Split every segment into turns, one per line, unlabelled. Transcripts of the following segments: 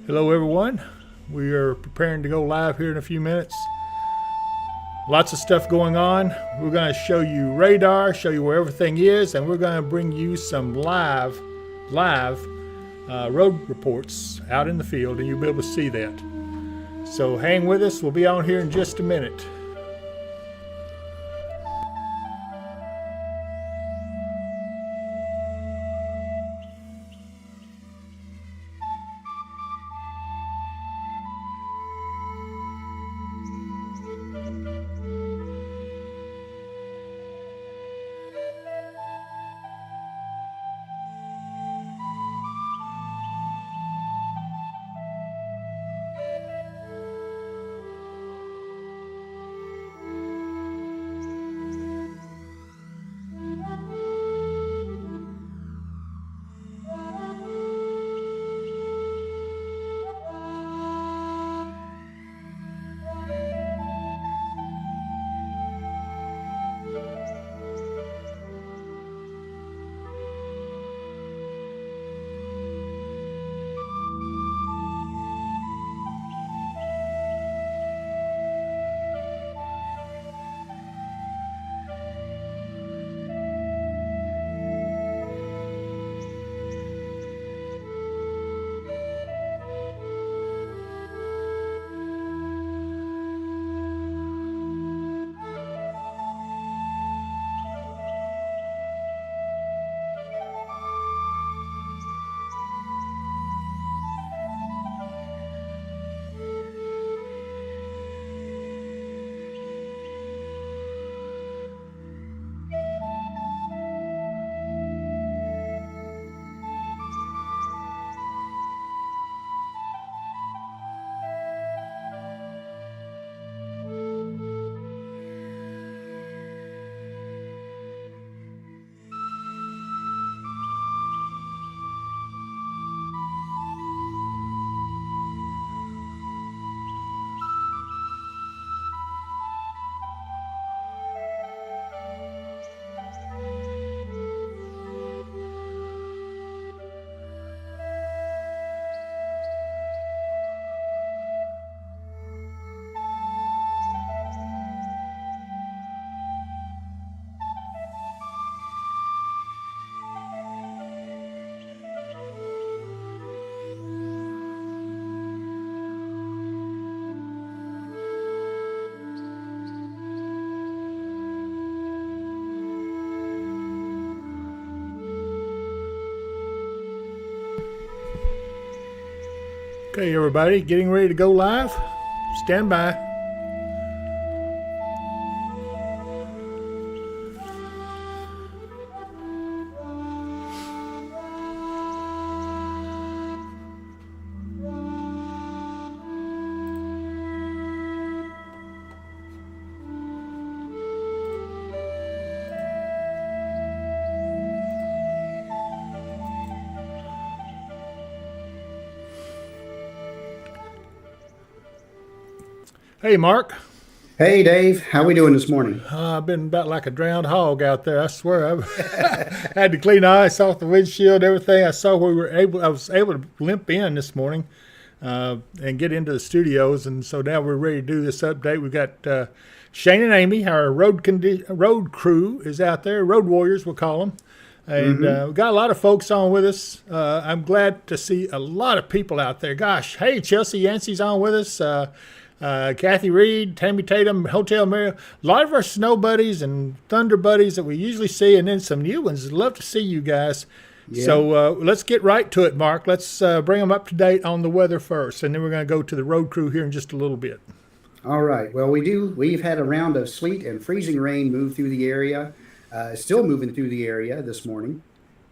Hello, everyone. We are preparing to go live here in a few minutes. Lots of stuff going on. We're going to show you radar, show you where everything is, and we're going to bring you some live road reports out in the field, and you'll be able to see that. So hang with us. We'll be on here in just a minute. Okay, everybody, getting ready to go live. Stand by. Hey, Mark.
Hey, Dave. How we doing this morning?
I've been about like a drowned hog out there. I swear, I had to clean the ice off the windshield, everything. I was able to limp in this morning and get into the studios, and so now we're ready to do this update. We've got Shane and Amy, our road crew, is out there. Road warriors, we'll call them. And we've got a lot of folks on with us. I'm glad to see a lot of people out there. Gosh, hey, Chelsea Yancey's on with us. Kathy Reed, Tammy Tatum, Hotel Mario, a lot of our snow buddies and thunder buddies that we usually see, and then some new ones. Love to see you guys. Yeah. So let's get right to it, Mark. Let's bring them up to date on the weather first, and then we're going to go to the road crew here in just a little bit.
All right. Well, we've had a round of sleet and freezing rain move through the area. Still moving through the area this morning.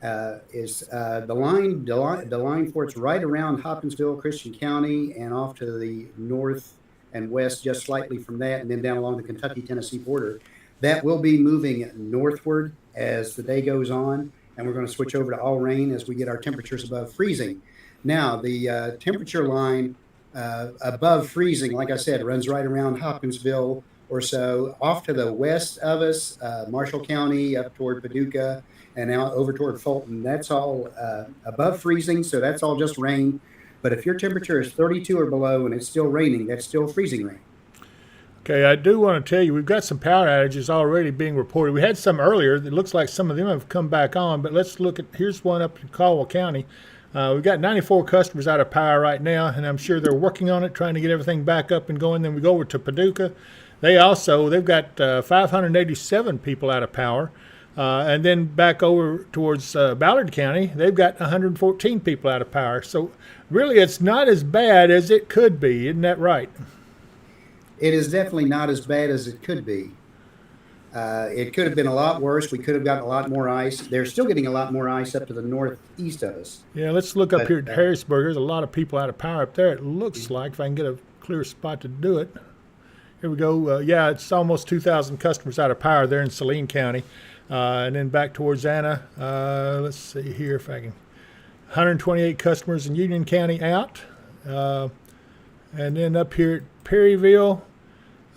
The line for it's right around Hopkinsville, Christian County, and off to the north and west just slightly from that, and then down along the Kentucky-Tennessee border. That will be moving northward as the day goes on, and we're going to switch over to all rain as we get our temperatures above freezing. Now, the temperature line above freezing, like I said, runs right around Hopkinsville or so. Off to the west of us, Marshall County, up toward Paducah, and out over toward Fulton. That's all above freezing, so that's all just rain. But if your temperature is 32 or below and it's still raining, that's still freezing rain.
Okay, I do want to tell you we've got some power outages already being reported. We had some earlier. It looks like some of them have come back on, but let's look at, here's one up in Caldwell County. We've got 94 customers out of power right now, and I'm sure they're working on it, trying to get everything back up and going. Then we go over to Paducah. They've got 587 people out of power. And then back over towards Ballard County, they've got 114 people out of power. So really, it's not as bad as it could be. Isn't that right?
It is definitely not as bad as it could be. It could have been a lot worse. We could have gotten a lot more ice. They're still getting a lot more ice up to the northeast of us.
Yeah, let's look up here at Harrisburg. There's a lot of people out of power up there. It looks like, if I can get a clear spot to do it. Here we go. Yeah, it's almost 2,000 customers out of power there in Saline County. And then back towards Anna. Let's see here if I can. 128 customers in Union County out. And then up here at Perryville,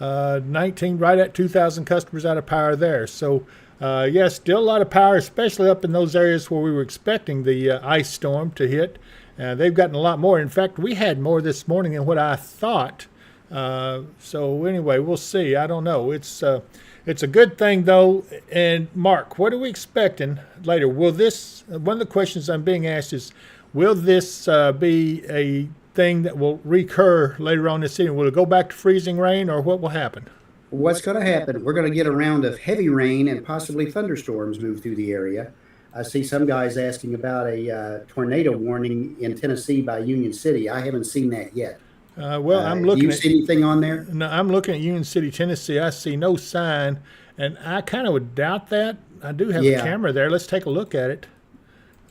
19, right at 2,000 customers out of power there. So, yes, still a lot of power, especially up in those areas where we were expecting the ice storm to hit. They've gotten a lot more. In fact, we had more this morning than what I thought. So anyway, we'll see. I don't know. It's a good thing, though. And, Mark, what are we expecting later? Will this, one of the questions I'm being asked is, will this be a thing that will recur later on this evening? Will it go back to freezing rain, or what will happen?
What's going to happen? We're going to get a round of heavy rain and possibly thunderstorms move through the area. I see some guys asking about a tornado warning in Tennessee by Union City. I haven't seen that yet.
Well, I'm looking.
Do you see anything on there?
No, I'm looking at Union City, Tennessee. I see no sign, and I kind of would doubt that. I do have a camera there. Let's take a look at it.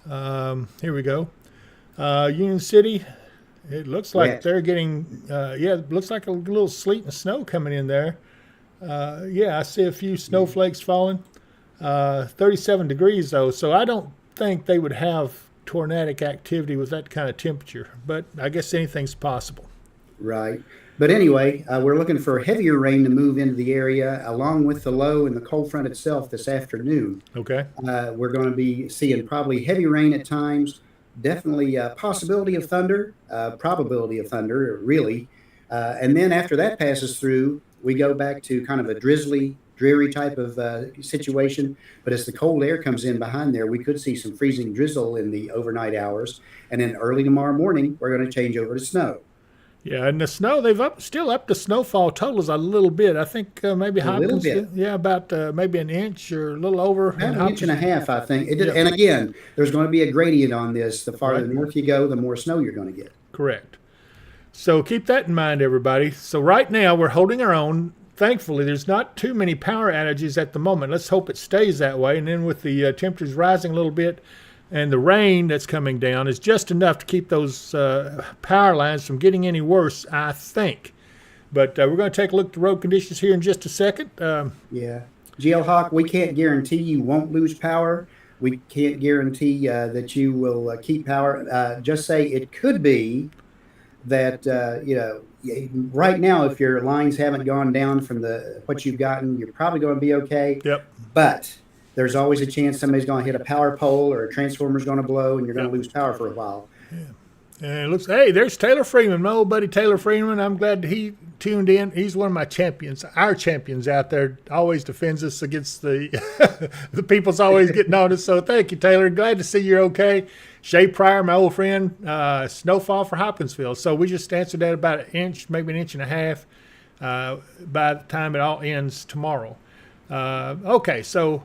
Here we go. Union City. It looks like they're getting, it looks like a little sleet and snow coming in there. I see a few snowflakes falling. 37 degrees, though, so I don't think they would have tornadic activity with that kind of temperature, but I guess anything's possible.
Right. But anyway, we're looking for heavier rain to move into the area, along with the low and the cold front itself this afternoon.
Okay.
We're going to be seeing probably heavy rain at times. Definitely a possibility of thunder, probability of thunder, really. And then after that passes through, we go back to kind of a drizzly, dreary type of situation. But as the cold air comes in behind there, we could see some freezing drizzle in the overnight hours. And then early tomorrow morning, we're going to change over to snow.
Yeah, and the snow, they've still up the snowfall totals a little bit. I think maybe Hopkins, about maybe an inch or a little over.
About an inch and a half, I think. And again, there's going to be a gradient on this. The farther north you go, the more snow you're going to get.
Correct. So keep that in mind, everybody. So right now, we're holding our own. Thankfully, there's not too many power outages at the moment. Let's hope it stays that way. And then with the temperatures rising a little bit, and the rain that's coming down is just enough to keep those power lines from getting any worse, I think. But we're going to take a look at the road conditions here in just a second.
GL Hawk, we can't guarantee you won't lose power. We can't guarantee that you will keep power. Just say it could be that, right now, if your lines haven't gone down from what you've gotten, you're probably going to be okay.
Yep.
But there's always a chance somebody's going to hit a power pole or a transformer's going to blow, and you're going to lose power for a while.
Yeah. And it looks, hey, there's Taylor Freeman, my old buddy Taylor Freeman. I'm glad that he tuned in. He's one of my champions, our champions out there. Always defends us against the the people's always getting on us. So thank you, Taylor. Glad to see you're okay. Shay Pryor, my old friend, Snowfall for Hopkinsville. So we just answered that about an inch, maybe an inch and a half by the time it all ends tomorrow. Okay, so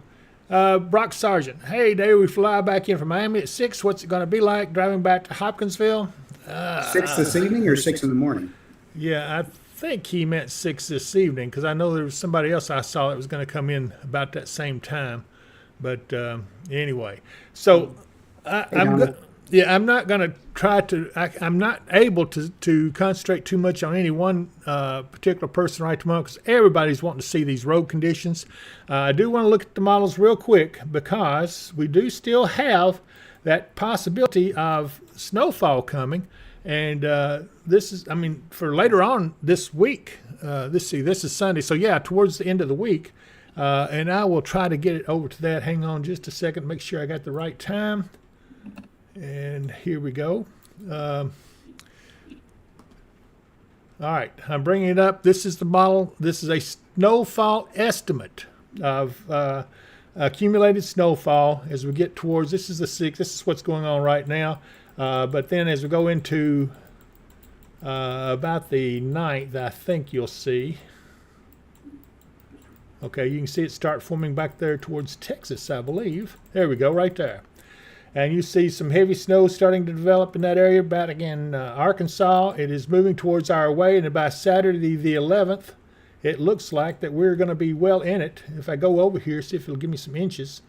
Brock Sargent. Hey, Dave, we fly back in from Miami at 6. What's it going to be like driving back to Hopkinsville?
6 this evening or 6 in the morning?
Yeah, I think he meant 6 this evening because I know there was somebody else I saw that was going to come in about that same time. But anyway, so I'm not going to try to. I'm not able to concentrate too much on any one particular person right tomorrow because everybody's wanting to see these road conditions. I do want to look at the models real quick because we do still have that possibility of snowfall coming, and this is, for later on this week. This is Sunday, so yeah, towards the end of the week, and I will try to get it over to that. Hang on just a second, make sure I got the right time. And here we go. All right, I'm bringing it up. This is the model. This is a snowfall estimate of accumulated snowfall as we get towards. This is the 6th. This is what's going on right now. But then as we go into about the 9th, I think you'll see. Okay, you can see it start forming back there towards Texas, I believe. There we go, right there. And you see some heavy snow starting to develop in that area. About again, Arkansas, it is moving towards our way. And by Saturday the 11th, it looks like that we're going to be well in it. If I go over here, see if it'll give me some inches.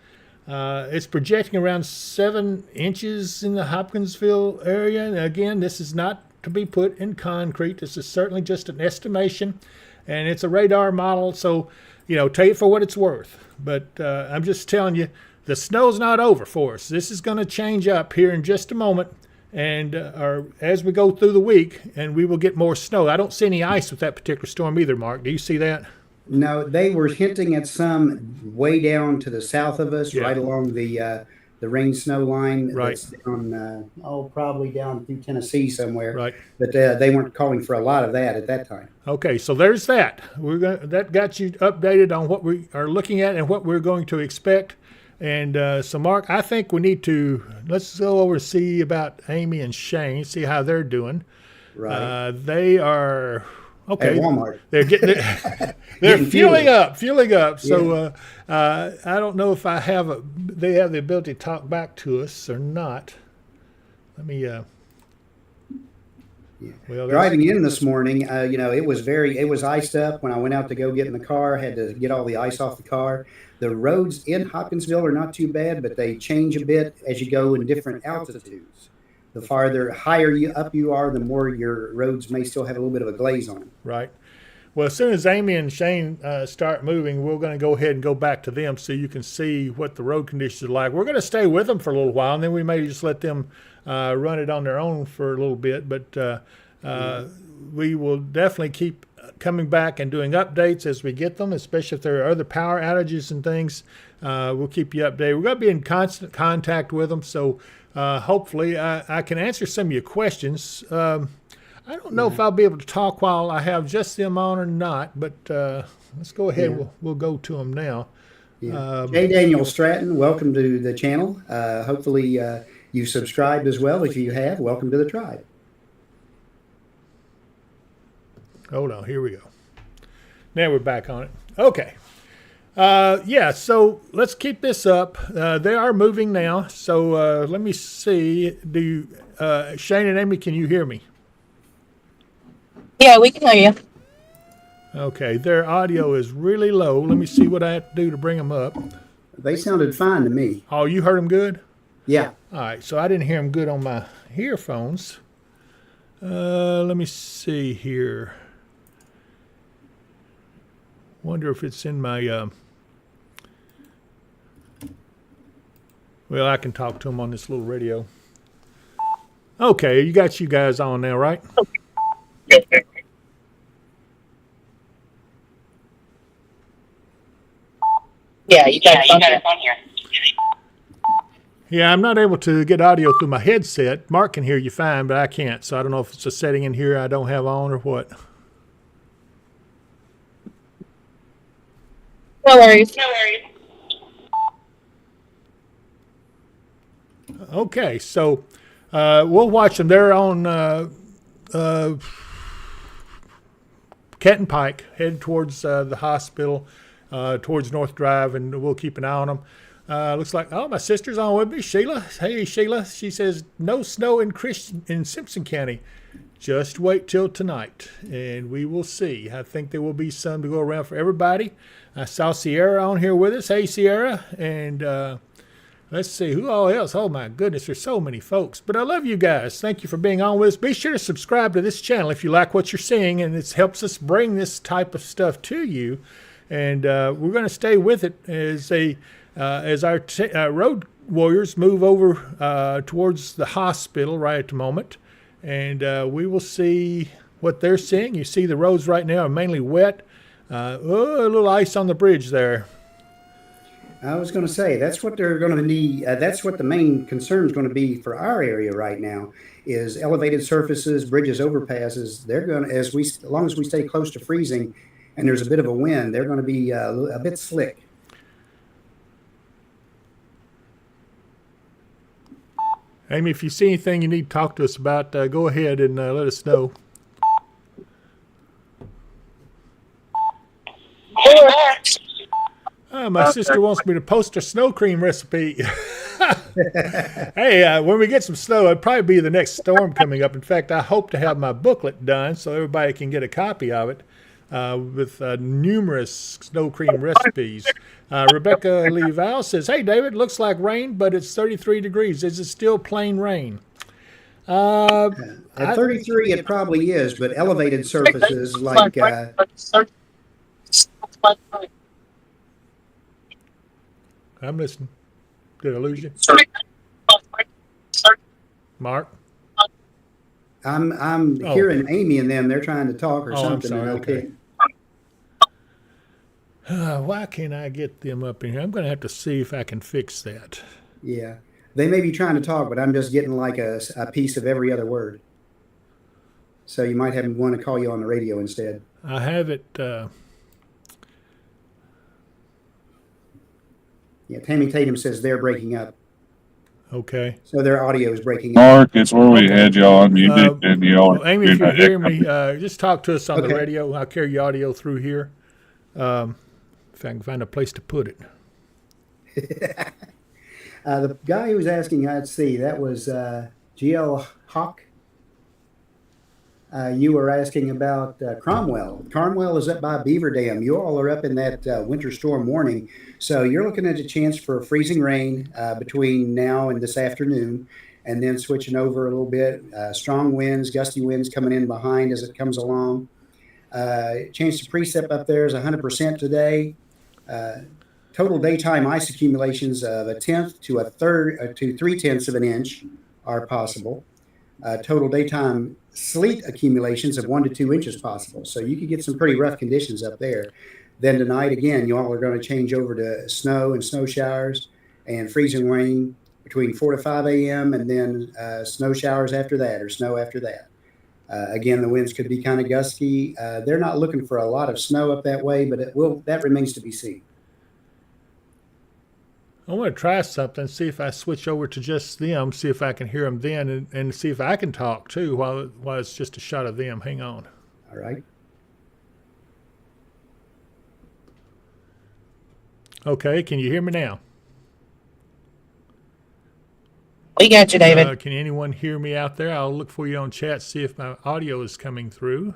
It's projecting around 7 inches in the Hopkinsville area. And again, this is not to be put in concrete. This is certainly just an estimation. And it's a radar model, so, take it for what it's worth. But I'm just telling you, the snow's not over for us. This is going to change up here in just a moment, and as we go through the week, and we will get more snow. I don't see any ice with that particular storm either, Mark. Do you see that?
No, they were hinting at some way down to the south of us,
Yeah.
right along the rain snow line.
Right.
That's down, probably down through Tennessee somewhere.
Right.
But they weren't calling for a lot of that at that time.
Okay, so there's that. That got you updated on what we are looking at and what we're going to expect. And so, Mark, I think we need to let's go over and see about Amy and Shane, see how they're doing.
Right.
They are okay.
At Walmart.
They're getting they're fueling up. So I don't know if they have the ability to talk back to us or not. Let me. Well,
driving in this morning, it was iced up when I went out to go get in the car. Had to get all the ice off the car. The roads in Hopkinsville are not too bad, but they change a bit as you go in different altitudes. The farther higher up you are, the more your roads may still have a little bit of a glaze on them.
Right. Well, as soon as Amy and Shane start moving, we're going to go ahead and go back to them so you can see what the road conditions are like. We're going to stay with them for a little while, and then we may just let them run it on their own for a little bit. But we will definitely keep coming back and doing updates as we get them, especially if there are other power outages and things. We'll keep you updated. We're going to be in constant contact with them, so hopefully I can answer some of your questions. I don't know if I'll be able to talk while I have just them on or not, but let's go ahead.
Yeah.
We'll go to them now.
Yeah. J. Daniel Stratton, welcome to the channel. Hopefully you subscribed as well. If you have, welcome to the tribe.
Hold on, here we go. Now we're back on it. Okay. So let's keep this up. They are moving now. So let me see. Shane and Amy, can you hear me?
Yeah, we can hear you.
Okay, their audio is really low. Let me see what I have to do to bring them up.
They sounded fine to me.
Oh, you heard them good?
Yeah.
All right, so I didn't hear them good on my earphones. Let me see here. Wonder if it's in my. Well, I can talk to them on this little radio. Okay, you got you guys on now, right?
Yeah, you got it on here.
Yeah, I'm not able to get audio through my headset. Mark can hear you fine, but I can't. So I don't know if it's a setting in here I don't have on or what.
No worries.
Okay, so we'll watch them. They're on Kenton Pike, heading towards the hospital, towards North Drive, and we'll keep an eye on them. Looks like, my sister's on with me, Sheila. Hey, Sheila. She says, no snow in Simpson County. Just wait till tonight, and we will see. I think there will be some to go around for everybody. I saw Sierra on here with us. Hey, Sierra. And let's see, who all else? Oh, my goodness, there's so many folks. But I love you guys. Thank you for being on with us. Be sure to subscribe to this channel if you like what you're seeing, and it helps us bring this type of stuff to you. And we're going to stay with it as our road warriors move over towards the hospital right at the moment. And we will see what they're seeing. You see the roads right now are mainly wet. A little ice on the bridge there.
I was going to say that's what they're going to need. That's what the main concern is going to be for our area right now is elevated surfaces, bridges, overpasses. They're going to, as long as we stay close to freezing, and there's a bit of a wind, they're going to be a bit slick.
Amy, if you see anything you need to talk to us about, go ahead and let us know. My sister wants me to post a snow cream recipe. Hey, when we get some snow, it'll probably be the next storm coming up. In fact, I hope to have my booklet done so everybody can get a copy of it with numerous snow cream recipes. Rebecca Lee Val says, "Hey, David, looks like rain, but it's 33 degrees. Is it still plain rain?"
At 33, it probably is, but elevated surfaces like
I'm listening. Did I lose you? Mark?
I'm hearing Amy and them. They're trying to talk or something.
I'm sorry. Okay. Why can't I get them up in here? I'm going to have to see if I can fix that.
Yeah. They may be trying to talk, but I'm just getting like a piece of every other word. So you might have them want to call you on the radio instead.
I have it.
Yeah, Tammy Tatum says they're breaking up.
Okay.
So their audio is breaking up.
Mark, it's where we had you on muted and you all.
Well, Amy, if you hear me, just talk to us on the
Okay.
radio. I'll carry your audio through here. If I can find a place to put it.
The guy who was asking, let's see, that was GL Hawk. You were asking about Cromwell. Cromwell is up by Beaver Dam. You all are up in that winter storm warning. So you're looking at a chance for freezing rain between now and this afternoon, and then switching over a little bit. Strong winds, gusty winds coming in behind as it comes along. Chance to precip up there is 100% today. Total daytime ice accumulations of 1/10 to 1/3 to 3/10 of an inch are possible. Total daytime sleet accumulations of 1 to 2 inches possible. So you could get some pretty rough conditions up there. Then tonight, again, you all are going to change over to snow and snow showers and freezing rain between 4 to 5 a.m. and then snow showers after that or snow after that. Again, the winds could be kind of gusty. They're not looking for a lot of snow up that way, but that remains to be seen.
I want to try something, see if I switch over to just them, see if I can hear them then, and see if I can talk too while it's just a shot of them. Hang on.
All right.
Okay, can you hear me now?
We got you, David.
Can anyone hear me out there? I'll look for you on chat, see if my audio is coming through.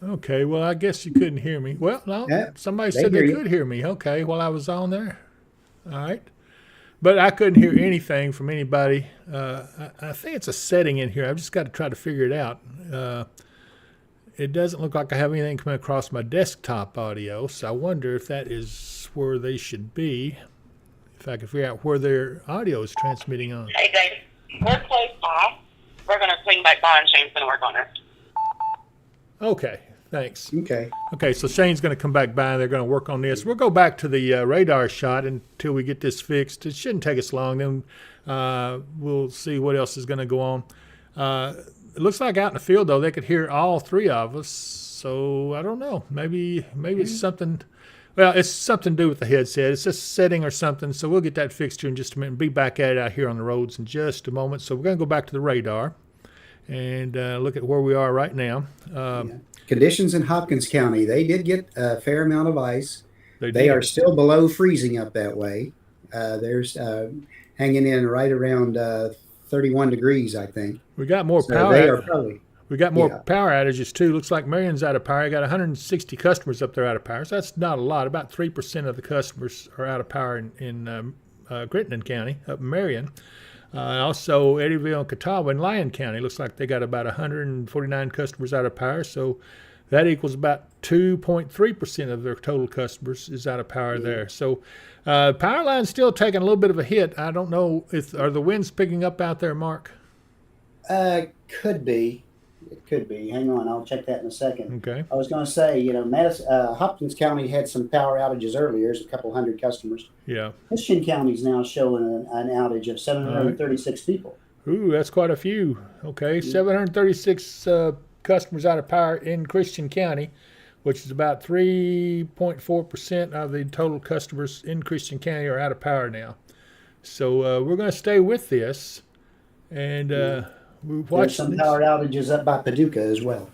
Okay, well, I guess you couldn't hear me. Well, no,
Yeah,
somebody
they
said they
hear you.
could hear me. Okay, while I was on there. All right. But I couldn't hear anything from anybody. I think it's a setting in here. I've just got to try to figure it out. It doesn't look like I have anything coming across my desktop audio, so I wonder if that is where they should be, if I can figure out where their audio is transmitting on.
Hey, Dave, we're close by. We're going to swing back by and Shane's going to work on it.
Okay, thanks.
Okay.
So Shane's going to come back by and they're going to work on this. We'll go back to the radar shot until we get this fixed. It shouldn't take us long. Then we'll see what else is going to go on. It looks like out in the field, though, they could hear all three of us. So I don't know. Maybe it's something. Well, it's something to do with the headset. It's just a setting or something. So we'll get that fixed here in just a minute and be back at it out here on the roads in just a moment. So we're going to go back to the radar and look at where we are right now.
Conditions in Hopkins County, they did get a fair amount of ice. They
did.
are still below freezing up that way. There's hanging in right around 31 degrees, I think.
We got more
So
power.
they are probably,
We got more
Yeah.
power outages too. Looks like Marion's out of power. I got 160 customers up there out of power. So that's not a lot. About 3% of the customers are out of power in Crittenden County, up in Marion. Also, Eddyville and Catawba in Lyon County. Looks like they got about 149 customers out of power. So That equals about 2.3% of their total customers is out of power there. So power line's still taking a little bit of a hit. I don't know are the winds picking up out there, Mark?
Could be. It could be. Hang on, I'll check that in a second.
Okay.
I was going to say, Hopkins County had some power outages earlier. There's a couple hundred customers.
Yeah.
Christian County's now showing an outage of 736 people.
Ooh, that's quite a few. Okay, 736 customers out of power in Christian County, which is about 3.4% of the total customers in Christian County are out of power now. So we're going to stay with this, and we're watching.
There's some power outages up by Paducah as well.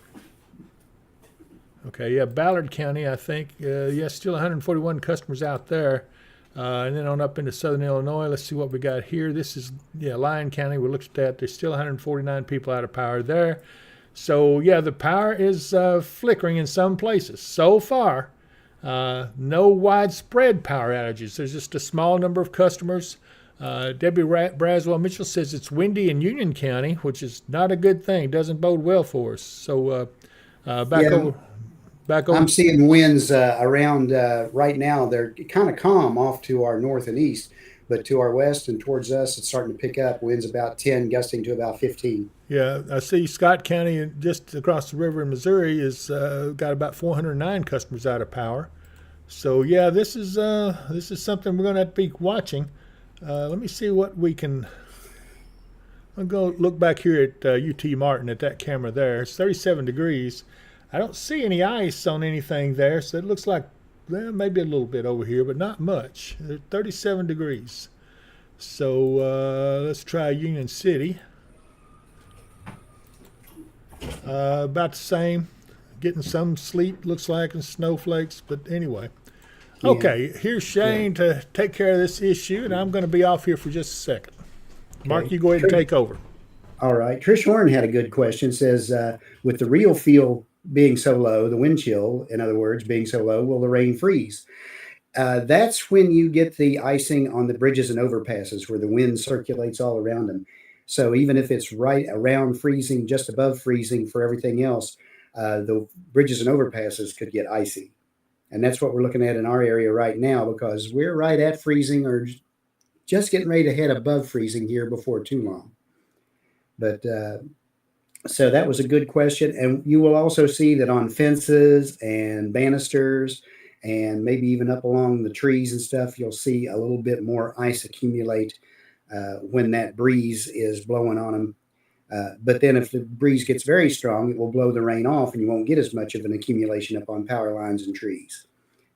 Okay, yeah, Ballard County, I think. Still 141 customers out there. And then on up into southern Illinois, let's see what we got here. This is, Lyon County. We looked at that. There's still 149 people out of power there. So, the power is flickering in some places. So far, no widespread power outages. There's just a small number of customers. Debbie Braswell Mitchell says it's windy in Union County, which is not a good thing. Doesn't bode well for us. So, back over.
I'm seeing winds around right now. They're kind of calm off to our north and east, but to our west and towards us, it's starting to pick up. Winds about 10, gusting to about 15.
Yeah, I see Scott County, just across the river in Missouri, is got about 409 customers out of power. So this is something we're going to have to be watching. Let me see what we can. I'll go look back here at UT Martin at that camera there. It's 37 degrees. I don't see any ice on anything there, so it looks like maybe a little bit over here, but not much. 37 degrees. So let's try Union City. About the same. Getting some sleet, looks like, and snowflakes, but anyway. Okay, here's Shane to take care of this issue, and I'm going to be off here for just a second. Okay. Mark, you go ahead and take over.
All right. Trish Horn had a good question. Says, with the real feel being so low, the wind chill, in other words, being so low, will the rain freeze? That's when you get the icing on the bridges and overpasses where the wind circulates all around them. So even if it's right around freezing, just above freezing for everything else, the bridges and overpasses could get icy. And that's what we're looking at in our area right now, because we're right at freezing or just getting ready to head above freezing here before too long. But so that was a good question. And you will also see that on fences and banisters and maybe even up along the trees and stuff, you'll see a little bit more ice accumulate when that breeze is blowing on them. But then if the breeze gets very strong, it will blow the rain off and you won't get as much of an accumulation up on power lines and trees.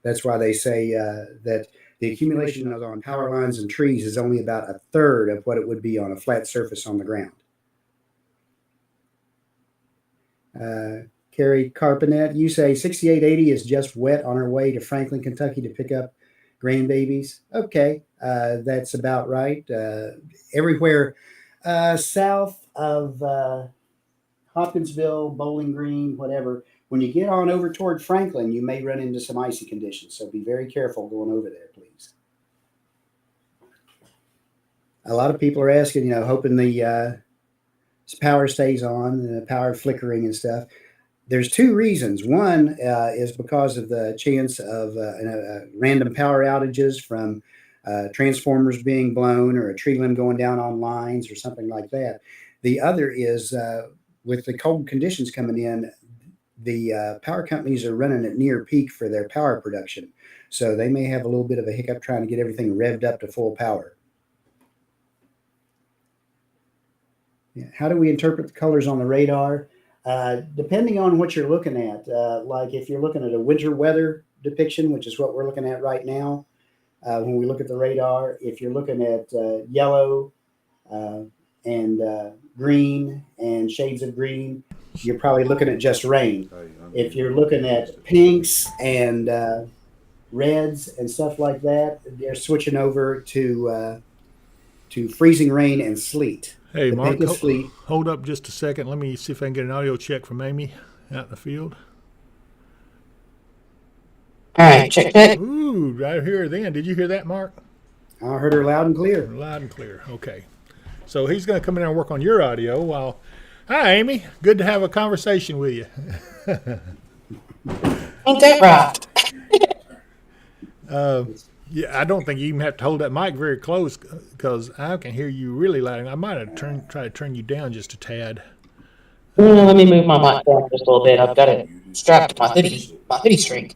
That's why they say that the accumulation on power lines and trees is only about a third of what it would be on a flat surface on the ground. Carrie Carpenet, you say 6880 is just wet on our way to Franklin, Kentucky to pick up grandbabies. Okay, that's about right. Everywhere south of Hopkinsville, Bowling Green, whatever, when you get on over toward Franklin, you may run into some icy conditions. So be very careful going over there, please. A lot of people are asking, hoping the power stays on, the power flickering and stuff. There's two reasons. One is because of the chance of random power outages from transformers being blown or a tree limb going down on lines or something like that. The other is with the cold conditions coming in, the power companies are running at near peak for their power production. So they may have a little bit of a hiccup trying to get everything revved up to full power. How do we interpret the colors on the radar? Depending on what you're looking at, like if you're looking at a winter weather depiction, which is what we're looking at right now, when we look at the radar, if you're looking at yellow and green and shades of green, you're probably looking at just rain. If you're looking at pinks and reds and stuff like that, they're switching over to freezing rain and sleet.
Hey, Mark, hold up just a second. Let me see if I can get an audio check from Amy out in the field.
All right, check.
Ooh, right here then. Did you hear that, Mark?
I heard her loud and clear.
Loud and clear. Okay. So he's going to come in and work on your audio while... Hi, Amy. Good to have a conversation with you.
Ain't that right?
Yeah, I don't think you even have to hold that mic very close because I can hear you really loud. I might have tried to turn you down just a tad.
Let me move my mic down just a little bit. I've got it strapped to my hoodie string.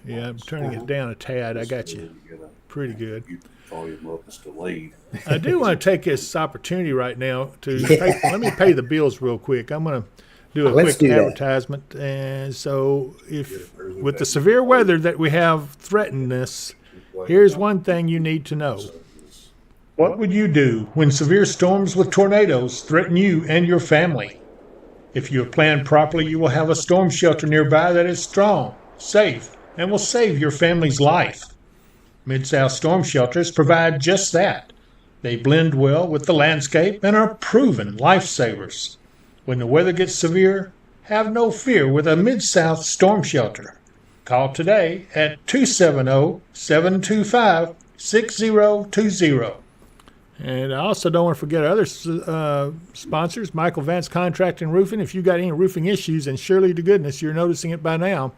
Yeah, I'm turning it down a tad. I got you pretty good. I do want to take this opportunity right now to let me pay the bills real quick. I'm going to do a
Let's
quick
do that.
advertisement. And so, if with the severe weather that we have threatening us, here's one thing you need to know. What would you do when severe storms with tornadoes threaten you and your family? If you have planned properly, you will have a storm shelter nearby that is strong, safe, and will save your family's life. Mid-South storm shelters provide just that. They blend well with the landscape and are proven lifesavers. When the weather gets severe, have no fear with a Mid-South storm shelter. Call today at 270-725-6020. And I also don't want to forget our other sponsors, Michael Vance Contracting Roofing. If you've got any roofing issues, and surely to goodness you're noticing it by now,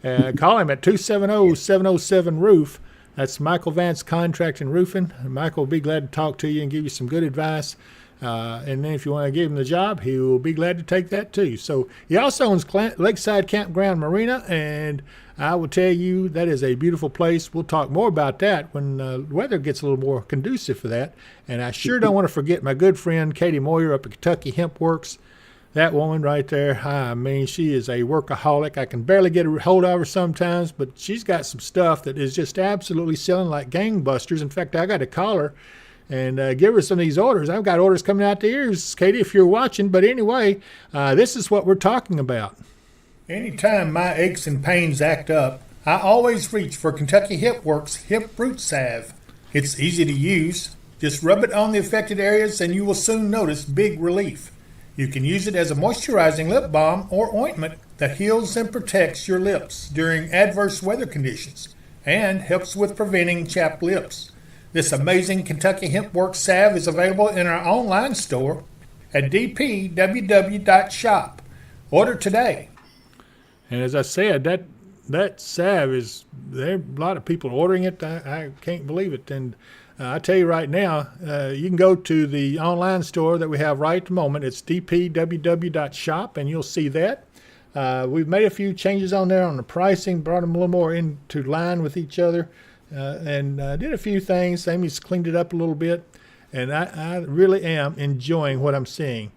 call him at 270-707-ROOF. That's Michael Vance Contracting Roofing. Michael will be glad to talk to you and give you some good advice. And then if you want to give him the job, he will be glad to take that too. So he also owns Lakeside Campground Marina, and I will tell you that is a beautiful place. We'll talk more about that when the weather gets a little more conducive for that. And I sure don't want to forget my good friend Katie Moyer up at Kentucky Hemp Works. That woman right there, I mean, she is a workaholic. I can barely get a hold of her sometimes, but she's got some stuff that is just absolutely selling like gangbusters. In fact, I got to call her and give her some of these orders. I've got orders coming out the ears, Katie, if you're watching. But anyway, this is what we're talking about. Anytime my aches and pains act up, I always reach for Kentucky Hip Works Hip Root Salve. It's easy to use. Just rub it on the affected areas and you will soon notice big relief. You can use it as a moisturizing lip balm or ointment that heals and protects your lips during adverse weather conditions and helps with preventing chapped lips. This amazing Kentucky Hemp Works salve is available in our online store at dpww.shop. Order today. And as I said, that salve is, there are a lot of people ordering it. I can't believe it. And I tell you right now, you can go to the online store that we have right at the moment. It's dpww.shop, and you'll see that. We've made a few changes on there on the pricing, brought them a little more into line with each other, and did a few things. Amy's cleaned it up a little bit, and I really am enjoying what I'm seeing.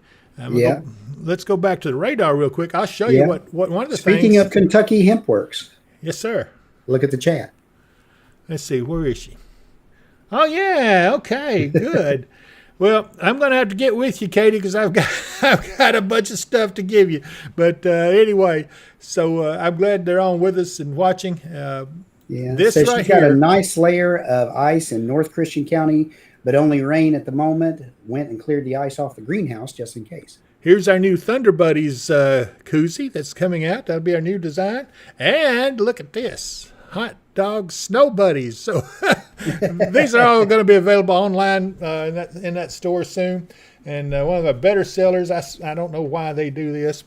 Let's go back to the radar real quick. I'll show you what one of the things.
Speaking of Kentucky Hemp Works.
Yes, sir.
Look at the chat.
Let's see. Where is she? Oh, yeah. Okay, good. Well, I'm going to have to get with you, Katie, because I've got a bunch of stuff to give you. But anyway, so I'm glad they're on with us and watching. This
so
right
she's got
here,
a nice layer of ice in North Christian County, but only rain at the moment. Went and cleared the ice off the greenhouse just in case.
Here's our new Thunder Buddies koozie that's coming out. That'll be our new design. And look at this. Hot dog snow buddies. So these are all going to be available online in that store soon. And one of the better sellers, I don't know why they do this,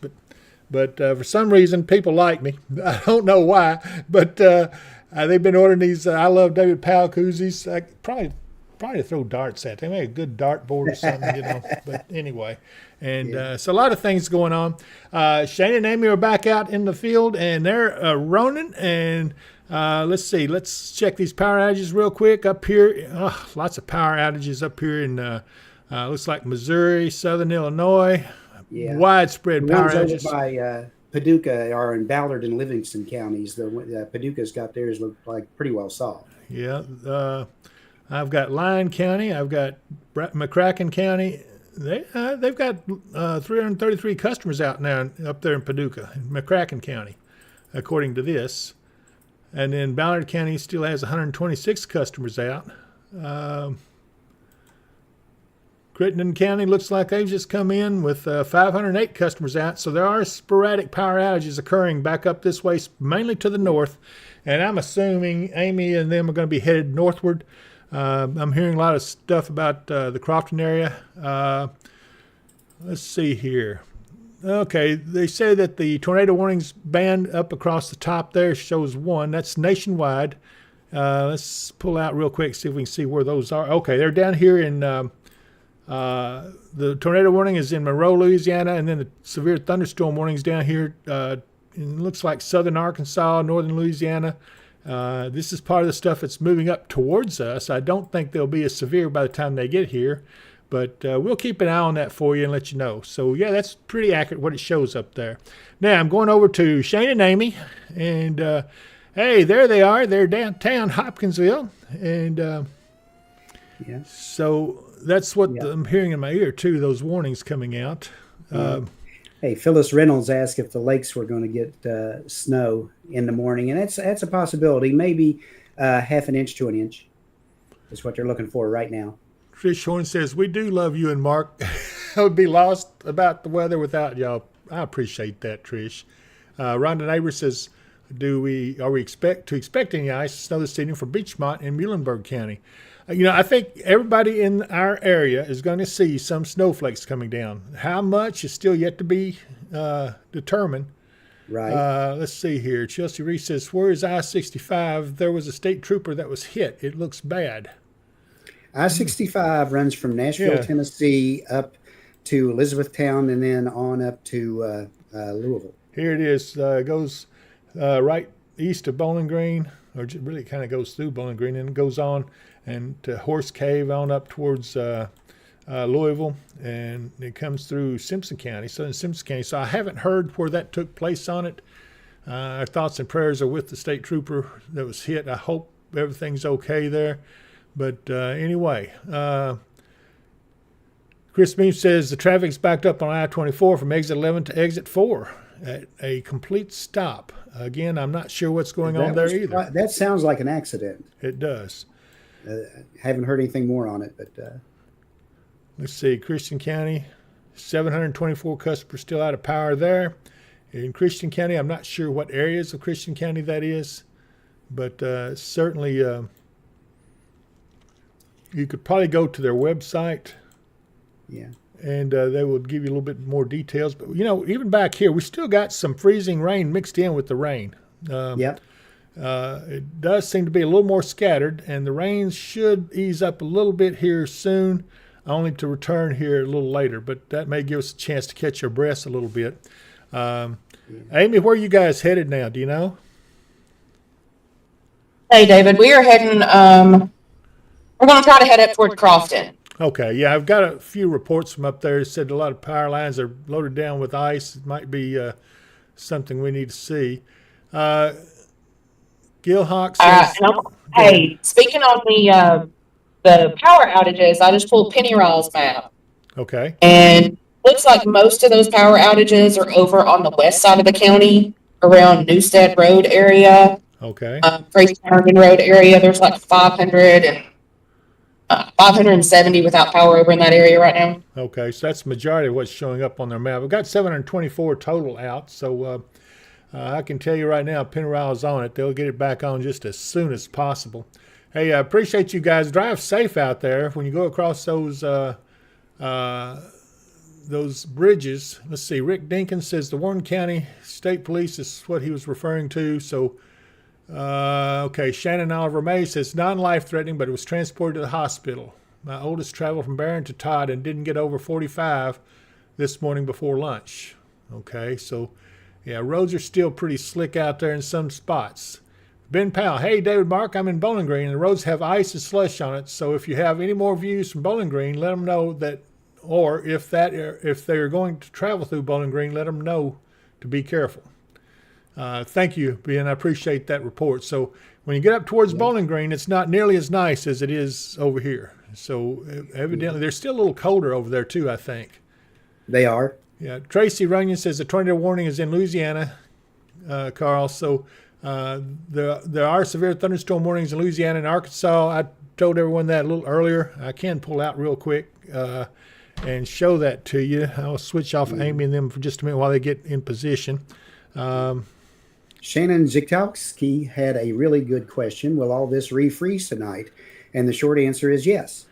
but for some reason people like me. I don't know why, but they've been ordering these. I love David Powell koozies. I probably throw darts at them. They make a good dart board or something, you know. But anyway, and so a lot of things going on. Shane and Amy are back out in the field, and they're running. And let's see. Let's check these power outages real quick up here. Lots of power outages up here in looks like Missouri, Southern Illinois.
Yeah.
Widespread
The
power
ones over
outages.
by Paducah are in Ballard and Livingston counties. The Paducah's got theirs look like pretty well solved.
Yeah. I've got Lyon County. I've got McCracken County. They've got 333 customers out now up there in Paducah, McCracken County, according to this. And then Ballard County still has 126 customers out. Crittenden County looks like they've just come in with 508 customers out. So there are sporadic power outages occurring back up this way, mainly to the north. And I'm assuming Amy and them are going to be headed northward. I'm hearing a lot of stuff about the Crofton area. Let's see here. Okay, they say that the tornado warnings band up across the top there shows 1. That's nationwide. Let's pull out real quick, see if we can see where those are. Okay, they're down here in the tornado warning is in Monroe, Louisiana, and then the severe thunderstorm warnings down here. It looks like southern Arkansas, northern Louisiana. This is part of the stuff that's moving up towards us. I don't think they'll be as severe by the time they get here, but we'll keep an eye on that for you and let you know. So, yeah, that's pretty accurate what it shows up there. Now, I'm going over to Shane and Amy, and hey, there they are. They're downtown Hopkinsville, and so that's what I'm hearing in my ear, too, those warnings coming out.
Hey, Phyllis Reynolds asked if the lakes were going to get snow in the morning, and that's a possibility. Maybe half an inch to an inch is what they're looking for right now.
Trish Horn says, we do love you and Mark. I would be lost about the weather without y'all. I appreciate that, Trish. Rhonda Neighbor says, are we expect any ice snow this evening for Beechmont in Muhlenberg County? I think everybody in our area is going to see some snowflakes coming down. How much is still yet to be determined.
Right.
Let's see here. Chelsea Reese says, where is I-65? There was a state trooper that was hit. It looks bad.
I-65 runs from Nashville, Tennessee, up to Elizabethtown, and then on up to Louisville.
Here it is. It goes right east of Bowling Green, or really kind of goes through Bowling Green, and it goes on and to Horse Cave on up towards Louisville, and it comes through Simpson County, southern Simpson County. So I haven't heard where that took place on it. Our thoughts and prayers are with the state trooper that was hit. I hope everything's okay there. But anyway, Chris Beam says the traffic's backed up on I-24 from exit 11 to exit 4 at a complete stop. Again, I'm not sure what's going on there either.
That sounds like an accident.
It does.
Haven't heard anything more on it, but
let's see. Christian County, 724 customers still out of power there. In Christian County, I'm not sure what areas of Christian County that is, but certainly you could probably go to their website.
Yeah.
And they will give you a little bit more details. But, even back here, we still got some freezing rain mixed in with the rain.
Yep.
It does seem to be a little more scattered, and the rain should ease up a little bit here soon, only to return here a little later. But that may give us a chance to catch our breaths a little bit. Amy, where are you guys headed now? Do you know?
Hey, David, we are heading, we're going to try to head up toward Crofton.
Okay, yeah, I've got a few reports from up there. It said a lot of power lines are loaded down with ice. It might be something we need to see. Gil Hawk says...
hey, speaking on the power outages, I just pulled Pennyroyal's map.
Okay.
And looks like most of those power outages are over on the west side of the county, around Newstead Road area.
Okay.
Grace Harmon Road area. There's like 570 without power over in that area right now.
Okay, so that's the majority of what's showing up on their map. We've got 724 total out, so I can tell you right now, Pennyroyal's on it. They'll get it back on just as soon as possible. Hey, I appreciate you guys. Drive safe out there when you go across those bridges. Let's see. Rick Dinkins says the Warren County State Police is what he was referring to. So, okay. Shannon Oliver May says non-life-threatening, but it was transported to the hospital. My oldest traveled from Barron to Todd and didn't get over 45 this morning before lunch. Okay, so yeah, roads are still pretty slick out there in some spots. Ben Powell, hey, David Mark, I'm in Bowling Green, and the roads have ice and slush on it. So if you have any more views from Bowling Green, let them know that, or if they're going to travel through Bowling Green, let them know to be careful. Thank you, Ben. I appreciate that report. So when you get up towards Bowling Green, it's not nearly as nice as it is over here. So evidently, they're still a little colder over there too, I think.
They are.
Yeah. Tracy Runyon says the tornado warning is in Louisiana, Carl. So there are severe thunderstorm warnings in Louisiana and Arkansas. I told everyone that a little earlier. I can pull out real quick and show that to you. I'll switch off Amy and them for just a minute while they get in position.
Shannon Zikowski had a really good question. Will all this refreeze tonight? And the short answer is yes.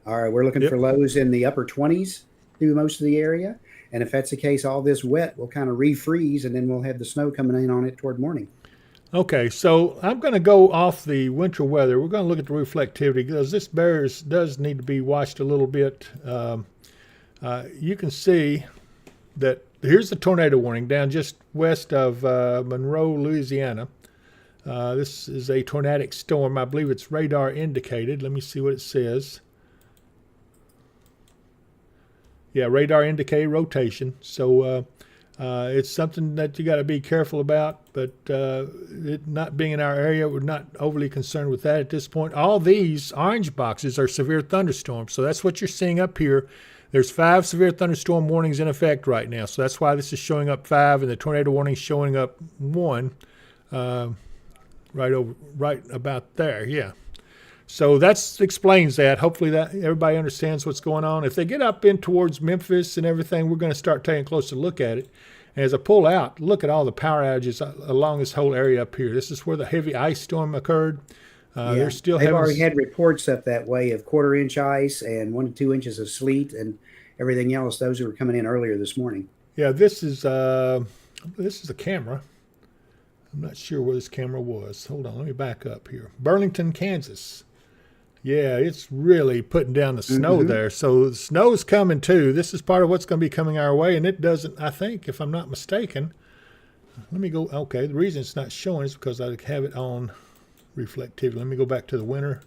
All right, we're looking for lows in the upper 20s through most of the area. And if that's the case, all this wet will kind of refreeze, and then we'll have the snow coming in on it toward morning.
Okay, so I'm going to go off the winter weather. We're going to look at the reflectivity because this does need to be watched a little bit. You can see that here's the tornado warning down just west of Monroe, Louisiana. This is a tornadic storm. I believe it's radar indicated. Let me see what it says. Yeah, radar indicated rotation. So it's something that you got to be careful about, but it not being in our area, we're not overly concerned with that at this point. All these orange boxes are severe thunderstorms, so that's what you're seeing up here. There's 5 severe thunderstorm warnings in effect right now, so that's why this is showing up 5, and the tornado warning is showing up 1, right about there. Yeah. So that explains that. Hopefully that everybody understands what's going on. If they get up in towards Memphis and everything, we're going to start taking a closer look at it. And as I pull out, look at all the power outages along this whole area up here. This is where the heavy ice storm occurred. They've
already had reports up that way of 1/4 inch ice and 1 to 2 inches of sleet and everything else. Those were coming in earlier this morning.
Yeah, this is a camera. I'm not sure where this camera was. Hold on, let me back up here. Burlington, Kansas. Yeah, it's really putting down the snow there. So the snow's coming too. This is part of what's going to be coming our way, and it doesn't, I think, if I'm not mistaken. Let me go, okay, the reason it's not showing is because I have it on reflectivity. Let me go back to the winter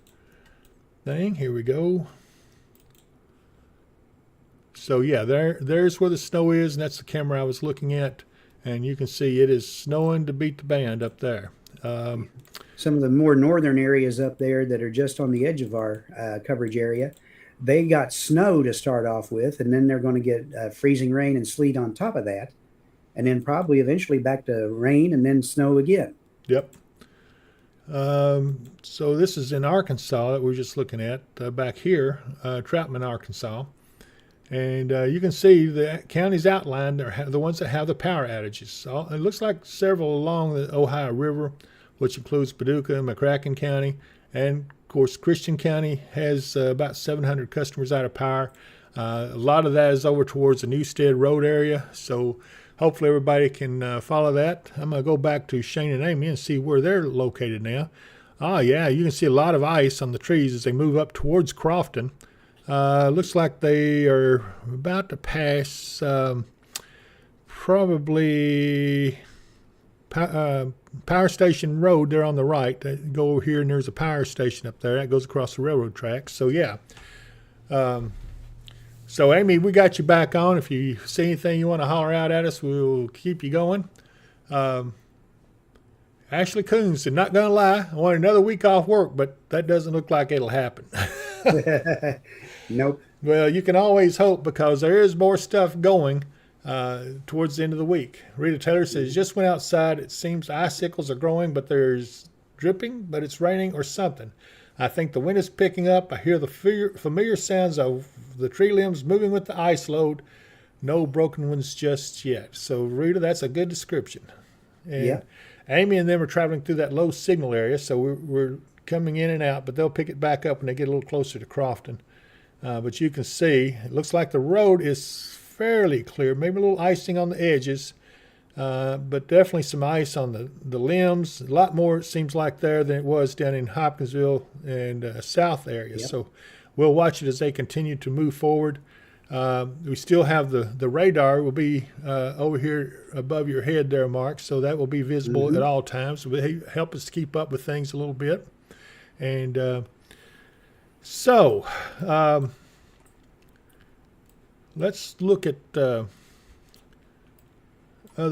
thing. Here we go. So yeah, there's where the snow is, and that's the camera I was looking at. And you can see it is snowing to beat the band up there.
Some of the more northern areas up there that are just on the edge of our coverage area, they got snow to start off with, and then they're going to get freezing rain and sleet on top of that, and then probably eventually back to rain and then snow again.
Yep. So this is in Arkansas that we're just looking at back here, Troutman, Arkansas. And you can see the counties outlined are the ones that have the power outages. It looks like several along the Ohio River, which includes Paducah and McCracken County. And, of course, Christian County has about 700 customers out of power. A lot of that is over towards the Newstead Road area. So hopefully everybody can follow that. I'm going to go back to Shane and Amy and see where they're located now. Yeah, you can see a lot of ice on the trees as they move up towards Crofton. Looks like they are about to pass probably Power Station Road there on the right. They go over here and there's a power station up there that goes across the railroad tracks. So yeah. So Amy, we got you back on. If you see anything you want to holler out at us, we'll keep you going. Ashley Coons, I'm not going to lie, I want another week off work, but that doesn't look like it'll happen.
Nope.
Well, you can always hope because there is more stuff going towards the end of the week. Rita Taylor says, just went outside. It seems icicles are growing, but there's dripping, but it's raining or something. I think the wind is picking up. I hear the familiar sounds of the tree limbs moving with the ice load. No broken ones just yet. So, Rita, that's a good description. And
yeah.
Amy and them are traveling through that low signal area, so we're coming in and out, but they'll pick it back up when they get a little closer to Crofton. But you can see, it looks like the road is fairly clear, maybe a little icing on the edges, but definitely some ice on the limbs. A lot more, it seems like, there than it was down in Hopkinsville and south area.
Yep.
So we'll watch it as they continue to move forward. We still have the radar will be over here above your head there, Mark, so that will be visible at all times. It will help us to keep up with things a little bit. And so let's look at other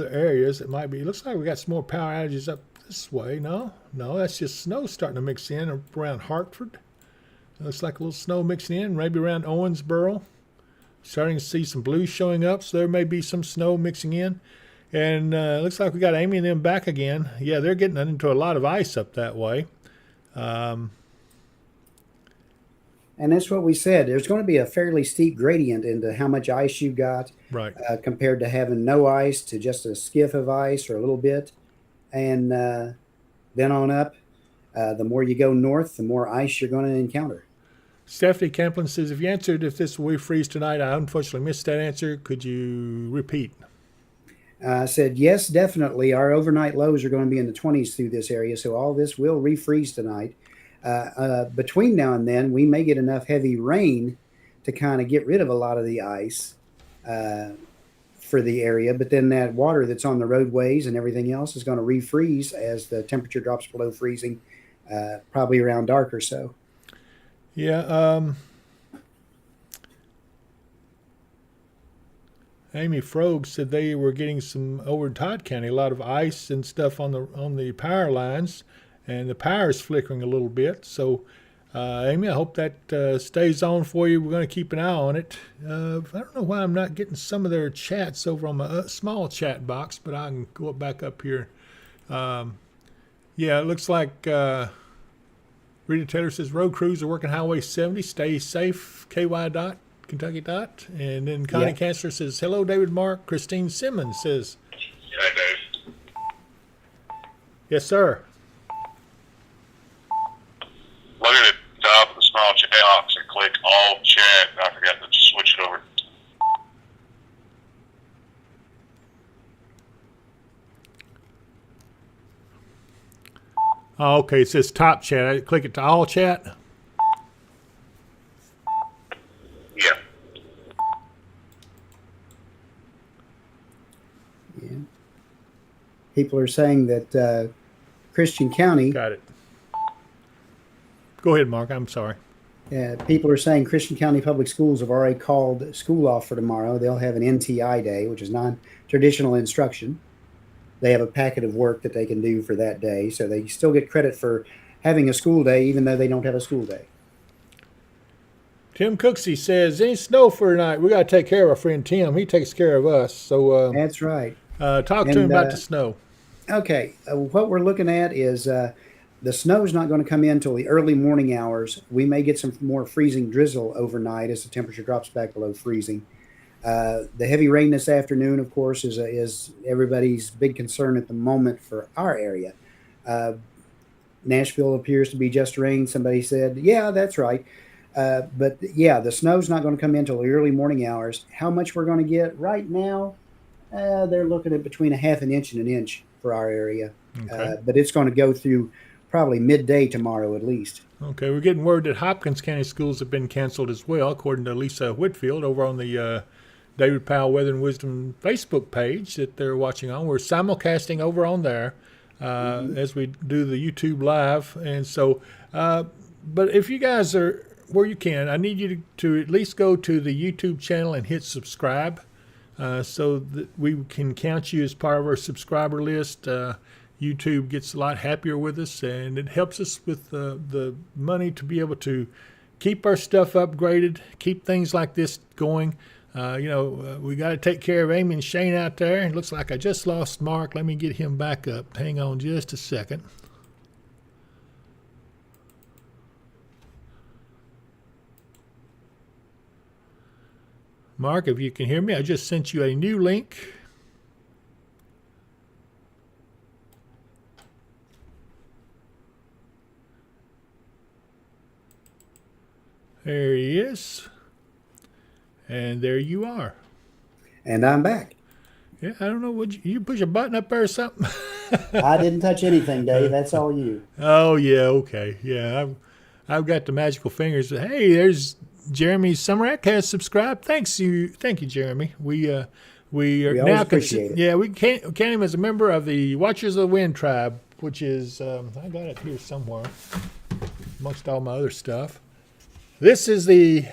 areas that might be. It looks like we got some more power outages up this way. No, that's just snow starting to mix in around Hartford. It looks like a little snow mixing in, maybe around Owensboro. Starting to see some blue showing up, so there may be some snow mixing in. And it looks like we got Amy and them back again. Yeah, they're getting into a lot of ice up that way.
And that's what we said. There's going to be a fairly steep gradient into how much ice you got,
Right.
Compared to having no ice to just a skiff of ice or a little bit. And then on up, the more you go north, the more ice you're going to encounter.
Stephanie Kemplin says, if you answered if this will freeze tonight, I unfortunately missed that answer. Could you repeat?
I said, yes, definitely. Our overnight lows are going to be in the 20s through this area, so all this will refreeze tonight. Between now and then, we may get enough heavy rain to kind of get rid of a lot of the ice for the area, but then that water that's on the roadways and everything else is going to refreeze as the temperature drops below freezing, probably around dark or so.
Yeah. Amy Frogue said they were getting some over in Todd County, a lot of ice and stuff on the power lines, and the power is flickering a little bit. So, Amy, I hope that stays on for you. We're going to keep an eye on it. I don't know why I'm not getting some of their chats over on my small chat box, but I can go back up here. Yeah, it looks like Rita Taylor says road crews are working Highway 70. Stay safe. KY dot. Kentucky dot. And then Connie Kansler says, hello, David Mark. Christine Simmons says,
Hey, Dave.
yes, sir.
Look at the top of the small chat box and click all chat. I forgot to switch it over.
Oh, okay, it says top chat. I click it to all chat.
Yeah.
Yeah. People are saying that Christian County,
Got it. Go ahead, Mark. I'm sorry.
people are saying Christian County Public Schools have already called school off for tomorrow. They'll have an NTI day, which is non-traditional instruction. They have a packet of work that they can do for that day, so they still get credit for having a school day, even though they don't have a school day.
Tim Cooksey says, any snow for tonight? We got to take care of our friend Tim. He takes care of us. So
That's right.
talk to him about the snow.
Okay, what we're looking at is the snow is not going to come in until the early morning hours. We may get some more freezing drizzle overnight as the temperature drops back below freezing. The heavy rain this afternoon, of course, is everybody's big concern at the moment for our area. Nashville appears to be just rain. Somebody said, yeah, that's right. But yeah, the snow's not going to come in until the early morning hours. How much we're going to get right now, they're looking at between a half an inch and an inch for our area.
Okay.
But it's going to go through probably midday tomorrow at least.
Okay, we're getting word that Hopkins County schools have been canceled as well, according to Lisa Whitfield over on the David Powell Weather and Wisdom Facebook page that they're watching on. We're simulcasting over on there as we do the YouTube live. And so, but if you guys are where you can, I need you to at least go to the YouTube channel and hit subscribe so that we can count you as part of our subscriber list. YouTube gets a lot happier with us, and it helps us with the money to be able to keep our stuff upgraded, keep things like this going. We got to take care of Amy and Shane out there. It looks like I just lost Mark. Let me get him back up. Hang on just a second. Mark, if you can hear me, I just sent you a new link. There he is. And there you are.
And I'm back.
Yeah, I don't know. Would you push a button up there or something?
I didn't touch anything, Dave. That's all you.
Oh, yeah, okay. Yeah, I've got the magical fingers. Hey, there's Jeremy Sumerack has subscribed. Thank you, Jeremy. We are now
appreciate it.
Yeah, we count him as a member of the Watchers of the Wind tribe, which is I got it here somewhere amongst all my other stuff. This is the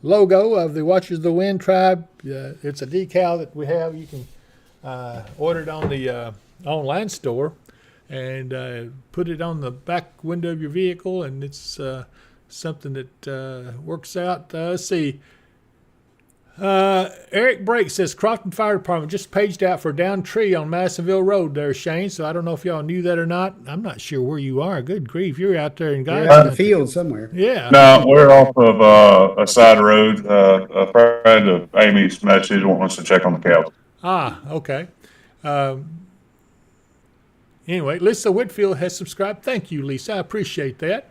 logo of the Watchers of the Wind tribe. It's a decal that we have. You can order it on the online store and put it on the back window of your vehicle, and it's something that works out. Let's see. Eric Brake says Crofton Fire Department just paged out for a downed tree on Madisonville Road there, Shane. So I don't know if y'all knew that or not. I'm not sure where you are. Good grief. You're out there in God's
You're out in the
country.
field somewhere.
Yeah.
No, we're off of a side road. A friend of Amy's message wanting us to check on the cows.
Okay. Anyway, Lisa Whitfield has subscribed. Thank you, Lisa. I appreciate that.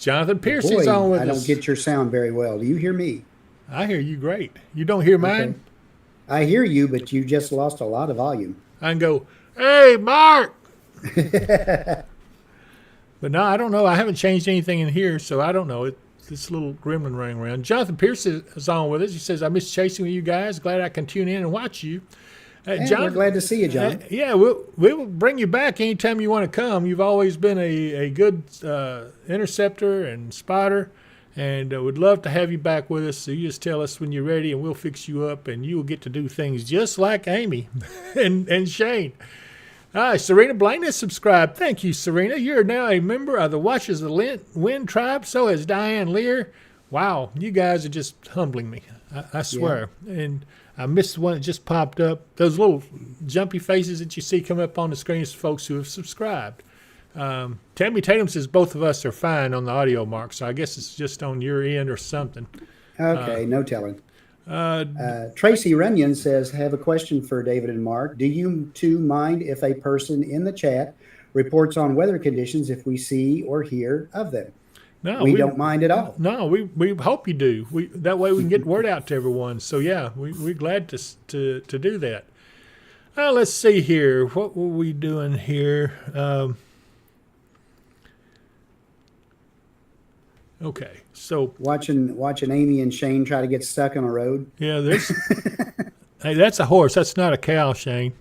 Jonathan Piercy's
Boy,
on with
I don't
us.
get your sound very well. Do you hear me?
I hear you great. You don't hear mine?
Okay. I hear you, but you just lost a lot of volume.
I can go, hey, Mark. But no, I don't know. I haven't changed anything in here, so I don't know. This little gremlin running around. Jonathan Pierce is on with us. He says, I miss chasing with you guys. Glad I can tune in and watch you.
We're glad to see you, John.
Yeah, we'll bring you back anytime you want to come. You've always been a good interceptor and spotter, and would love to have you back with us. So you just tell us when you're ready, and we'll fix you up, and you will get to do things just like Amy and Shane. Serena Blaine has subscribed. Thank you, Serena. You're now a member of the Watchers of the Wind tribe. So is Diane Lear. Wow, you guys are just humbling me. I swear. Yeah. And I missed the one that just popped up. Those little jumpy faces that you see come up on the screen is folks who have subscribed. Tammy Tatum says both of us are fine on the audio, Mark. So I guess it's just on your end or something.
Okay, no telling. Tracy Runyon says, have a question for David and Mark. Do you two mind if a person in the chat reports on weather conditions if we see or hear of them?
No,
we don't mind at all.
No, we hope you do. That way we can get word out to everyone. So yeah, we're glad to do that. Let's see here. What were we doing here? Okay, so
watching Amy and Shane try to get stuck on a road.
Yeah, there's. Hey, that's a horse. That's not a cow, Shane.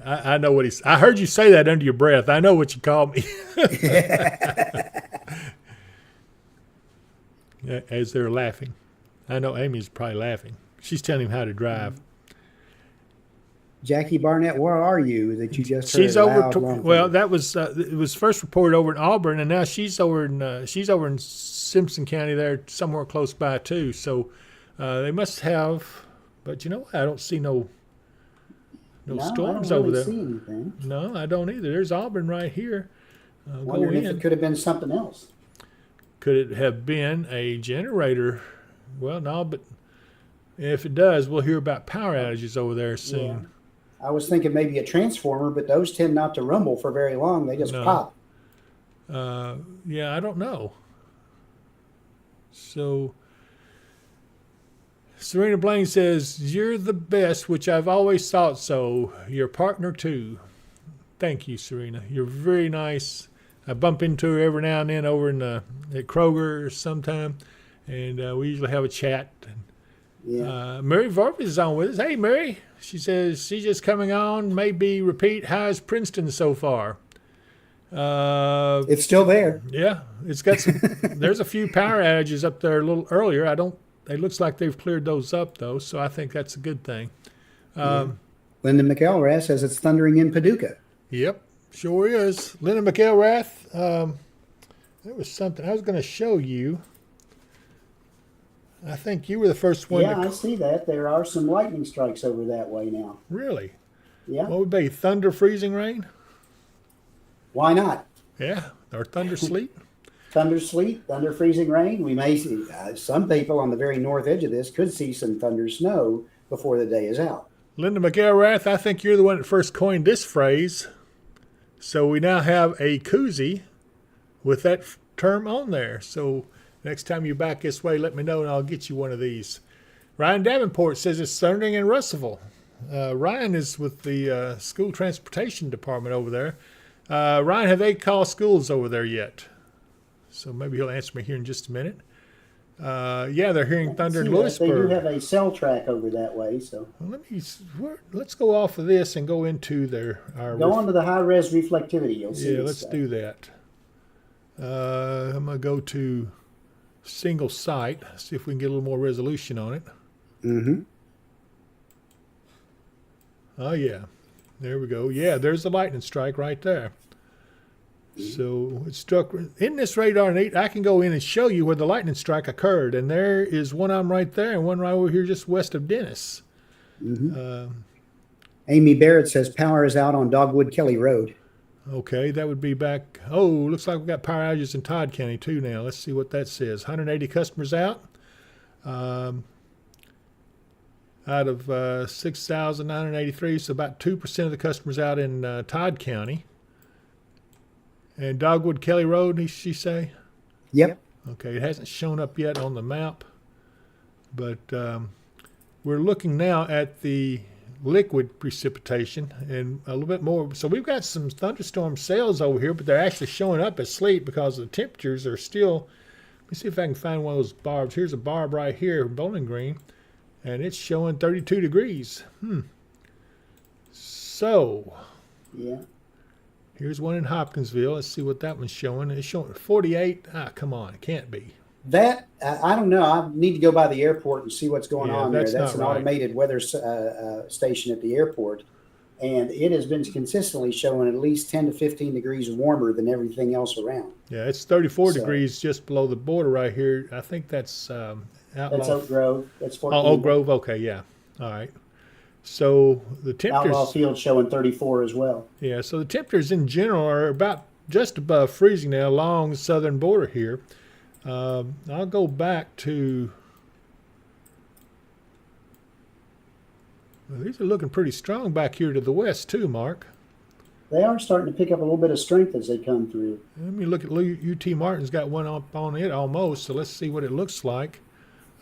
I know what he's. I heard you say that under your breath. I know what you called me. As they're laughing, I know Amy's probably laughing. She's telling him how to drive.
Jackie Barnett, where are you? That you just
she's
heard
over.
loud,
Well, that was it was first reported over in Auburn, and now she's over in Simpson County there, somewhere close by too. So they must have, but you know what? I don't see no storms
I don't
over
really
there.
See anything.
No, I don't either. There's Auburn right here.
Wondering if it could have been something else.
Could it have been a generator? Well, no, but if it does, we'll hear about power outages over there soon.
Yeah. I was thinking maybe a transformer, but those tend not to rumble for very long. They just pop.
Yeah, I don't know. So Serena Blaine says, you're the best, which I've always thought so. Your partner, too. Thank you, Serena. You're very nice. I bump into her every now and then over in at Kroger sometime, and we usually have a chat.
Yeah.
Mary Vargas is on with us. Hey, Mary. She says she's just coming on. Maybe repeat, how's Princeton so far?
It's still there.
Yeah, it's got some. There's a few power outages up there a little earlier. It looks like they've cleared those up though, so I think that's a good thing.
Linda McElrath says it's thundering in Paducah.
Yep, sure is. Linda McElrath. There was something I was going to show you. I think you were the first one.
Yeah, I see that. There are some lightning strikes over that way now.
Really?
Yeah.
What would be thunder, freezing rain?
Why not?
Yeah, or thunder, sleet.
Thunder, sleet, thunder, freezing rain. We may see some people on the very north edge of this could see some thunder, snow before the day is out.
Linda McElrath, I think you're the one that first coined this phrase. So we now have a koozie with that term on there. So next time you're back this way, let me know and I'll get you one of these. Ryan Davenport says it's thundering in Russellville. Ryan is with the school transportation department over there. Ryan, have they called schools over there yet? So maybe he'll answer me here in just a minute. Yeah, they're hearing thunder in Lewisburg.
They do have a cell track over that way. So
well, let's go off of this and go into
go on to the high res reflectivity. You'll see.
Yeah, let's do that. I'm gonna go to single site. See if we can get a little more resolution on it.
Mm-hmm.
Oh yeah, there we go. Yeah, there's the lightning strike right there. So it struck in this radar neat. I can go in and show you where the lightning strike occurred, and there is one arm right there and one right over here just west of Dennis.
Mm-hmm. Amy Barrett says power is out on Dogwood Kelly Road.
Okay, that would be back. Oh, looks like we've got power outages in Todd County too now. Let's see what that says. 180 customers out. Out of 6,983, so about 2% of the customers out in Todd County. And Dogwood Kelly Road, did she say?
Yep.
Okay, it hasn't shown up yet on the map, but we're looking now at the liquid precipitation and a little bit more. So we've got some thunderstorm cells over here, but they're actually showing up as sleet because the temperatures are still. Let me see if I can find one of those barbs. Here's a barb right here, Bowling Green, and it's showing 32 degrees. So
Yeah.
here's one in Hopkinsville. Let's see what that one's showing. It's showing 48. Come on, it can't be.
That I don't know. I need to go by the airport and see what's going
Yeah,
on there.
that's
That's an
not right.
automated weather station at the airport, and it has been consistently showing at least 10 to 15 degrees warmer than everything else around.
Yeah, it's 34
So-
degrees just below the border right here. I think that's Outlaw.
That's Oak Grove. That's 14.
Oh, Oak Grove. Okay, yeah. All right. So the
Outlaw
temperatures,
Field showing 34 as well.
yeah. So the temperatures in general are about just above freezing now along the southern border here. I'll go back to. Well, these are looking pretty strong back here to the west too, Mark.
They are starting to pick up a little bit of strength as they come through.
Let me look at UT Martin's got one up on it almost. So let's see what it looks like.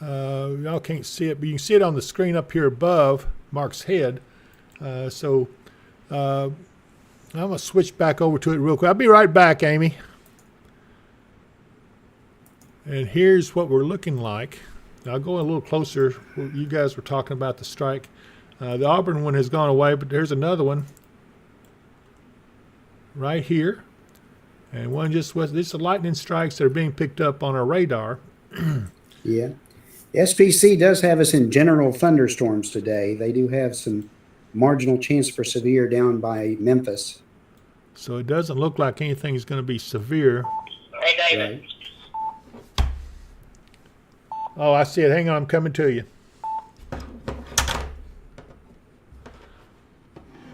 Y'all can't see it, but you can see it on the screen up here above Mark's head. I'm going to switch back over to it real quick. I'll be right back, Amy. And here's what we're looking like. I'll go a little closer. You guys were talking about the strike. The Auburn one has gone away, but there's another one right here. And one just was, these are lightning strikes that are being picked up on our radar.
Yeah. SPC does have us in general thunderstorms today. They do have some marginal chance for severe down by Memphis.
So it doesn't look like anything is going to be severe.
Hey, David.
Right.
Oh, I see it. Hang on, I'm coming to you.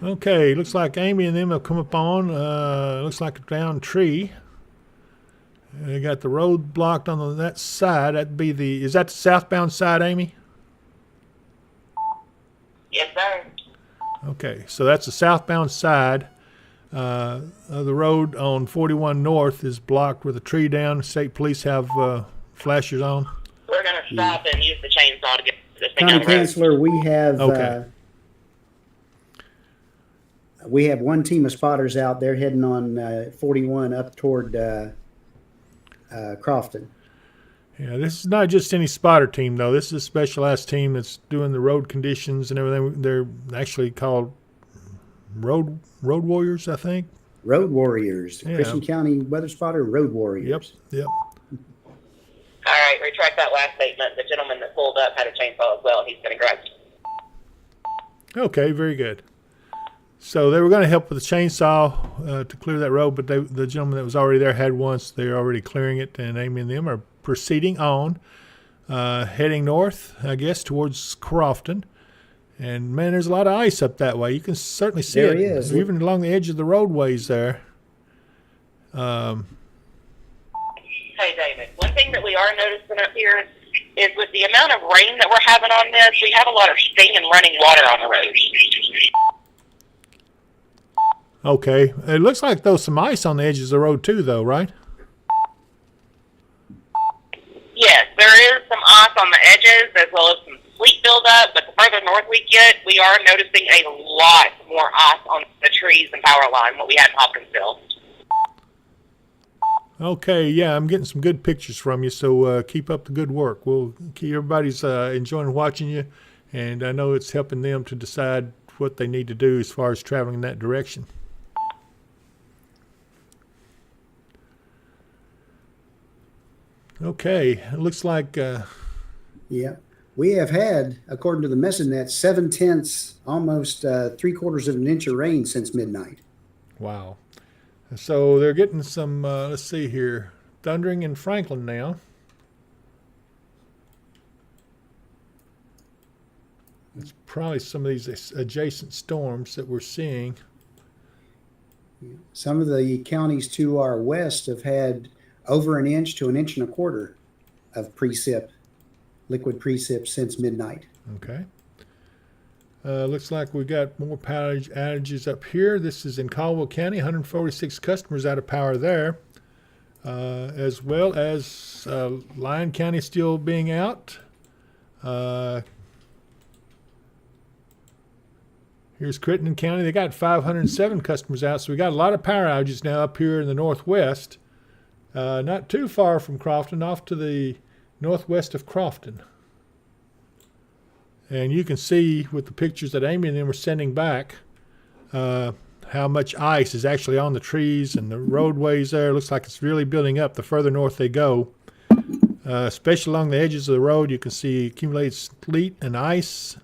Okay, looks like Amy and them have come up on. Looks like a downed tree. They got the road blocked on that side. That'd be the. Is that the southbound side, Amy?
Yes, sir.
Okay, so that's the southbound side. Of the road on 41 North is blocked with a tree down. State police have flashers on.
We're going to stop and use the chainsaw to get this thing
County
out of the road.
Councilor,
Okay.
we have one team of spotters out there heading on 41 up toward Crofton.
Yeah, this is not just any spotter team, though. This is a specialized team that's doing the road conditions and everything. They're actually called road warriors, I think.
Road Warriors,
Yeah.
Christian County Weather Spotter, Road Warriors.
Yep.
All right, retract that last statement. The gentleman that pulled up had a chainsaw as well. He's going to grab it.
Okay, very good. So they were going to help with the chainsaw to clear that road, but the gentleman that was already there had one, so they're already clearing it, and Amy and them are proceeding on, heading north, I guess, towards Crofton. And, man, there's a lot of ice up that way. You can certainly see
There
it,
is.
even along the edge of the roadways there.
Hey, David, one thing that we are noticing up here is with the amount of rain that we're having on this, we have a lot of sting and running water on the roads.
Okay. It looks like, though, some ice on the edges of the road, too, though, right?
Yes, there is some ice on the edges as well as some sleet buildup, but the further north we get, we are noticing a lot more ice on the trees and power line, what we had in Hopkinsville.
Okay, yeah, I'm getting some good pictures from you, so keep up the good work. Everybody's enjoying watching you, and I know it's helping them to decide what they need to do as far as traveling in that direction. Okay, it looks like
Yeah. We have had, according to the Messenet, 7/10, almost 3/4 of an inch of rain since midnight.
wow. So they're getting some, let's see here, thundering in Franklin now. It's probably some of these adjacent storms that we're seeing.
Some of the counties to our west have had over an inch to an inch and a quarter of liquid precip since midnight.
Okay. Looks like we got more power outages up here. This is in Caldwell County, 146 customers out of power there, as well as Lyon County still being out. Here's Crittenden County. They got 507 customers out, so we got a lot of power outages now up here in the northwest. Not too far from Crofton, off to the northwest of Crofton. And you can see with the pictures that Amy and them were sending back how much ice is actually on the trees and the roadways there. It looks like it's really building up the further north they go. Especially along the edges of the road, you can see accumulated sleet and ice.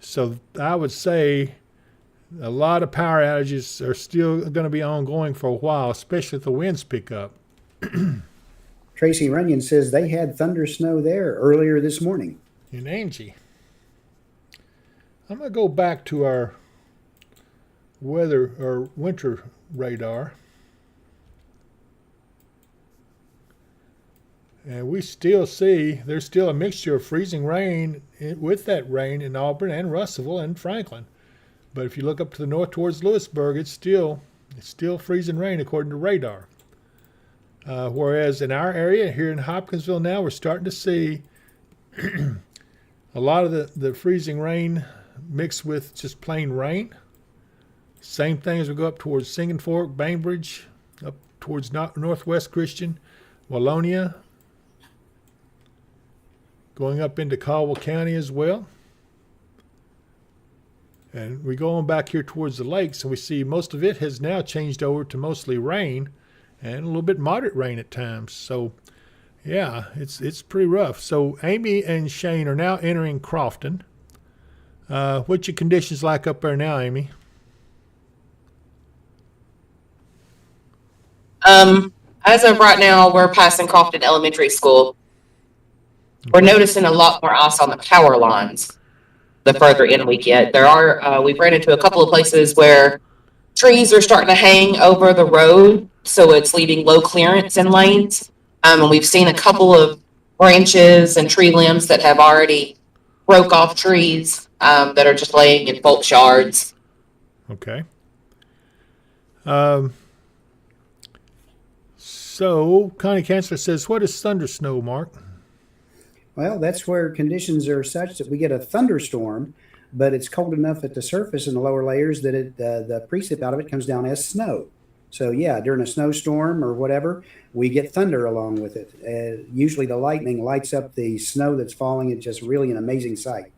So I would say a lot of power outages are still going to be ongoing for a while, especially if the winds pick up.
Tracy Runyon says they had thunder snow there earlier this morning.
In Angie. I'm going to go back to our weather or winter radar. And we still see there's still a mixture of freezing rain with that rain in Auburn and Russellville and Franklin. But if you look up to the north towards Lewisburg, it's still freezing rain according to radar. Whereas in our area here in Hopkinsville now, we're starting to see a lot of the freezing rain mixed with just plain rain. Same thing as we go up towards Singing Fork, Bainbridge, up towards Northwest Christian, Wallonia, going up into Caldwell County as well. And we go on back here towards the lakes, and we see most of it has now changed over to mostly rain and a little bit moderate rain at times. So, yeah, it's pretty rough. So Amy and Shane are now entering Crofton. What's your conditions like up there now, Amy?
As of right now, we're passing Crofton Elementary School. We're noticing a lot more ice on the power lines the further in we get. We've ran into a couple of places where trees are starting to hang over the road, so it's leaving low clearance in lanes. And we've seen a couple of branches and tree limbs that have already broke off trees that are just laying in bulk shards.
Okay. So, Connie Chancellor says, what is thunder snow, Mark?
Well, that's where conditions are such that we get a thunderstorm, but it's cold enough at the surface in the lower layers that the precip out of it comes down as snow. So, yeah, during a snowstorm or whatever, we get thunder along with it. Usually the lightning lights up the snow that's falling. It's just really an amazing sight.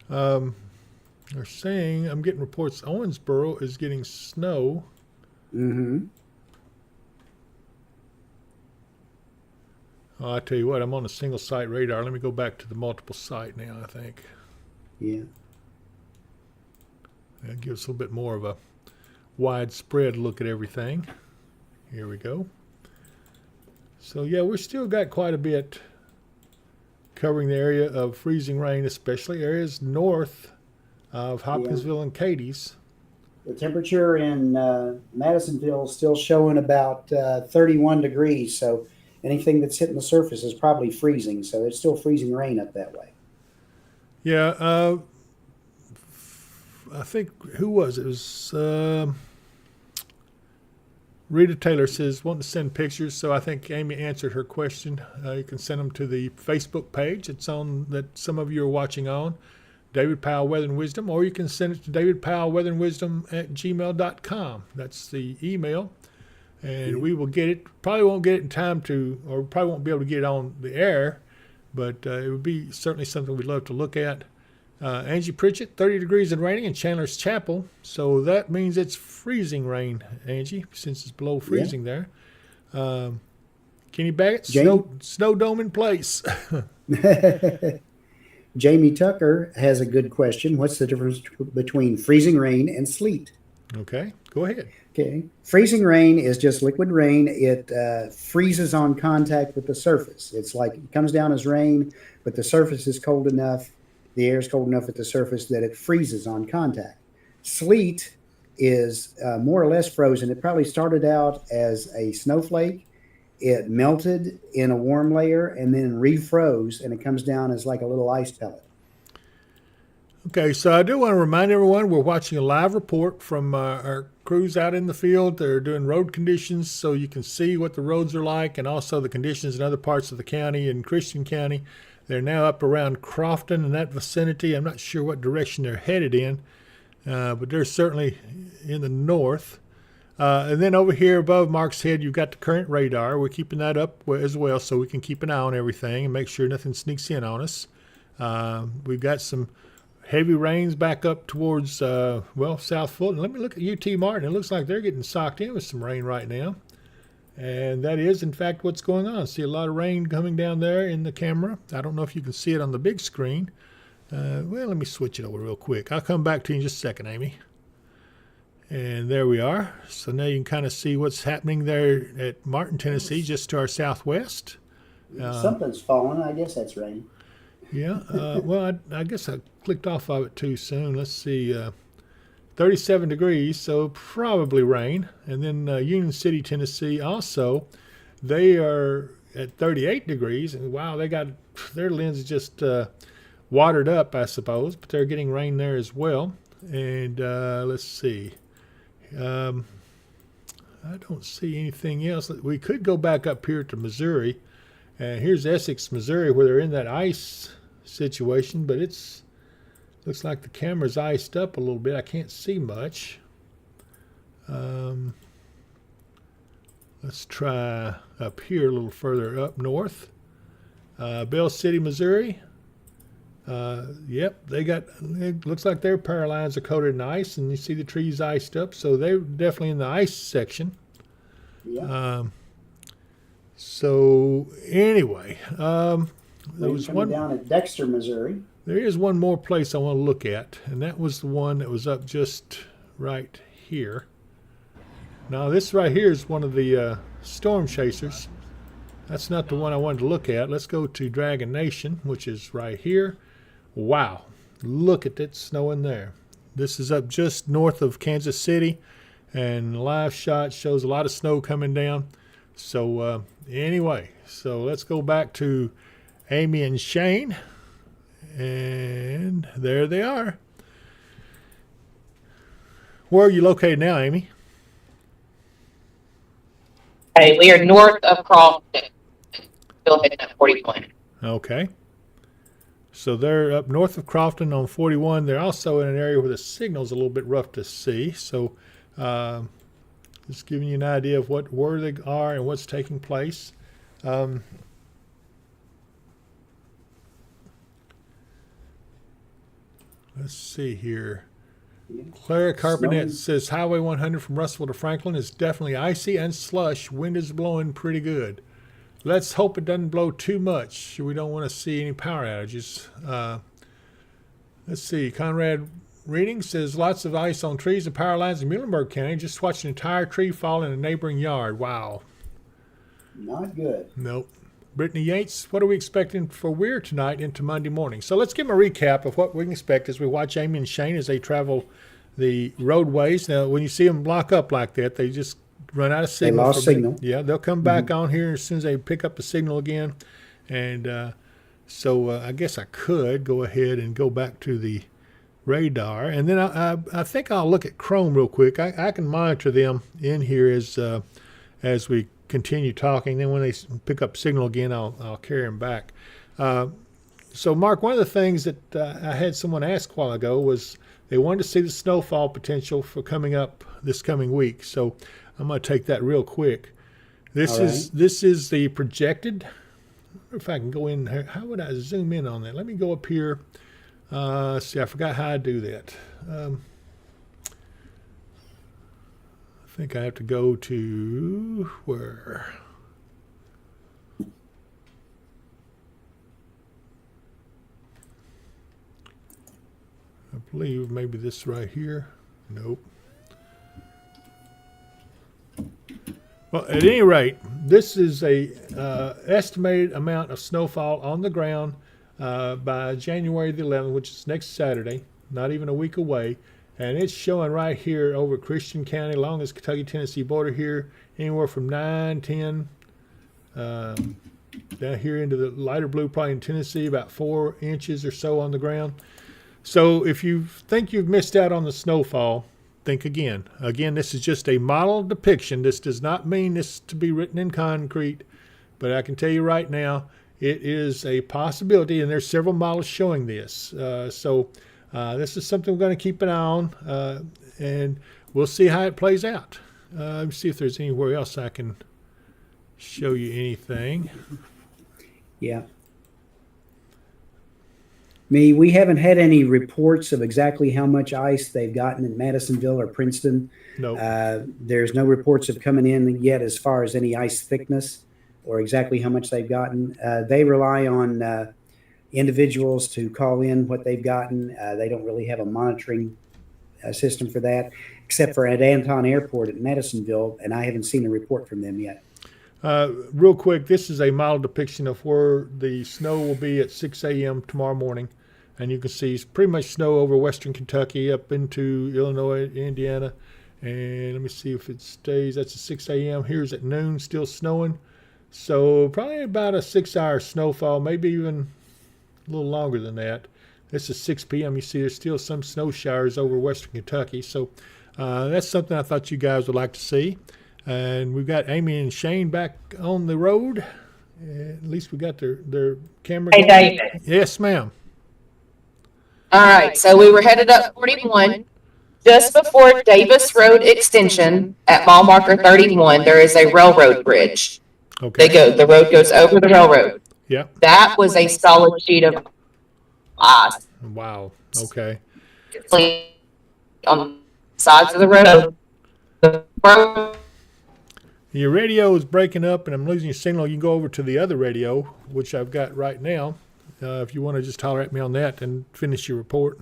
They're saying, I'm getting reports Owensboro is getting snow.
Mm-hmm.
Oh, I tell you what, I'm on a single site radar. Let me go back to the multiple site now, I think.
Yeah.
That gives us a little bit more of a widespread look at everything. Here we go. So, yeah, we've still got quite a bit covering the area of freezing rain, especially areas north of Hopkinsville and Cadiz.
The temperature in Madisonville is still showing about 31 degrees, so anything that's hitting the surface is probably freezing, so it's still freezing rain up that way.
Yeah, I think, who was it? It was Rita Taylor says, wanting to send pictures, so I think Amy answered her question. You can send them to the Facebook page. It's on that some of you are watching on, David Powell Weather and Wisdom, or you can send it to davidpowellweatherandwisdom@gmail.com. That's the email. And we will get it. Probably won't get it in time to, or probably won't be able to get it on the air, but it would be certainly something we'd love to look at. Angie Pritchett, 30 degrees and raining in Chandler's Chapel. So that means it's freezing rain, Angie, since it's below freezing there. Kenny Baggett, snow dome in place.
Jamie Tucker has a good question. What's the difference between freezing rain and sleet?
Okay, go ahead.
Okay. Freezing rain is just liquid rain. It freezes on contact with the surface. It's like it comes down as rain, but the surface is cold enough, the air is cold enough at the surface that it freezes on contact. Sleet is more or less frozen. It probably started out as a snowflake. It melted in a warm layer and then refroze, and it comes down as like a little ice pellet.
Okay, so I do want to remind everyone we're watching a live report from our crews out in the field. They're doing road conditions so you can see what the roads are like and also the conditions in other parts of the county and Christian County. They're now up around Crofton and that vicinity. I'm not sure what direction they're headed in, but they're certainly in the north. And then over here above Mark's head, you've got the current radar. We're keeping that up as well so we can keep an eye on everything and make sure nothing sneaks in on us. We've got some heavy rains back up towards, South Fulton. Let me look at UT Martin. It looks like they're getting socked in with some rain right now. And that is, in fact, what's going on. See a lot of rain coming down there in the camera. I don't know if you can see it on the big screen. Let me switch it over real quick. I'll come back to you in just a second, Amy. And there we are. So now you can kind of see what's happening there at Martin, Tennessee, just to our southwest.
Something's falling. I guess that's rain.
Yeah. I guess I clicked off of it too soon. Let's see. 37 degrees, so probably rain. And then Union City, Tennessee, also, they are at 38 degrees. And wow, they got their lens just watered up, I suppose. But they're getting rain there as well. And let's see. I don't see anything else. We could go back up here to Missouri. Here's Essex, Missouri, where they're in that ice situation, but looks like the camera's iced up a little bit. I can't see much. Let's try up here a little further up north. Bell City, Missouri. Yep, it looks like their power lines are coated in ice, and you see the trees iced up, so they're definitely in the ice section.
Yeah.
So anyway, there was one
down at Dexter, Missouri.
There is one more place I want to look at, and that was the one that was up just right here. Now this right here is one of the storm chasers. That's not the one I wanted to look at. Let's go to Dragon Nation, which is right here. Wow, look at that snow in there. This is up just north of Kansas City, and the live shot shows a lot of snow coming down. So anyway, so let's go back to Amy and Shane. And there they are. Where are you located now, Amy?
Okay, we are north of Crofton, still hitting at 41.
Okay. So they're up north of Crofton on 41. They're also in an area where the signal's a little bit rough to see. So just giving you an idea of where they are and what's taking place. Let's see here. Clara Carbonet says Highway 100 from Russellville to Franklin is definitely icy and slush. Wind is blowing pretty good. Let's hope it doesn't blow too much. We don't want to see any power outages. Let's see. Conrad Reading says lots of ice on trees and power lines in Muhlenberg County. Just watched an entire tree fall in a neighboring yard. Wow.
Not good.
Nope. Brittany Yates, what are we expecting for Weir tonight into Monday morning? So let's give them a recap of what we can expect as we watch Amy and Shane as they travel the roadways. Now, when you see them lock up like that, they just run out of signal.
They lost signal.
Yeah, they'll come back on here as soon as they pick up the signal again. And so I guess I could go ahead and go back to the radar. And then I think I'll look at Chrome real quick. I can monitor them in here as we continue talking. Then when they pick up signal again, I'll carry them back. So Mark, one of the things that I had someone ask a while ago was they wanted to see the snowfall potential for coming up this coming week. So I'm going to take that real quick. This is the projected. I wonder if I can go in here. How would I zoom in on that? Let me go up here. See, I forgot how I do that. I think I have to go to where? I believe maybe this right here. Nope. Well, at any rate, this is a estimated amount of snowfall on the ground by January the 11th, which is next Saturday, not even a week away. And it's showing right here over Christian County along this Kentucky-Tennessee border here, anywhere from 9, 10, down here into the lighter blue, probably in Tennessee, about 4 inches or so on the ground. So if you think you've missed out on the snowfall, think again. Again, this is just a model depiction. This does not mean this to be written in concrete, but I can tell you right now, it is a possibility, and there's several models showing this. So this is something we're going to keep an eye on, and we'll see how it plays out. Let me see if there's anywhere else I can show you anything.
Yeah. We haven't had any reports of exactly how much ice they've gotten in Madisonville or Princeton.
No.
There's no reports of coming in yet as far as any ice thickness or exactly how much they've gotten. They rely on individuals to call in what they've gotten. They don't really have a monitoring system for that, except for at Anton Airport at Madisonville, and I haven't seen a report from them yet.
Real quick, this is a model depiction of where the snow will be at 6 a.m. tomorrow morning. And you can see pretty much snow over western Kentucky up into Illinois, Indiana. And let me see if it stays. That's at 6 a.m. Here's at noon, still snowing. So probably about a 6-hour snowfall, maybe even a little longer than that. This is 6 p.m. You see there's still some snow showers over western Kentucky. So that's something I thought you guys would like to see. And we've got Amy and Shane back on the road. At least we got their camera
Hey,
going.
David.
Yes, ma'am.
All right, so we were headed up 41. Just before Davis Road Extension at mile marker 31, there is a railroad bridge.
Okay.
The road goes over the railroad.
Yeah.
That was a solid sheet of ice
Wow. Okay.
on the sides of the road. The road
Your radio is breaking up, and I'm losing your signal. You can go over to the other radio, which I've got right now, if you want to just holler at me on that and finish your report.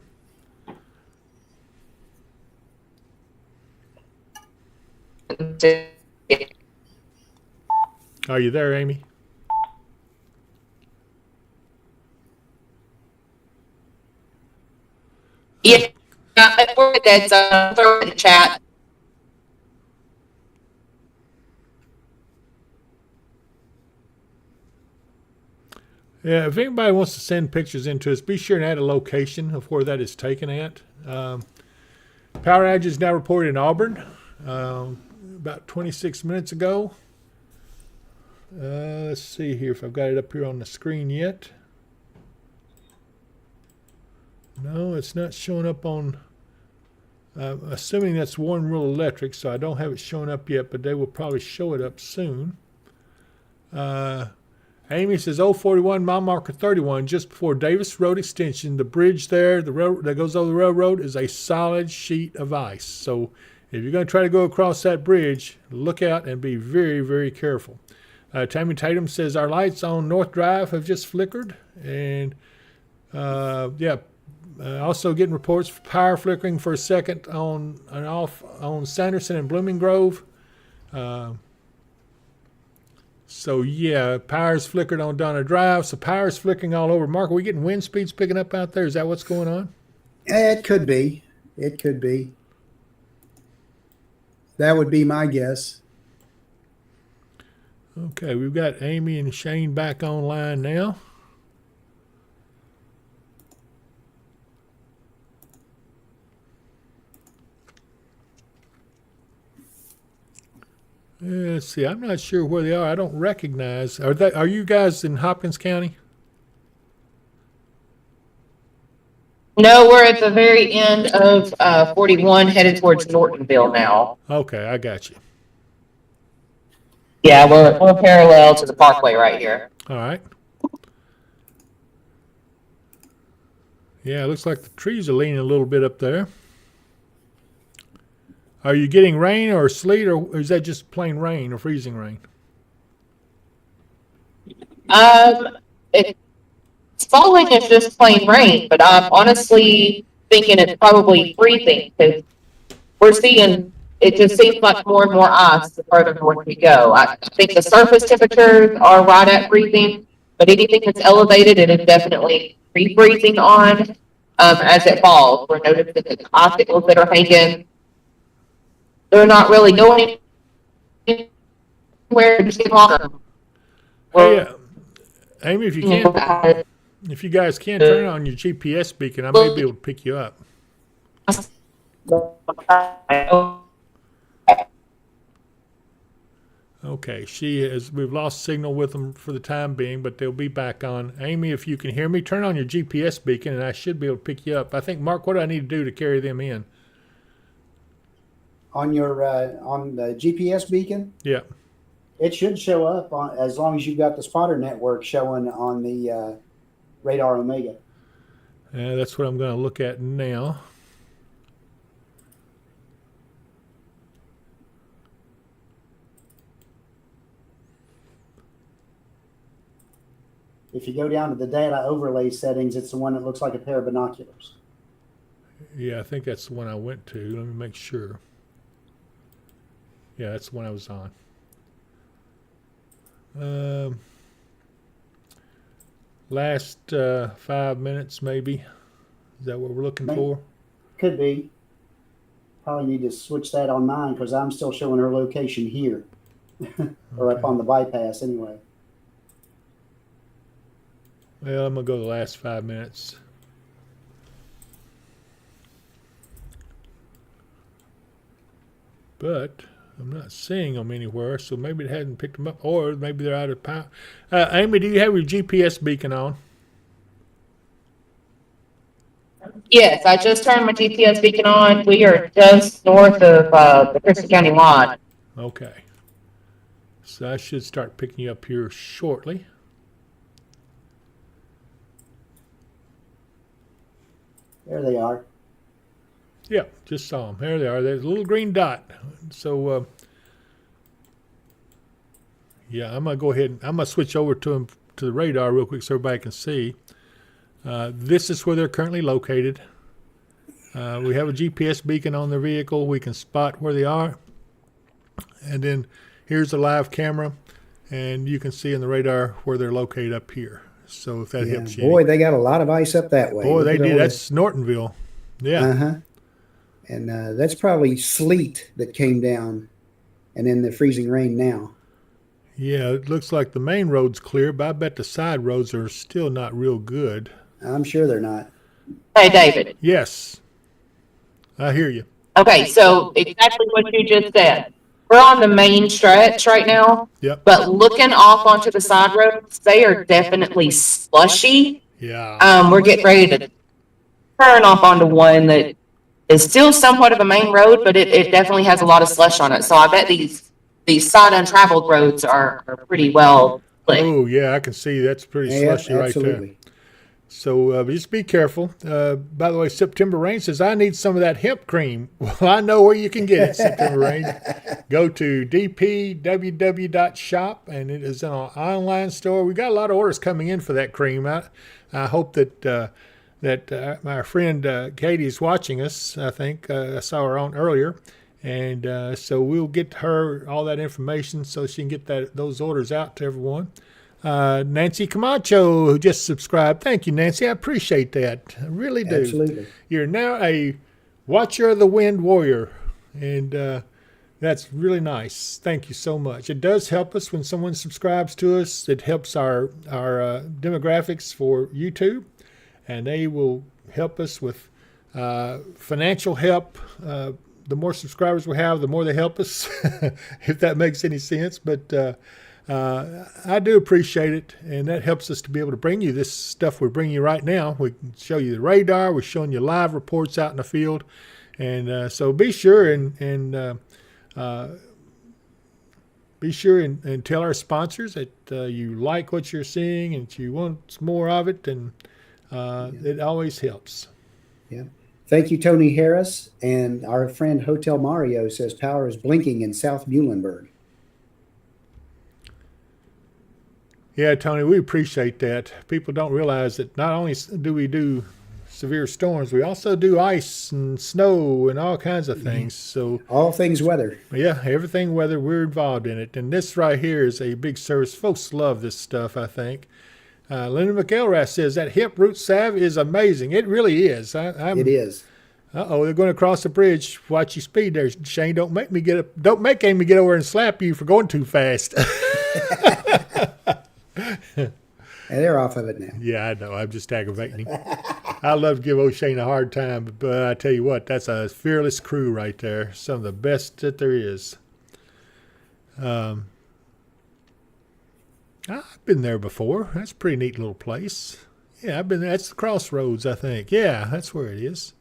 Are you there, Amy?
Yeah, that's throw it in the chat.
Yeah, if anybody wants to send pictures into us, be sure and add a location of where that is taken at. Power outage is now reported in Auburn about 26 minutes ago. Let's see here if I've got it up here on the screen yet. No, it's not showing up on, assuming that's Warren Rural Electric, so I don't have it showing up yet, but they will probably show it up soon. Amy says 041 mile marker 31, just before Davis Road Extension, the bridge there, the road that goes over the railroad, is a solid sheet of ice. So if you're going to try to go across that bridge, look out and be very, very careful. Tammy Tatum says our lights on North Drive have just flickered. And also getting reports of power flickering for a second on and off on Sanderson and Blooming Grove. So yeah, power's flickered on Donna Drive. So power's flickering all over. Mark, are we getting wind speeds picking up out there? Is that what's going on?
It could be. It could be. That would be my guess.
Okay, we've got Amy and Shane back online now. Let's see. I'm not sure where they are. I don't recognize. Are you guys in Hopkins County?
No, we're at the very end of 41, headed towards Nortonville now.
Okay, I got you.
Yeah, we're parallel to the parkway right here.
All right. Yeah, it looks like the trees are leaning a little bit up there. Are you getting rain or sleet, or is that just plain rain or freezing rain?
It's falling as just plain rain, but I'm honestly thinking it's probably freezing because we're seeing it just seems like more and more ice the further north we go. I think the surface temperatures are right at freezing, but anything that's elevated, it is definitely pre-freezing on as it falls. We're noticing the icicles that are hanging. They're not really going anywhere, just getting longer.
Hey, Amy, if you can, If you guys can turn on your GPS beacon, I may be able to pick you up. Okay, we've lost signal with them for the time being, but they'll be back on. Amy, if you can hear me, turn on your GPS beacon and I should be able to pick you up. I think, Mark, what do I need to do to carry them in?
On the GPS beacon,
Yeah.
it should show up as long as you've got the spotter network showing on the radar Omega.
That's what I'm going to look at now.
If you go down to the data overlay settings, it's the one that looks like a pair of binoculars.
Yeah, I think that's the one I went to. Let me make sure. Yeah, that's the one I was on. Last 5 minutes, maybe. Is that what we're looking for?
Could be. Probably need to switch that on mine because I'm still showing her location here. Or up on the bypass anyway.
Well, I'm going to go the last 5 minutes. But I'm not seeing them anywhere, so maybe it hadn't picked them up, or maybe they're out of power. Amy, do you have your GPS beacon on?
Yes, I just turned my GPS beacon on. We are just north of the Christian County line.
Okay. So I should start picking you up here shortly.
There they are.
Yeah, just saw them. There they are. There's a little green dot. So, yeah, I'm going to go ahead and I'm going to switch over to the radar real quick so everybody can see. This is where they're currently located. We have a GPS beacon on their vehicle. We can spot where they are. And then here's a live camera, and you can see in the radar where they're located up here. So if that helps you.
Boy, they got a lot of ice up that way.
Boy, they did. That's Nortonville. Yeah.
Uh-huh. And that's probably sleet that came down and then the freezing rain now.
Yeah, it looks like the main road's clear, but I bet the side roads are still not real good.
I'm sure they're not.
Hey, David.
Yes. I hear you.
Okay, so exactly what you just said. We're on the main stretch right now.
Yep.
But looking off onto the side roads, they are definitely slushy.
Yeah.
We're getting ready to turn off onto one that is still somewhat of a main road, but it definitely has a lot of slush on it. So I bet these side untraveled roads are pretty well lit.
Oh, yeah, I can see that's pretty slushy right there.
Absolutely.
So just be careful. By the way, September Rain says, I need some of that hemp cream. Well, I know where you can get it, September Rain. Go to dpww.shop, and it is in our online store. We got a lot of orders coming in for that cream. I hope that my friend Katie is watching us. I think I saw her on earlier. And so we'll get her all that information so she can get those orders out to everyone. Nancy Camacho, who just subscribed. Thank you, Nancy. I appreciate that. I really do.
Absolutely.
You're now a Watcher of the Wind warrior, and that's really nice. Thank you so much. It does help us when someone subscribes to us. It helps our demographics for YouTube, and they will help us with financial help. The more subscribers we have, the more they help us, if that makes any sense. But I do appreciate it, and that helps us to be able to bring you this stuff we're bringing you right now. We can show you the radar. We're showing you live reports out in the field. And so be sure and tell our sponsors that you like what you're seeing and you want more of it, and it always helps.
Yeah. Thank you, Tony Harris. And our friend Hotel Mario says power is blinking in South Muhlenberg.
Yeah, Tony, we appreciate that. People don't realize that not only do we do severe storms, we also do ice and snow and all kinds of things. So
all things weather.
Yeah, everything weather, we're involved in it. And this right here is a big service. Folks love this stuff, I think. Linda McElrath says that hemp root salve is amazing. It really is.
It is.
Uh-oh, they're going to cross the bridge. Watch your speed there, Shane. Don't make Amy get over and slap you for going too fast.
And they're off of it now.
Yeah, I know. I'm just aggravating him. I love to give O'Shane a hard time, but I tell you what, that's a fearless crew right there. Some of the best that there is. I've been there before. That's a pretty neat little place. Yeah, I've been there. That's the Crossroads, I think. Yeah, that's where it is.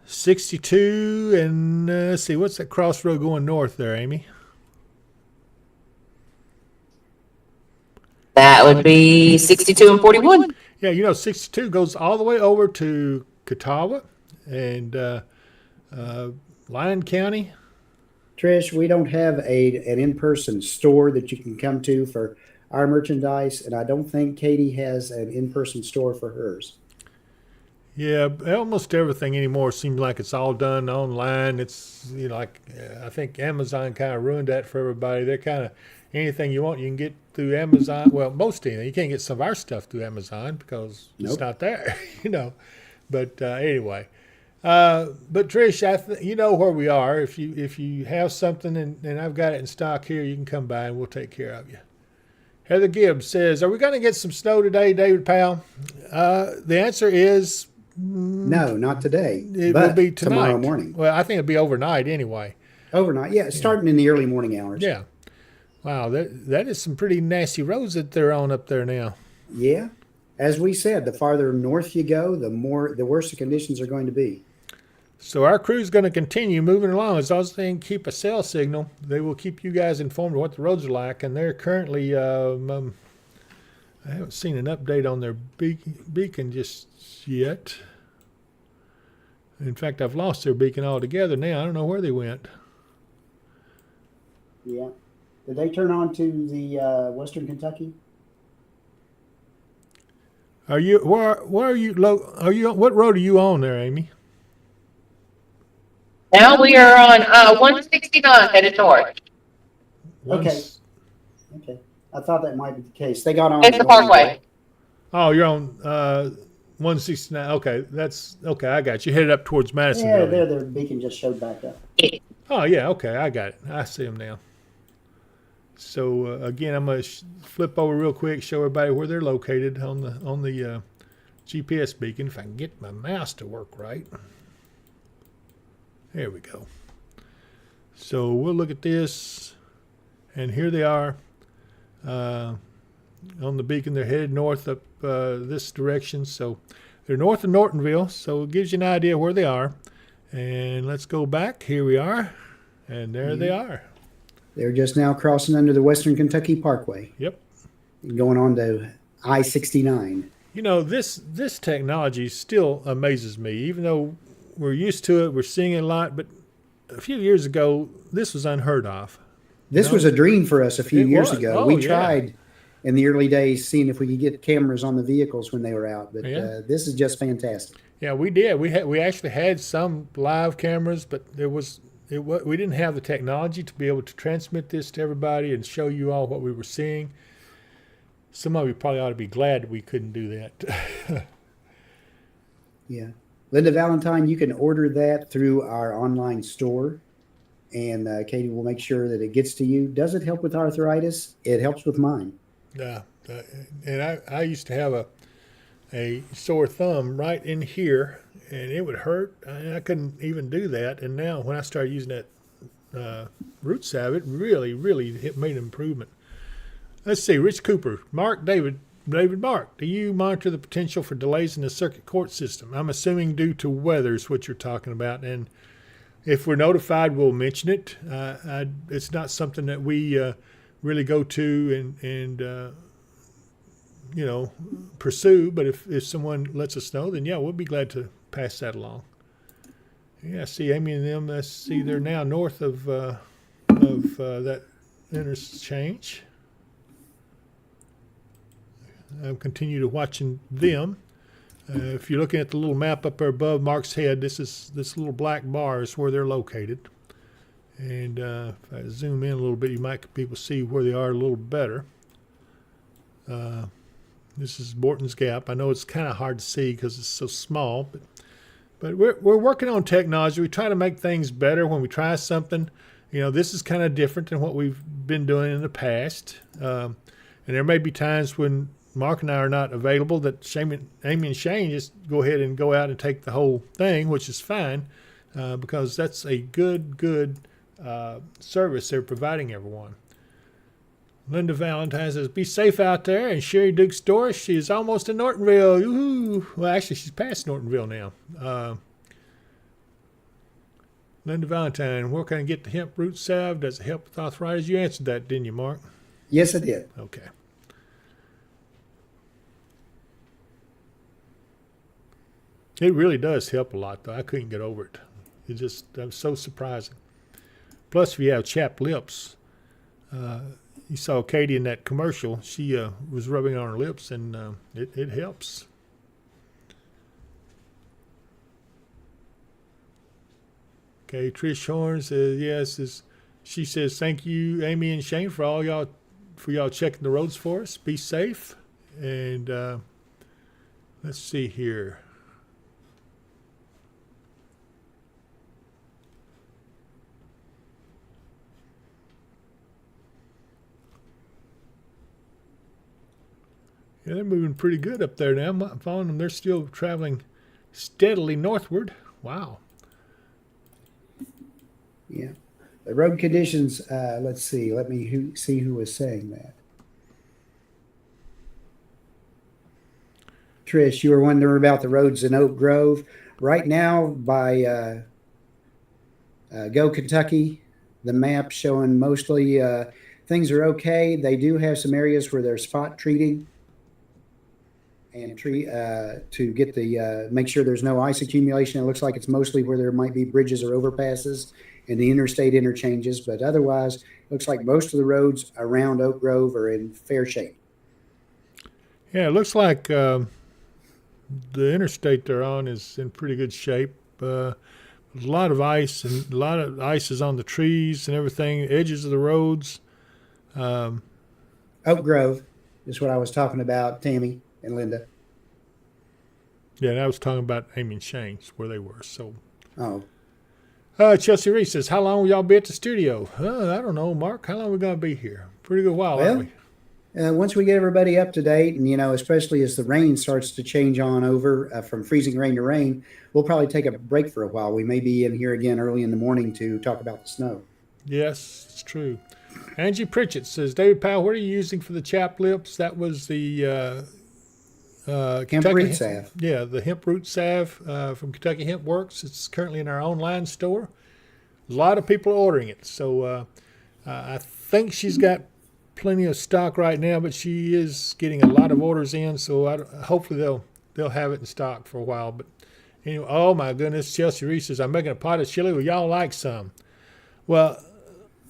62 and let's see, what's that crossroad going north there, Amy?
That would be 62 and 41.
Yeah, 62 goes all the way over to Catawba and Lyon County.
Trish, we don't have an in-person store that you can come to for our merchandise, and I don't think Katie has an in-person store for hers.
Yeah, almost everything anymore seems like it's all done online. It's, I think Amazon kind of ruined that for everybody. They're kind of, anything you want, you can get through Amazon. Well, most anything. You can't get some of our stuff through Amazon because it's not there, But anyway. But Trish, you know where we are. If you have something and I've got it in stock here, you can come by and we'll take care of you. Heather Gibbs says, "Are we going to get some snow today, David Powell?" The answer is
no, not today.
It
but
will be tonight.
Tomorrow morning.
Well, I think it'll be overnight anyway.
Overnight, yeah, starting in the early morning hours.
Yeah. Wow, that is some pretty nasty roads that they're on up there now.
Yeah. As we said, the farther north you go, the worse the conditions are going to be.
So our crew's going to continue moving along. As long as they can keep a cell signal, they will keep you guys informed of what the roads are like. And they're currently, I haven't seen an update on their beacon just yet. In fact, I've lost their beacon altogether now. I don't know where they went.
Yeah. Did they turn on to the Western Kentucky?
Are you where are you? What road are you on there, Amy?
Now we are on 169 headed north.
Okay. I thought that might be the case. They got on.
It's the Parkway.
Oh, you're on 169. Okay, that's okay. I got you. Headed up towards Madison.
Yeah, there their beacon just showed back up.
Oh yeah, okay, I got it. I see them now. So again, I'm gonna flip over real quick, show everybody where they're located on the GPS beacon. If I can get my mouse to work right. There we go. So we'll look at this, and here they are on the beacon. They're headed north up this direction. So they're north of Nortonville. So it gives you an idea where they are. And let's go back. Here we are, and there they are.
They're just now crossing under the Western Kentucky Parkway.
Yep.
Going on to I-69.
This technology still amazes me, even though we're used to it, we're seeing it a lot, but a few years ago, this was unheard of.
This was a dream for us a few years
was.
ago.
Oh,
We
yeah.
tried in the early days seeing if we could get cameras on the vehicles when they were out, but this is just fantastic.
Yeah, we did. We actually had some live cameras, but we didn't have the technology to be able to transmit this to everybody and show you all what we were seeing. Some of you probably ought to be glad that we couldn't do that.
Yeah. Linda Valentine, you can order that through our online store, and Katie will make sure that it gets to you. Does it help with arthritis? It helps with mine.
Yeah, and I used to have a sore thumb right in here, and it would hurt. I couldn't even do that. And now when I started using that root salve, it really made an improvement. Let's see, Rich Cooper, David Mark, do you monitor the potential for delays in the circuit court system? I'm assuming due to weather is what you're talking about. And if we're notified, we'll mention it. It's not something that we really go to and pursue. But if someone lets us know, then yeah, we'll be glad to pass that along. Yeah, see Amy and them. Let's see, they're now north of that interchange. I'll continue to watching them. If you're looking at the little map up there above Mark's head, this little black bar is where they're located. And if I zoom in a little bit, you might people see where they are a little better. This is Borton's Gap. I know it's kind of hard to see because it's so small, but we're working on technology. We try to make things better when we try something. This is kind of different than what we've been doing in the past. And there may be times when Mark and I are not available, that Amy and Shane just go ahead and go out and take the whole thing, which is fine, because that's a good service they're providing everyone. Linda Valentine says, be safe out there. And Sherry Duke's Doris, she's almost in Nortonville. Ooh. Well, actually, she's past Nortonville now. Linda Valentine, where can I get the hemp root salve? Does it help with arthritis? You answered that, didn't you, Mark?
Yes, I did.
Okay. It really does help a lot, though. I couldn't get over it. That was so surprising. Plus, if you have chapped lips, you saw Katie in that commercial. She was rubbing on her lips, and it helps. Okay, Trish Horn says yes. She says thank you, Amy and Shane, for y'all checking the roads for us. Be safe, and let's see here. Yeah, they're moving pretty good up there now. I'm following them. They're still traveling steadily northward. Wow.
Yeah. The road conditions, let's see. Let me see who was saying that. Trish, you were wondering about the roads in Oak Grove. Right now, by Go Kentucky, the map showing mostly things are okay. They do have some areas where they're spot treating and to get the make sure there's no ice accumulation. It looks like it's mostly where there might be bridges or overpasses and the interstate interchanges, but otherwise, it looks like most of the roads around Oak Grove are in fair shape.
Yeah, it looks like the interstate they're on is in pretty good shape. A lot of ice, and a lot of ice is on the trees and everything, edges of the roads.
Oak Grove is what I was talking about, Tammy and Linda.
Yeah, and I was talking about Amy and Shane's, where they were. So.
Oh.
Chelsea Reese says, how long will y'all be at the studio? I don't know, Mark. How long are we going to be here? Pretty good while, aren't we?
Once we get everybody up to date, and, especially as the rain starts to change on over from freezing rain to rain, we'll probably take a break for a while. We may be in here again early in the morning to talk about the snow.
Yes, it's true. Angie Pritchett says, David Powell, what are you using for the chapped lips? That was the
hemp root salve.
Yeah, the hemp root salve from Kentucky Hemp Works. It's currently in our online store. A lot of people are ordering it. So I think she's got plenty of stock right now, but she is getting a lot of orders in. So hopefully they'll have it in stock for a while. But anyway, oh my goodness, Chelsea Reese says, I'm making a pot of chili. Will y'all like some? Well,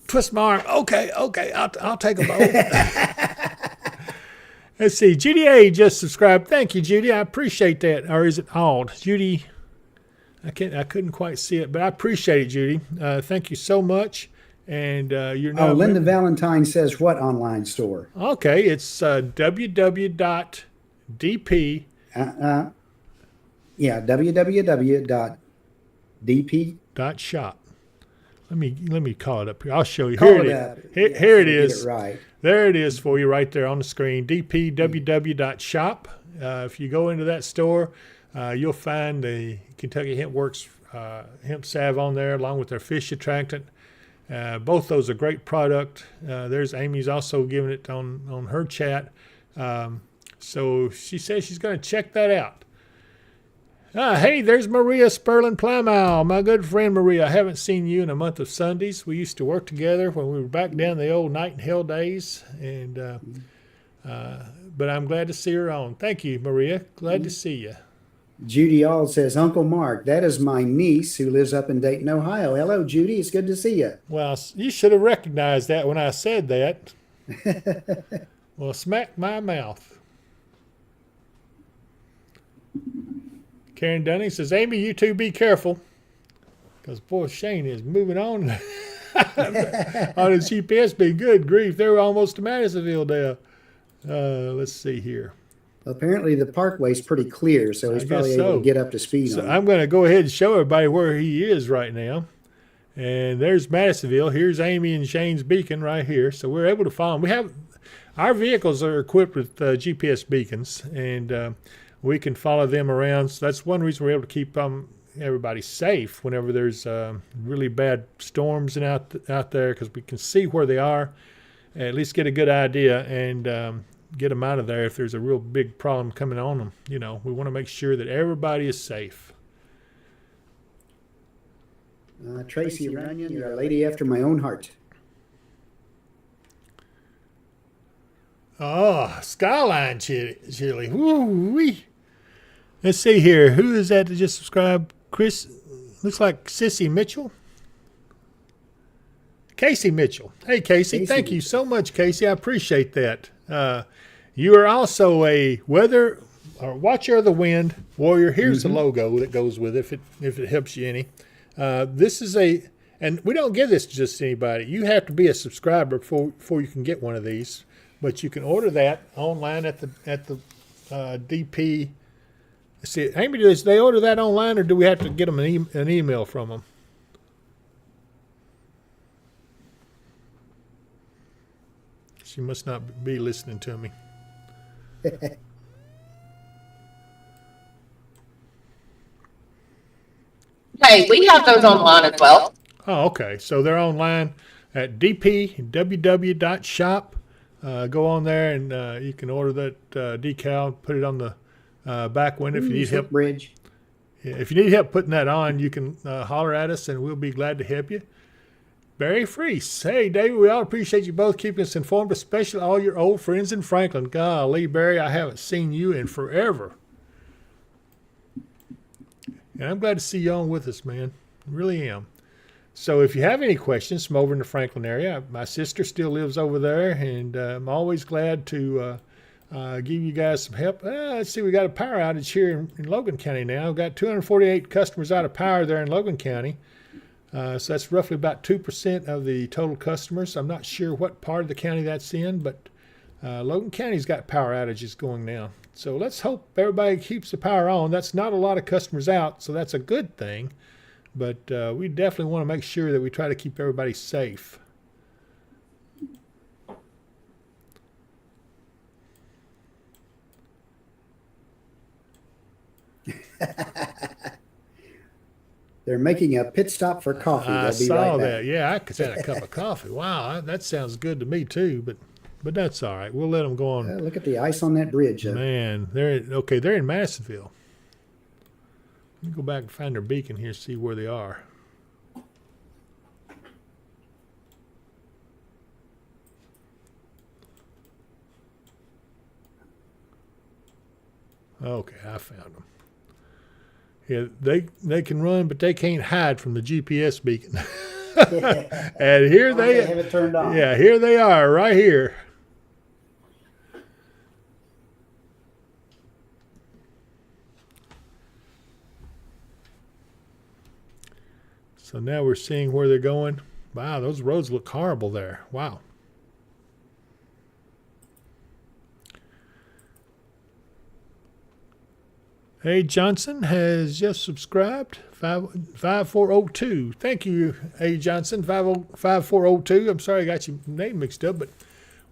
twist my arm. Okay, I'll take a bowl. Let's see. Judy A just subscribed. Thank you, Judy. I appreciate that. Or is it Ald? Judy, I couldn't quite see it, but I appreciate it, Judy. Thank you so much. And you're now.
Oh, Linda Valentine says what online store?
Okay, it's www.dp.
Yeah, www.dp.shop.
Let me call it up here. I'll show you. Here it is. Here it is.
Get it right.
There it is for you right there on the screen. dpww.shop. If you go into that store, you'll find the Kentucky Hemp Works hemp salve on there, along with their fish attractant. Both those are great product. There's Amy's also giving it on her chat. So she says she's going to check that out. Hey, there's Maria Sperlin Plymouth, my good friend Maria. I haven't seen you in a month of Sundays. We used to work together when we were back down the old Night and Hell days, and but I'm glad to see her on. Thank you, Maria. Glad to see you.
Judy All says, Uncle Mark, that is my niece who lives up in Dayton, Ohio. Hello, Judy. It's good to see you.
Well, you should have recognized that when I said that. Well, smack my mouth. Karen Dunning says, Amy, you two be careful. Because, boy, Shane is moving on on his GPS. Be good grief. They were almost to Madisonville there. Let's see here.
Well, apparently the parkway's pretty clear, so he's probably able to get up to speed
so
on it.
I'm going to go ahead and show everybody where he is right now. And there's Madisonville. Here's Amy and Shane's beacon right here. So we're able to follow them. We have our vehicles are equipped with GPS beacons, and we can follow them around. So that's one reason we're able to keep everybody safe whenever there's really bad storms and out there, because we can see where they are, and at least get a good idea, and get them out of there if there's a real big problem coming on them. You know, we want to make sure that everybody is safe.
Tracy Runyon, you're a lady after my own heart.
Oh, Skyline Chili. Woo-wee. Let's see here. Who is that that just subscribed? Chris, looks like Sissy Mitchell. Casey Mitchell. Hey, Casey. Thank you so much, Casey. I appreciate that. You are also a weather or watcher of the wind warrior. Here's the logo that goes with it, if it helps you any. This is and we don't give this to just anybody. You have to be a subscriber before you can get one of these. But you can order that online at the DP. See, Amy, do they order that online, or do we have to get them an email from them? She must not be listening to me.
Hey, we have those online as well.
Oh, okay. So they're online at dpww.shop. Go on there and you can order that decal, put it on the back window. If you need help,
bridge.
If you need help putting that on, you can holler at us, and we'll be glad to help you. Barry Freese. Hey, David, we all appreciate you both keeping us informed, especially all your old friends in Franklin. Golly, Barry, I haven't seen you in forever. And I'm glad to see you on with us, man. I really am. So if you have any questions from over in the Franklin area, my sister still lives over there, and I'm always glad to give you guys some help. Let's see, we got a power outage here in Logan County now. We've got 248 customers out of power there in Logan County. So that's roughly about 2% of the total customers. I'm not sure what part of the county that's in, but Logan County's got power outages going now. So let's hope everybody keeps the power on. That's not a lot of customers out, so that's a good thing. But we definitely want to make sure that we try to keep everybody safe.
They're making a pit stop for coffee.
I
They'll be
saw
right
that.
back.
Yeah, I could have a cup of coffee. Wow, that sounds good to me too. But that's all right. We'll let them go on.
Look at the ice on that bridge.
Man, they're in Madisonville. Let me go back and find their beacon here, see where they are. Okay, I found them. Yeah, they can run, but they can't hide from the GPS beacon. And here they
have it turned on.
Yeah, here they are, right here. So now we're seeing where they're going. Wow, those roads look horrible there. Wow. A Johnson has just subscribed, 5402. Thank you, A Johnson, 5402. I'm sorry I got your name mixed up, but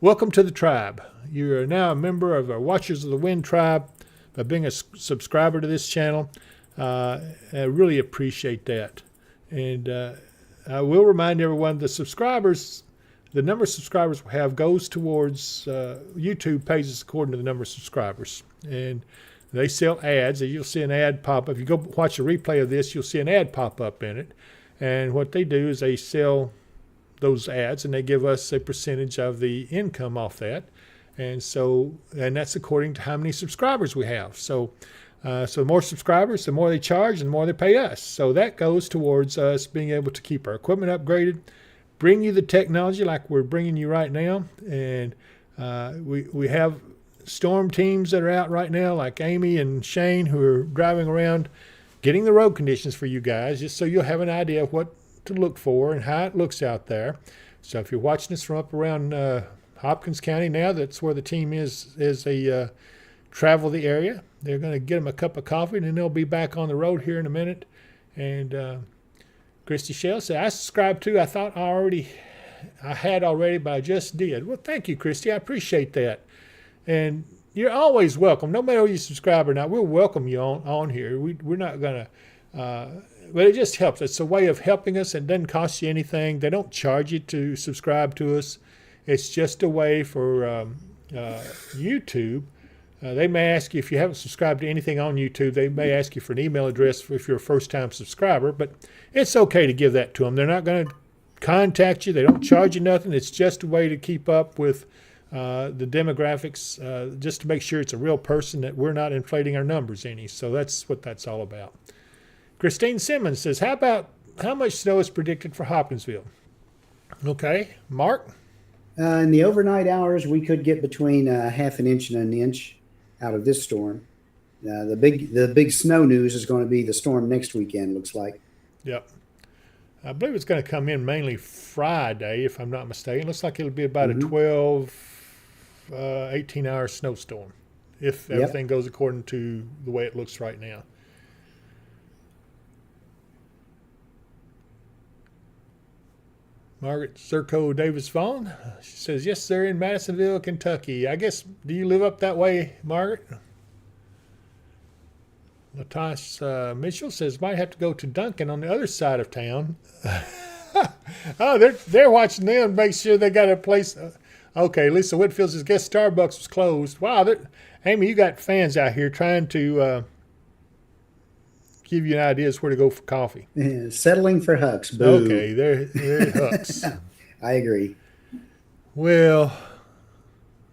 welcome to the tribe. You are now a member of our Watchers of the Wind tribe by being a subscriber to this channel. I really appreciate that. And I will remind everyone, the number of subscribers we have goes towards YouTube pages according to the number of subscribers. And they sell ads. You'll see an ad pop up. If you go watch a replay of this, you'll see an ad pop up in it. And what they do is they sell those ads, and they give us a percentage of the income off that. And that's according to how many subscribers we have. So the more subscribers, the more they charge, and the more they pay us. So that goes towards us being able to keep our equipment upgraded, bring you the technology like we're bringing you right now. And we have storm teams that are out right now, like Amy and Shane, who are driving around getting the road conditions for you guys, just so you'll have an idea of what to look for and how it looks out there. So if you're watching this from up around Hopkins County now, that's where the team is they travel the area. They're going to get them a cup of coffee, and then they'll be back on the road here in a minute. And Christy Shell said, I subscribed too. I thought I had already, but I just did. Well, thank you, Christy. I appreciate that. And you're always welcome. No matter whether you subscribe or not, we'll welcome you on here. We're not going to, but it just helps. It's a way of helping us. It doesn't cost you anything. They don't charge you to subscribe to us. It's just a way for YouTube. They may ask you, if you haven't subscribed to anything on YouTube, they may ask you for an email address if you're a first-time subscriber, but it's okay to give that to them. They're not going to contact you. They don't charge you nothing. It's just a way to keep up with the demographics, just to make sure it's a real person, that we're not inflating our numbers any. So that's what that's all about. Christine Simmons says, how much snow is predicted for Hopkinsville? Okay, Mark?
In the overnight hours, we could get between half an inch and an inch out of this storm. The big snow news is going to be the storm next weekend, looks like.
Yep. I believe it's going to come in mainly Friday, if I'm not mistaken. It looks like it'll be about a 12, 18-hour snowstorm, if everything goes according to the way it looks right now. Margaret Zerko Davis Vaughn, she says, yes, sir, in Madisonville, Kentucky. I guess, do you live up that way, Margaret? Latasha Mitchell says, might have to go to Duncan on the other side of town. Oh, they're watching them, make sure they got a place. Okay, Lisa Whitfield says, guess Starbucks was closed. Wow, Amy, you got fans out here trying to give you an idea as where to go for coffee.
Settling for Hucks. Boo.
Okay, they're Hucks.
I agree.
Well,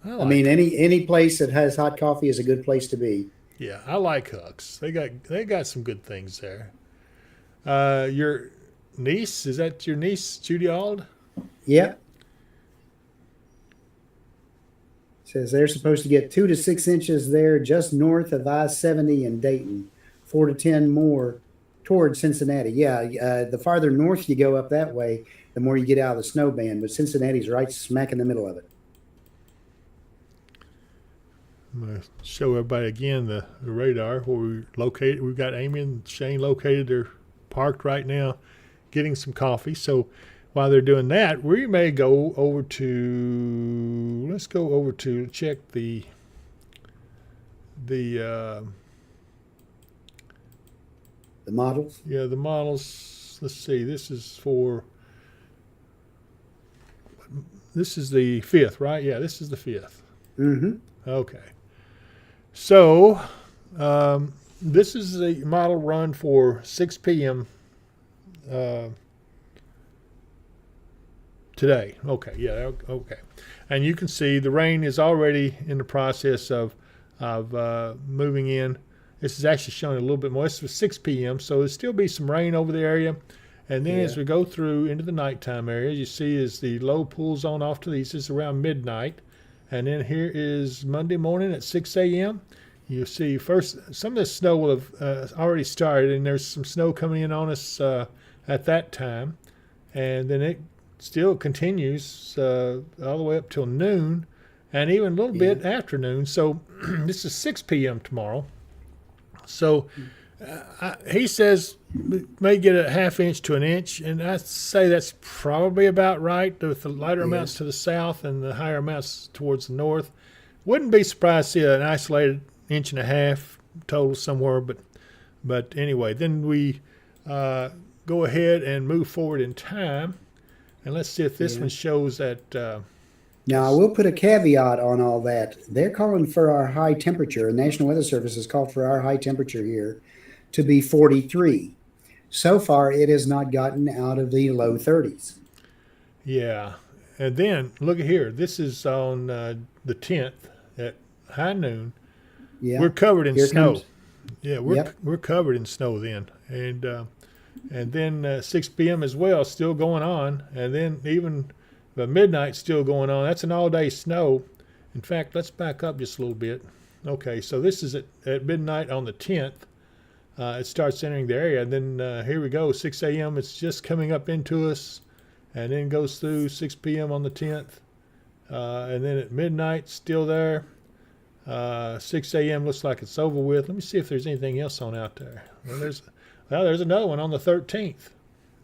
I mean, any place that has hot coffee is a good place to be.
Yeah, I like Hucks. They got some good things there. Your niece, is that your niece, Judy Ald?
Yep. Says they're supposed to get 2 to 6 inches there just north of I-70 in Dayton. 4 to 10 more towards Cincinnati. Yeah, the farther north you go up that way, the more you get out of the snow band. But Cincinnati's right smack in the middle of it.
I'm going to show everybody again the radar where we're located. We've got Amy and Shane located. They're parked right now getting some coffee. So while they're doing that, we may go over to, let's go over to check the
models?
Yeah, the models. Let's see. This is the 5th, right? Yeah, this is the 5th.
Mm-hmm.
Okay. So this is the model run for 6 p.m. Today. Okay. Yeah. Okay. And you can see the rain is already in the process of moving in. This is actually showing a little bit more. This was 6 p.m., so there'll still be some rain over the area. And then as we go through into the nighttime area, you see as the low pulls on off to the east, it's around midnight. And then here is Monday morning at 6 a.m. You see first some of the snow will have already started, and there's some snow coming in on us at that time. And then it still continues all the way up till noon and even a little bit after noon. So this is 6 p.m. tomorrow. So he says we may get a half inch to an inch, and I say that's probably about right with the lighter amounts to the south and the higher amounts towards the north. Wouldn't be surprised to see an isolated inch and a half total somewhere, but anyway, then we go ahead and move forward in time, and let's see if this one shows that.
Now, I will put a caveat on all that. They're calling for our high temperature. The National Weather Service has called for our high temperature here to be 43. So far, it has not gotten out of the low 30s.
Yeah. And then, look at here. This is on the 10th at high noon.
Yeah.
We're covered in snow. Yeah, we're covered in snow then. And then 6 p.m. as well, still going on. And then even the midnight still going on. That's an all-day snow. In fact, let's back up just a little bit. Okay, so this is at midnight on the 10th. It starts entering the area. And then here we go, 6 a.m. It's just coming up into us, and then goes through 6 p.m. on the 10th. And then at midnight, still there. 6 a.m. looks like it's over with. Let me see if there's anything else on out there. Well, there's another one on the 13th.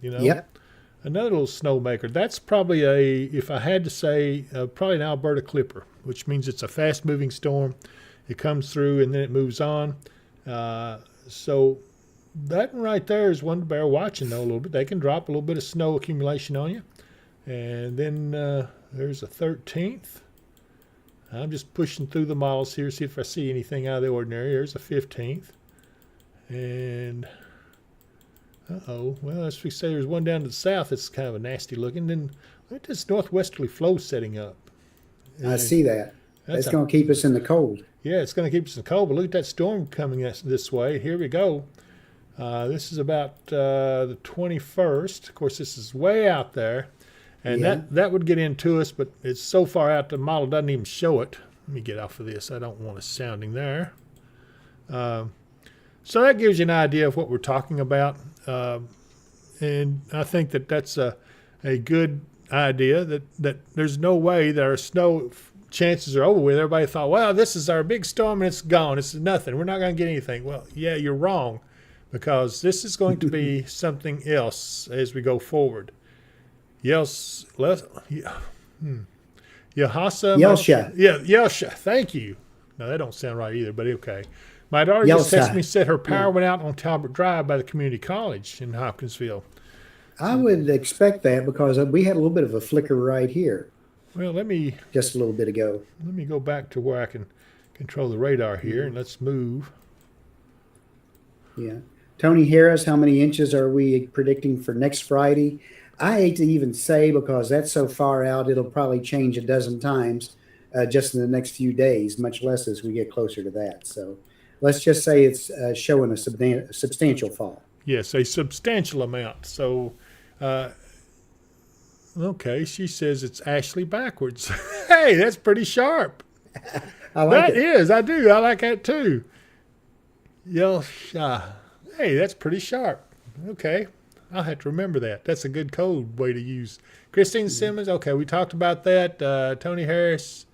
you know.
Yep.
Another little snowmaker. That's probably if I had to say, probably an Alberta Clipper, which means it's a fast-moving storm. It comes through and then it moves on. So that one right there is one to bear watching, though, a little bit. They can drop a little bit of snow accumulation on you. And then there's a 13th. I'm just pushing through the models here, see if I see anything out of the ordinary. There's a 15th. And well, as we say, there's one down to the south that's kind of a nasty looking. Then look at this northwesterly flow setting up.
I see that. That's going to keep us in the cold.
Yeah, it's going to keep us in the cold. But look at that storm coming this way. Here we go. This is about the 21st. Of course, this is way out there. And that would get into us, but it's so far out the model doesn't even show it. Let me get off of this. I don't want us sounding there. So that gives you an idea of what we're talking about. And I think that's a good idea that there's no way that our snow chances are over with. Everybody thought, well, this is our big storm and it's gone. It's nothing. We're not going to get anything. Well, yeah, you're wrong, because this is going to be something else as we go forward. Yes, Yahasa.
Yelsha.
Yeah, Yelsha. Thank you. No, that don't sound right either, but okay. My daughter just texted me, said her power went out on Talbot Drive by the community college in Hopkinsville.
I would expect that because we had a little bit of a flicker right here.
Well,
just a little bit ago.
Let me go back to where I can control the radar here, and let's move.
Yeah. Tony Harris, how many inches are we predicting for next Friday? I hate to even say, because that's so far out, it'll probably change a dozen times just in the next few days, much less as we get closer to that. So let's just say it's showing a substantial fall.
Yes, a substantial amount. So, okay, she says it's Ashley backwards. Hey, that's pretty sharp.
I like
That
it.
is, I do. I like that too. Hey, that's pretty sharp. Okay. I'll have to remember that. That's a good code way to use. Christine Simmons, okay, we talked about that. Tony Harris,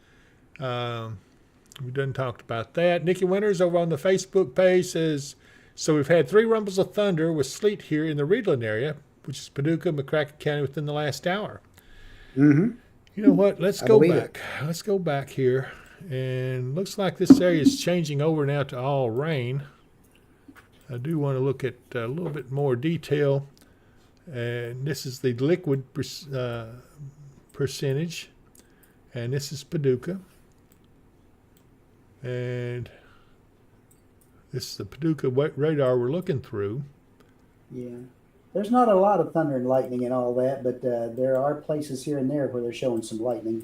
we done talked about that. Nikki Winters over on the Facebook page says, so we've had 3 rumbles of thunder with sleet here in the Reedland area, which is Paducah, McCracken County, within the last hour.
Mm-hmm.
You know what? Let's go back. Let's go back here. And looks like this area is changing over now to all rain. I do want to look at a little bit more detail. And this is the liquid percentage. And this is Paducah. And this is the Paducah radar we're looking through.
Yeah. There's not a lot of thunder and lightning and all that, but there are places here and there where they're showing some lightning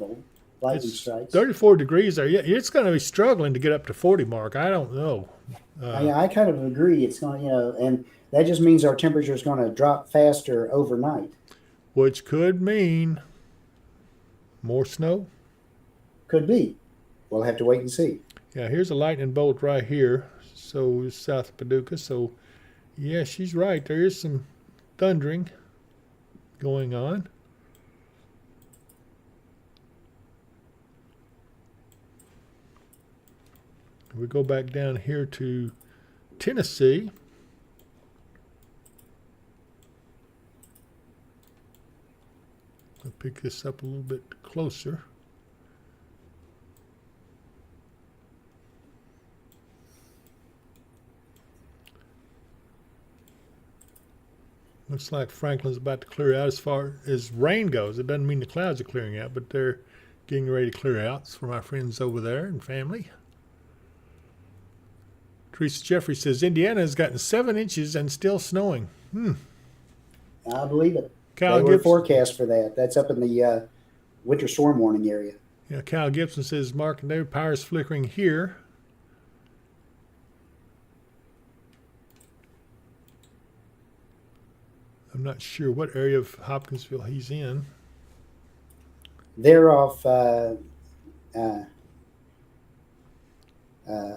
strikes.
34 degrees there. Yeah, it's going to be struggling to get up to 40 mark. I don't know.
I kind of agree. It's going, and that just means our temperature is going to drop faster overnight.
Which could mean more snow.
Could be. We'll have to wait and see.
Yeah, here's a lightning bolt right here. So south of Paducah. So, yeah, she's right. There is some thundering going on. We go back down here to Tennessee. I'll pick this up a little bit closer. Looks like Franklin's about to clear out as far as rain goes. It doesn't mean the clouds are clearing out, but they're getting ready to clear out. It's for my friends over there and family. Teresa Jeffrey says, Indiana has gotten 7 inches and still snowing.
I believe it.
Kyle
They were
Gibson.
forecast for that. That's up in the winter storm warning area.
Yeah, Kyle Gibson says, Mark and David, power's flickering here. I'm not sure what area of Hopkinsville he's in.
They're off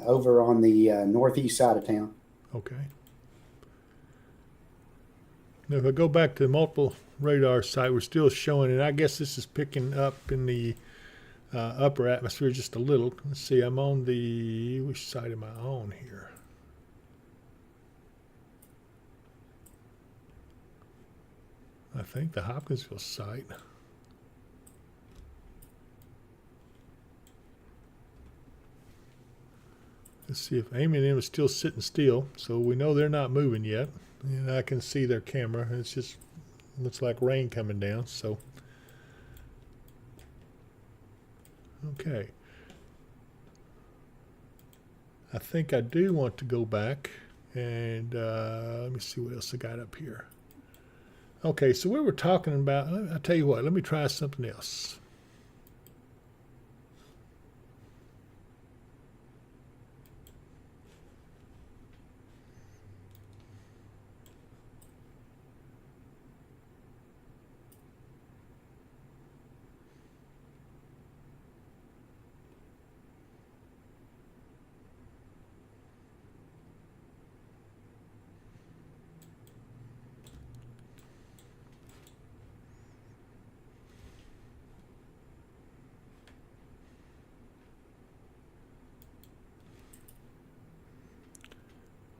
over on the northeast side of town.
Okay. Now, if I go back to the multiple radar site, we're still showing it. I guess this is picking up in the upper atmosphere just a little. Let's see, I'm on the, which side am I on here? I think the Hopkinsville site. Let's see if Amy and them are still sitting still. So we know they're not moving yet. And I can see their camera. It's just looks like rain coming down. So, okay. I think I do want to go back and let me see what else I got up here. Okay, so we were talking about, I'll tell you what, let me try something else.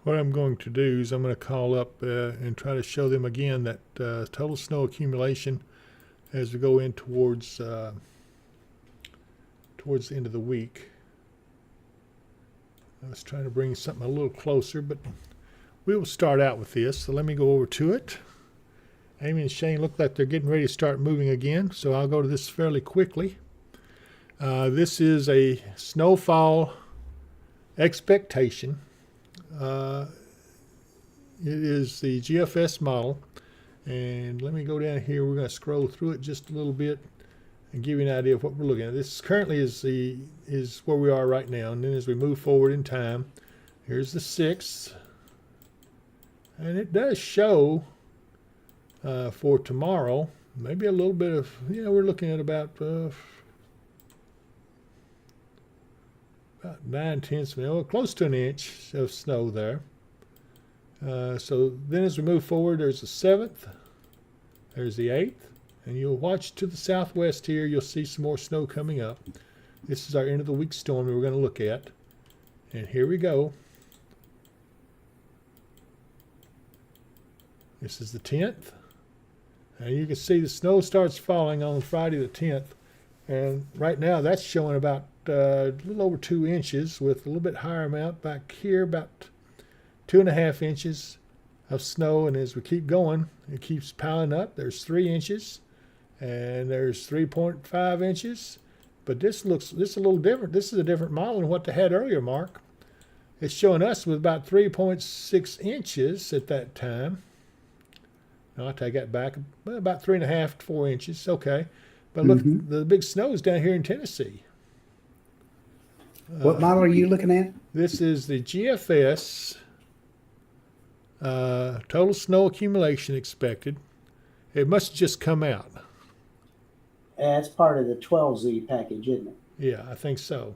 What I'm going to do is I'm going to call up and try to show them again that total snow accumulation as we go in towards the end of the week. I was trying to bring something a little closer, but we will start out with this. So let me go over to it. Amy and Shane look like they're getting ready to start moving again, so I'll go to this fairly quickly. This is a snowfall expectation. It is the GFS model, and let me go down here. We're going to scroll through it just a little bit and give you an idea of what we're looking at. This currently is where we are right now, and then as we move forward in time, here's the 6th, and it does show for tomorrow maybe a little bit of, we're looking at about 9/10, close to an inch of snow there. So then as we move forward, there's the 7th, there's the 8th, and you'll watch to the southwest here, you'll see some more snow coming up. This is our end of the week storm that we're going to look at. And here we go. This is the 10th. And you can see the snow starts falling on Friday the 10th. And right now that's showing about a little over 2 inches, with a little bit higher amount back here, about 2.5 inches of snow. And as we keep going, it keeps piling up. There's 3 inches, and there's 3.5 inches. But this is a little different. This is a different model than what they had earlier, Mark. It's showing us with about 3.6 inches at that time. No, I'll take that back. About 3.5 to 4 inches. Okay. But look, the big snow is down here in Tennessee.
What model are you looking at?
This is the GFS total snow accumulation expected. It must just come out.
That's part of the 12Z package, isn't it?
Yeah, I think so.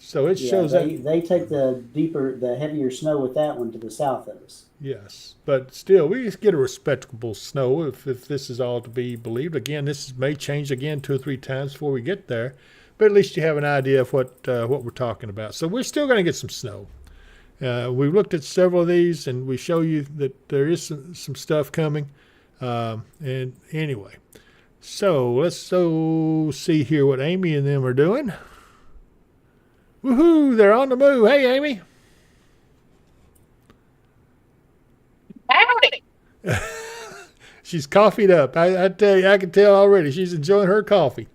So it
Yeah,
shows that.
they take the heavier snow with that one to the south of us.
Yes, but still, we get a respectable snow if this is all to be believed. Again, this may change again 2 or 3 times before we get there, but at least you have an idea of what we're talking about. So we're still going to get some snow. We've looked at several of these, and we show you that there is some stuff coming. And anyway, so let's see here what Amy and them are doing. Woohoo! They're on the move. Hey, Amy.
Howdy.
She's coffeeed up. I tell you, I can tell already. She's enjoying her coffee.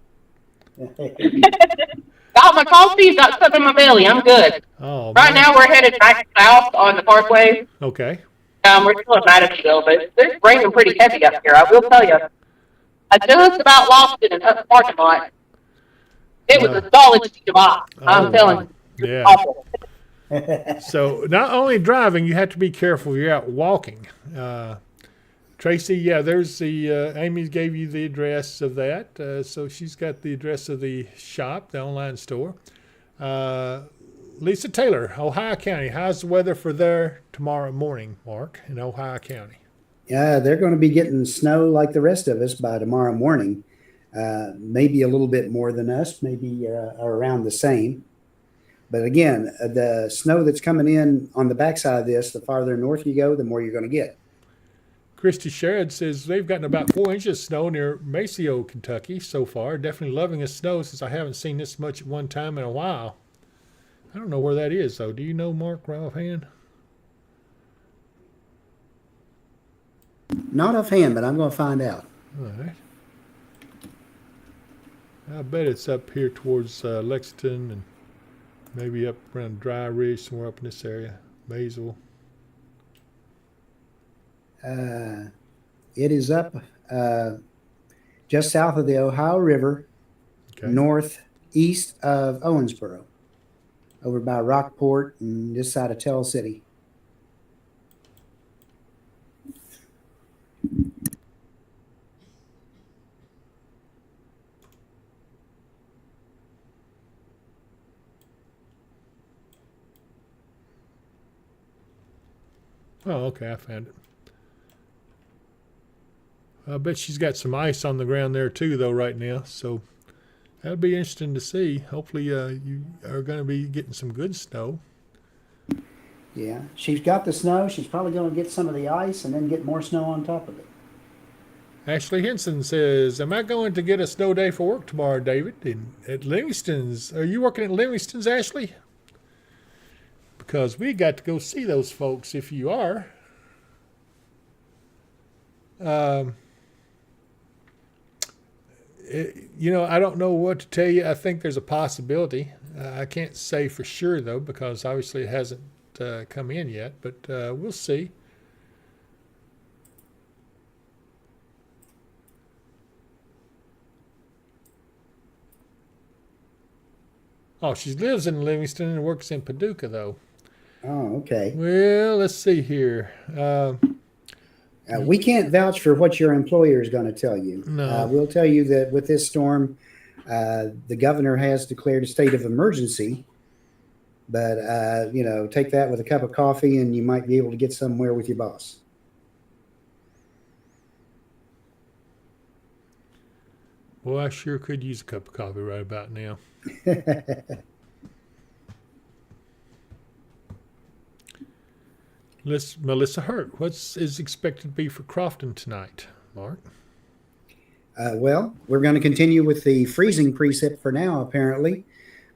Got my coffee, got stuff in my belly. I'm good.
Oh,
Right
man.
now, we're headed back south on the Parkway.
Okay.
We're still in Madisonville, but it's raining pretty heavy up here. I will tell you. I just about lost it in the parking lot. It was a solid sheet of ice. I'm telling you.
Yeah.
Awful.
So not only driving, you have to be careful. You're out walking. Tracy, yeah, there's the Amy gave you the address of that. So she's got the address of the shop, the online store. Lisa Taylor, Ohio County. How's the weather for there tomorrow morning, Mark, in Ohio County?
Yeah, they're going to be getting snow like the rest of us by tomorrow morning. Maybe a little bit more than us, maybe around the same. But again, the snow that's coming in on the backside of this, the farther north you go, the more you're going to get.
Christy Sherrod says they've gotten about 4 inches of snow near Maceo, Kentucky so far. Definitely loving the snow since I haven't seen this much at one time in a while. I don't know where that is, though. Do you know, Mark, right offhand?
Not offhand, but I'm going to find out.
All right. I bet it's up here towards Lexington and maybe up around Dry Ridge, somewhere up in this area. Maysville.
It is up just south of the Ohio River,
Okay.
northeast of Owensboro, over by Rockport and this side of Tell City.
Oh, okay, I found it. I bet she's got some ice on the ground there too, though, right now. So that'll be interesting to see. Hopefully, you are going to be getting some good snow.
Yeah, she's got the snow. She's probably going to get some of the ice and then get more snow on top of it.
Ashley Henson says, "Am I going to get a snow day for work tomorrow, David? At Livingston's? Are you working at Livingston's, Ashley? Because we got to go see those folks. If you are." I don't know what to tell you. I think there's a possibility. I can't say for sure, though, because obviously it hasn't come in yet, but we'll see. Oh, she lives in Livingston and works in Paducah, though.
Oh, okay.
Well, let's see here.
We can't vouch for what your employer is going to tell you.
No.
We'll tell you that with this storm, the governor has declared a state of emergency. But, take that with a cup of coffee and you might be able to get somewhere with your boss.
Well, I sure could use a cup of coffee right about now. Melissa Hurt, what is expected to be for Crofton tonight, Mark?
Well, we're going to continue with the freezing precip for now, apparently.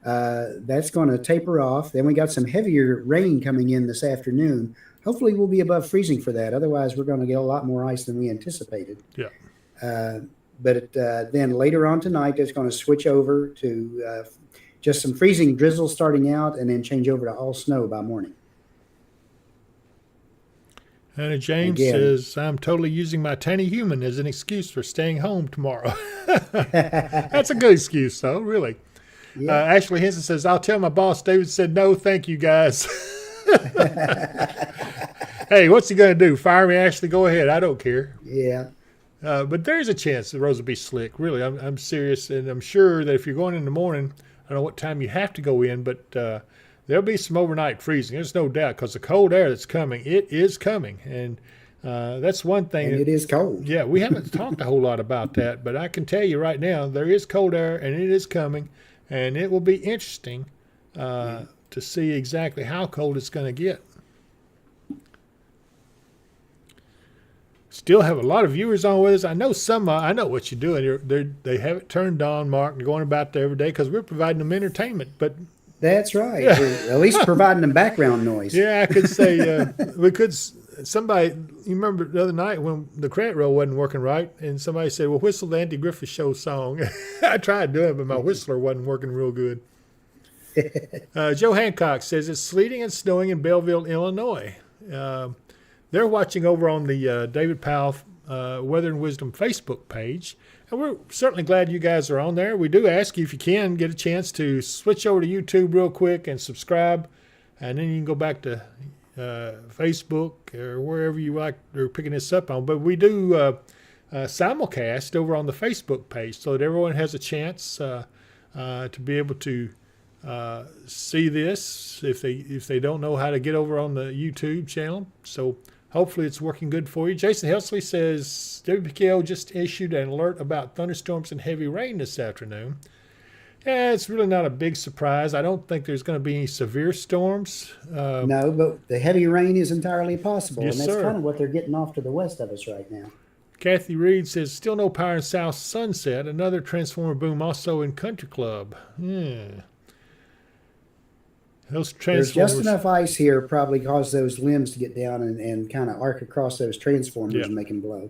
That's going to taper off. Then we got some heavier rain coming in this afternoon. Hopefully we'll be above freezing for that. Otherwise, we're going to get a lot more ice than we anticipated.
Yeah.
But then later on tonight, it's going to switch over to just some freezing drizzle starting out and then change over to all snow by morning.
Hannah James says, "I'm totally using my tiny human as an excuse for staying home tomorrow." That's a good excuse, though, really. Yeah. Ashley Henson says, "I'll tell my boss David said no, thank you, guys." Hey, what's he going to do? Fire me, Ashley? Go ahead. I don't care.
Yeah.
But there's a chance the roads will be slick. Really, I'm serious, and I'm sure that if you're going in the morning, I don't know what time you have to go in, but there'll be some overnight freezing. There's no doubt, because the cold air that's coming, it is coming, and that's one thing.
And it is cold.
Yeah, we haven't talked a whole lot about that, but I can tell you right now, there is cold air, and it is coming, and it will be interesting to see exactly how cold it's going to get. Still have a lot of viewers on with us. I know I know what you're doing. They have it turned on, Mark. They're going about there every day because we're providing them entertainment. But
that's right. We're at least providing them background noise.
Yeah, I could say we could. Somebody, you remember the other night when the credit roll wasn't working right, and somebody said, "Well, whistle the Andy Griffith Show song." I tried doing it, but my whistler wasn't working real good. Joe Hancock says it's sleeting and snowing in Belleville, Illinois. They're watching over on the David Powell Weather and Wisdom Facebook page. And we're certainly glad you guys are on there. We do ask you, if you can, get a chance to switch over to YouTube real quick and subscribe. And then you can go back to Facebook or wherever you like are picking this up on. But we do simulcast over on the Facebook page so that everyone has a chance to be able to see this if they don't know how to get over on the YouTube channel. So hopefully it's working good for you. Jason Helsley says WPKO just issued an alert about thunderstorms and heavy rain this afternoon. Yeah, it's really not a big surprise. I don't think there's going to be any severe storms.
No, but the heavy rain is entirely possible,
Yes,
and that's
sir.
kind of what they're getting off to the west of us right now.
Kathy Reed says, still no power in South Sunset. Another transformer boom also in Country Club. Yeah. Those
There's
transformers.
just enough ice here probably cause those limbs to get down and kind of arc across those transformers
Yeah.
and make them blow.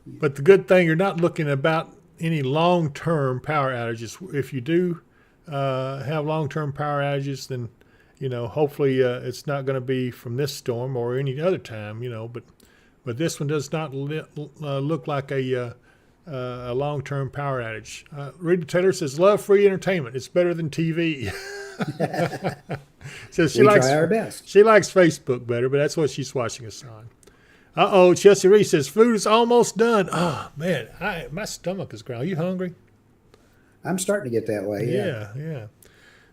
But the good thing, you're not looking about any long-term power outages. If you do have long-term power outages, then, hopefully it's not going to be from this storm or any other time, But this one does not look like a long-term power outage. Rita Taylor says, love free entertainment. It's better than TV. Says
We try our best.
She likes Facebook better, but that's what she's watching us on. Uh-oh, Chelsea Reese says, food is almost done. Oh, man, my stomach is growling. Are you hungry?
I'm starting to get that way. Yeah.
Yeah.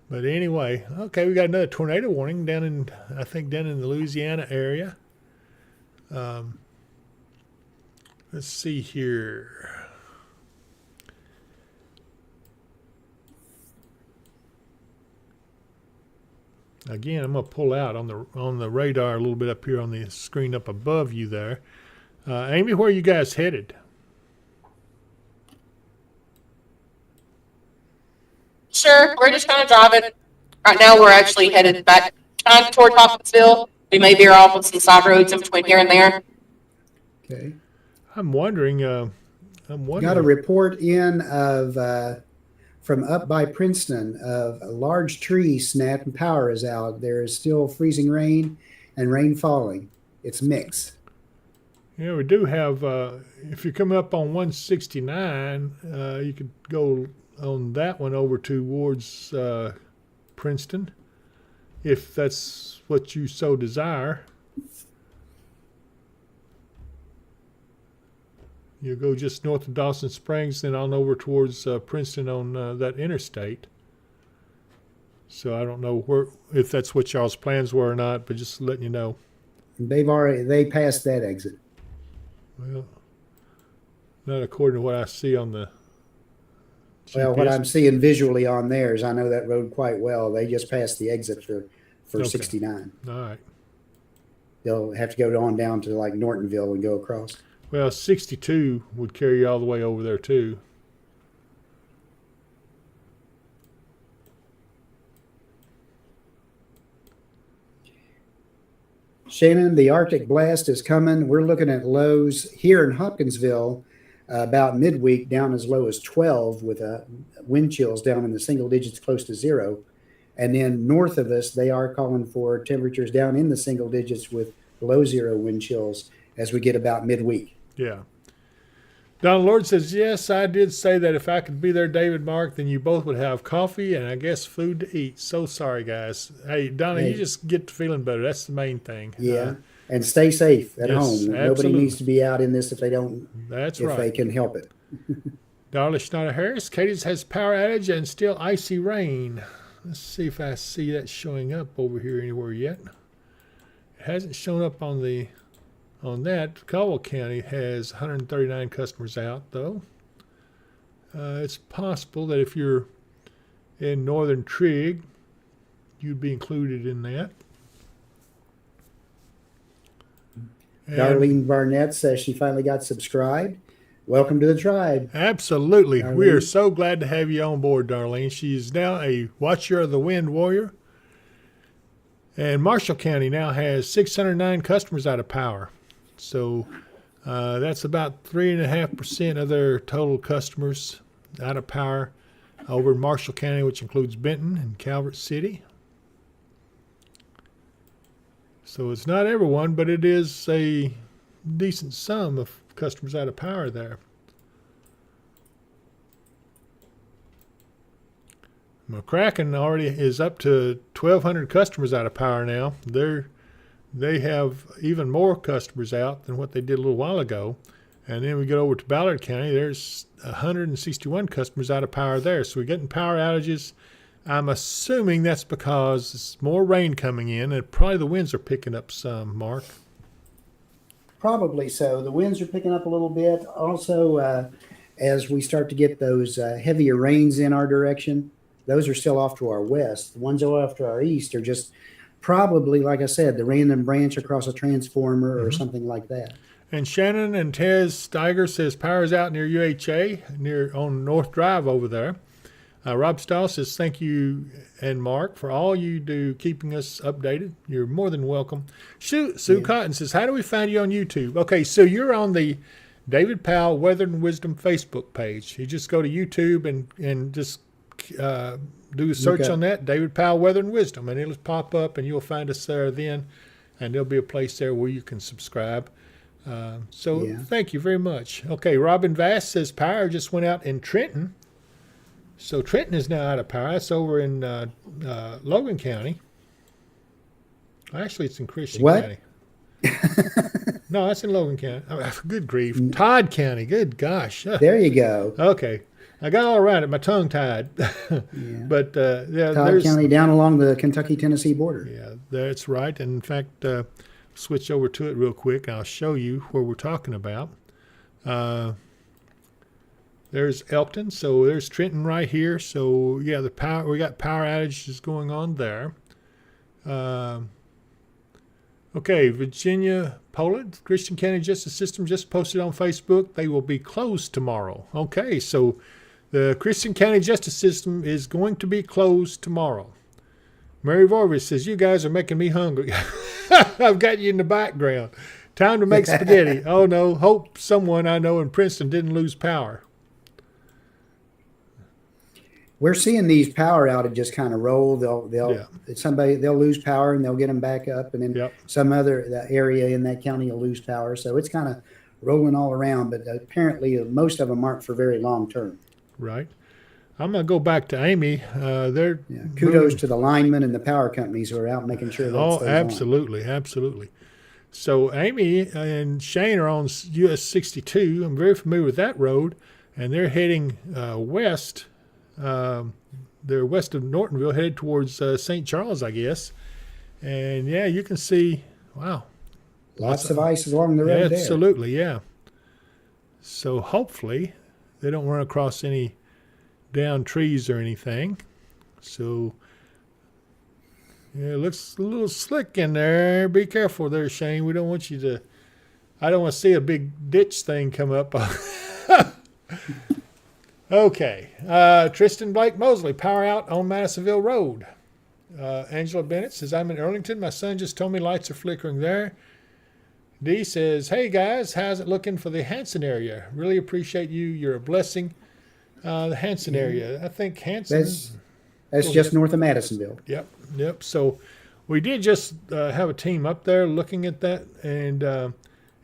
But anyway, okay, we got another tornado warning down in the Louisiana area. Let's see here. Again, I'm going to pull out on the radar a little bit up here on the screen up above you there. Amy, where are you guys headed?
Sure, we're just kind of driving. Right now, we're actually headed back kind of toward Hopkinsville. We may veer off on some side roads in between here and there.
Okay.
I'm wondering.
Got a report in of from up by Princeton of a large tree snapped and power is out. There is still freezing rain and rain falling. It's mixed.
Yeah, we do have. If you come up on 169, you could go on that one over towards Princeton, if that's what you so desire. You go just north of Dawson Springs, then on over towards Princeton on that interstate. So I don't know if that's what y'all's plans were or not, but just letting you know.
They passed that exit.
Well, not according to what I see on the GPS.
Well, what I'm seeing visually on theirs, I know that road quite well. They just passed the exit for
Okay.
69.
All right.
They'll have to go on down to like Nortonville and go across.
Well, 62 would carry you all the way over there, too.
Shannon, the Arctic blast is coming. We're looking at lows here in Hopkinsville about midweek down as low as 12 with wind chills down in the single digits close to zero. And then north of us, they are calling for temperatures down in the single digits with below zero wind chills as we get about midweek.
Yeah. Don Lord says, yes, I did say that if I could be there, David Mark, then you both would have coffee and I guess food to eat. So sorry, guys. Hey, Donna, you just get to feeling better. That's the main thing.
Yeah. And stay safe at
yes,
home.
absolutely.
Nobody needs to be out in this if they don't.
That's
if
right.
they can help it.
Darla Schneider Harris, Katie's has power outage and still icy rain. Let's see if I see that showing up over here anywhere yet. It hasn't shown up on that. Caldwell County has 139 customers out, though. It's possible that if you're in Northern Trig, you'd be included in that. And
Darlene Barnett says she finally got subscribed. Welcome to the tribe.
absolutely.
Darlene.
We are so glad to have you on board, Darlene. She is now a Watcher of the Wind warrior. And Marshall County now has 609 customers out of power. So that's about 3.5% of their total customers out of power over in Marshall County, which includes Benton and Calvert City. So it's not everyone, but it is a decent sum of customers out of power there. McCracken already is up to 1,200 customers out of power now. They have even more customers out than what they did a little while ago. And then we get over to Ballard County. There's 161 customers out of power there. So we're getting power outages. I'm assuming that's because it's more rain coming in, and probably the winds are picking up some, Mark.
Probably so. The winds are picking up a little bit. Also, as we start to get those heavier rains in our direction, those are still off to our west. The ones that are off to our east are just probably, like I said, the random branch across a transformer or something like that.
And Shannon and Tez Steiger says power's out near UHA, near on North Drive over there. Rob Stahl says, thank you and Mark for all you do keeping us updated. You're more than welcome. Sue Cotton says, how do we find you on YouTube? Okay, so you're on the David Powell Weather and Wisdom Facebook page. You just go to YouTube and just do a search on that, David Powell Weather and Wisdom, and it'll pop up and you'll find us there then. And there'll be a place there where you can subscribe. Thank you very much. Okay, Robin Vass says power just went out in Trenton. So Trenton is now out of power. That's over in Logan County. Actually, it's in Christian County. No, that's in Logan County. Oh, good grief. Todd County. Good gosh.
There you go.
Okay. I got all around it. My tongue tied. But
Todd County down along the Kentucky-Tennessee border.
Yeah, that's right. And in fact, switch over to it real quick. I'll show you where we're talking about. There's Elkton, so there's Trenton right here. So yeah, we got power outages going on there. Okay, Virginia Poland, Christian County Justice System just posted on Facebook. They will be closed tomorrow. Okay, so the Christian County Justice System is going to be closed tomorrow. Mary Vorvis says, you guys are making me hungry. I've got you in the background. Time to make spaghetti. Oh no, hope someone I know in Princeton didn't lose power.
We're seeing these power outages kind of roll. They'll lose power and they'll get them back up, and then some other area in that county will lose power. So it's kind of rolling all around. But apparently, most of them aren't for very long term.
Right. I'm gonna go back to Amy.
Kudos to the linemen and the power companies who are out making sure that.
Oh, absolutely, absolutely. So Amy and Shane are on US 62. I'm very familiar with that road, and they're heading west. They're west of Nortonville, headed towards St. Charles, I guess. And yeah, you can see, wow.
Lots of ice along the road there.
Absolutely, yeah. So hopefully they don't run across any down trees or anything. So yeah, it looks a little slick in there. Be careful there, Shane. We don't want you to, I don't want to see a big ditch thing come up. Okay. Tristan Blake Mosley, power out on Madisonville Road. Angela Bennett says, I'm in Arlington. My son just told me lights are flickering there. Dee says, hey guys, how's it looking for the Hanson area? Really appreciate you. You're a blessing. The Hanson area. I think Hanson.
That's just north of Madisonville.
Yep. So we did just have a team up there looking at that, and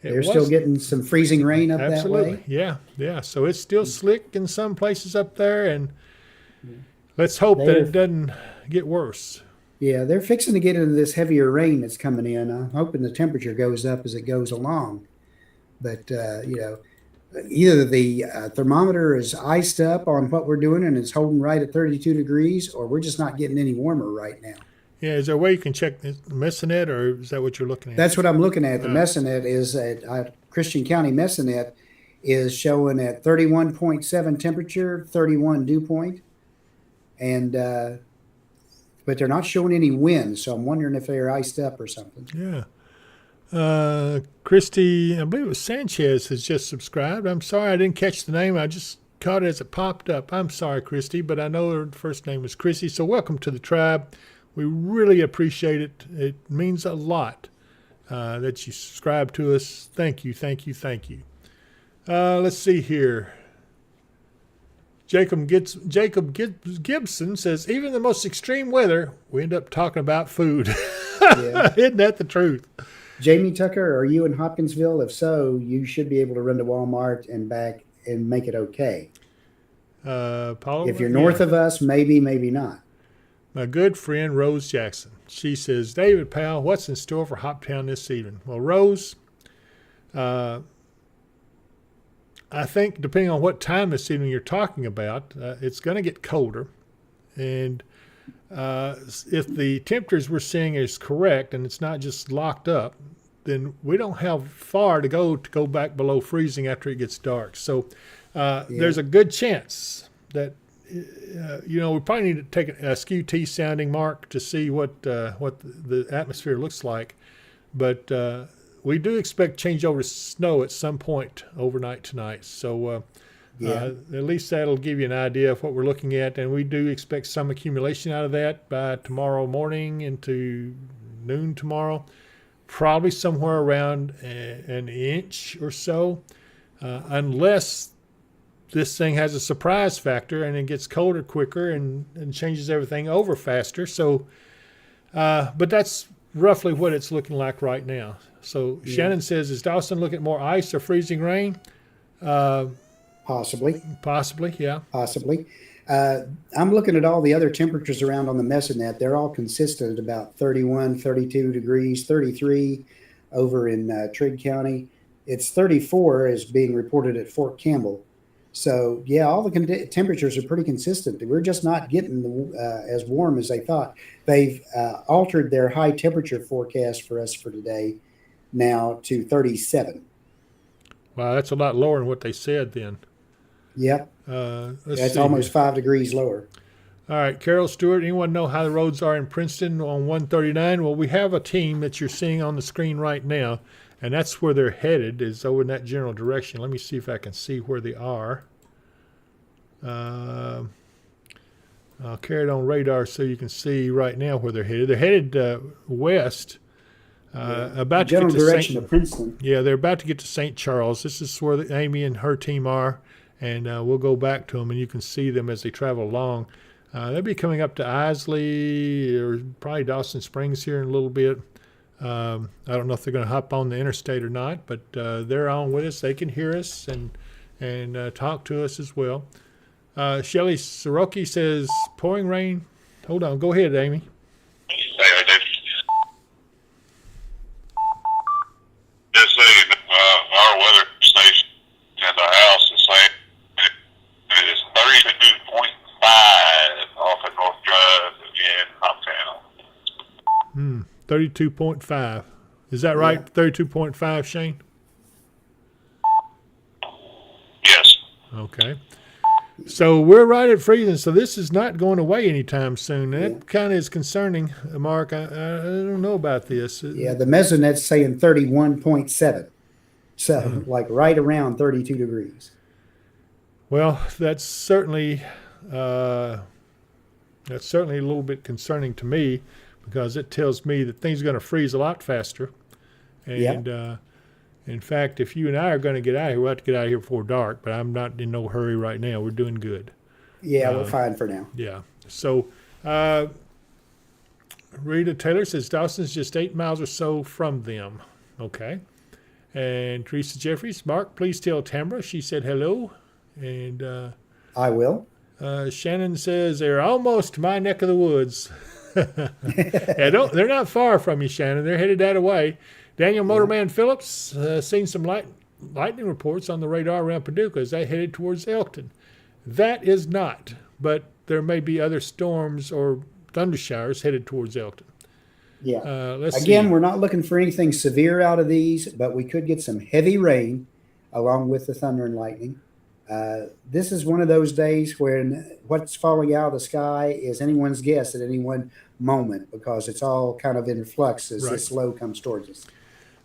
they're still getting some freezing rain up that way.
Yeah. So it's still slick in some places up there, and let's hope that it doesn't get worse.
Yeah, they're fixing to get into this heavier rain that's coming in. I'm hoping the temperature goes up as it goes along. But, either the thermometer is iced up on what we're doing and it's holding right at 32 degrees, or we're just not getting any warmer right now.
Yeah, is there a way you can check the Messenet, or is that what you're looking at?
That's what I'm looking at. The Messenet is at Christian County Messenet is showing at 31.7 temperature, 31 dew point, and but they're not showing any wind. So I'm wondering if they're iced up or something.
Yeah. Christy, I believe it was Sanchez, has just subscribed. I'm sorry I didn't catch the name. I just caught it as it popped up. I'm sorry, Christy, but I know her first name was Chrissy. So welcome to the tribe. We really appreciate it. It means a lot that you subscribe to us. Thank you. Let's see here. Jacob Gibson says, even the most extreme weather, we end up talking about food. Yeah. Isn't that the truth?
Jamie Tucker, are you in Hopkinsville? If so, you should be able to run to Walmart and back and make it okay.
Paul,
if you're north of us, maybe not.
My good friend Rose Jackson. She says, David Powell, what's in store for Hoptown this evening? Well, Rose, I think depending on what time this evening you're talking about, it's going to get colder. And if the temperatures we're seeing is correct and it's not just locked up, then we don't have far to go back below freezing after it gets dark. So there's a good chance that we probably need to take a SQT sounding, Mark, to see what the atmosphere looks like. But we do expect changeover to snow at some point overnight tonight. So at least that'll give you an idea of what we're looking at. And we do expect some accumulation out of that by tomorrow morning into noon tomorrow, probably somewhere around an inch or so, unless this thing has a surprise factor and it gets colder quicker and changes everything over faster. So, but that's roughly what it's looking like right now. So Shannon says, is Dawson looking at more ice or freezing rain?
Possibly.
Possibly, yeah.
Possibly. I'm looking at all the other temperatures around on the Messenet. They're all consistent at about 31, 32 degrees, 33 over in Trigg County. It's 34 is being reported at Fort Campbell. So, yeah, all the temperatures are pretty consistent. We're just not getting as warm as they thought. They've altered their high temperature forecast for us for today now to 37.
Wow, that's a lot lower than what they said then.
Yep. That's almost 5 degrees lower.
All right, Carol Stewart, anyone know how the roads are in Princeton on 139? Well, we have a team that you're seeing on the screen right now, and that's where they're headed, is over in that general direction. Let me see if I can see where they are. I'll carry it on radar so you can see right now where they're headed. They're headed west, about to
general
get to
direction of Princeton.
Yeah, they're about to get to St. Charles. This is where Amy and her team are, and we'll go back to them, and you can see them as they travel along. They'll be coming up to Isley or probably Dawson Springs here in a little bit. I don't know if they're going to hop on the interstate or not, but they're on with us. They can hear us and talk to us as well. Shelly Soroki says, pouring rain. Hold on. Go ahead, Amy.
Just saying, our weather station at the house is saying it is 32.5 off of North Drive in Hoptown.
32.5. Is that right? 32.5, Shane?
Yes.
Okay. So we're right at freezing, so this is not going away anytime soon. That kind of is concerning, Mark. I don't know about this.
Yeah, the Mesonet's saying 31.7. So like right around 32 degrees.
Well, that's certainly a little bit concerning to me, because it tells me that things are going to freeze a lot faster. And in fact, if you and I are going to get out of here, we'll have to get out of here before dark, but I'm not in no hurry right now. We're doing good.
Yeah, we're fine for now.
Yeah. So Rita Taylor says Dawson's just 8 miles or so from them. Okay. And Teresa Jeffries, Mark, please tell Tamara she said hello. And
I will.
Shannon says they're almost my neck of the woods. They're not far from you, Shannon. They're headed that way. Daniel Motorman Phillips seen some lightning reports on the radar around Paducah as they headed towards Elkton. That is not, but there may be other storms or thunder showers headed towards Elkton.
Yeah.
Let's
Again,
see.
we're not looking for anything severe out of these, but we could get some heavy rain along with the thunder and lightning. This is one of those days when what's falling out of the sky is anyone's guess at any one moment, because it's all kind of in flux as this low comes towards us.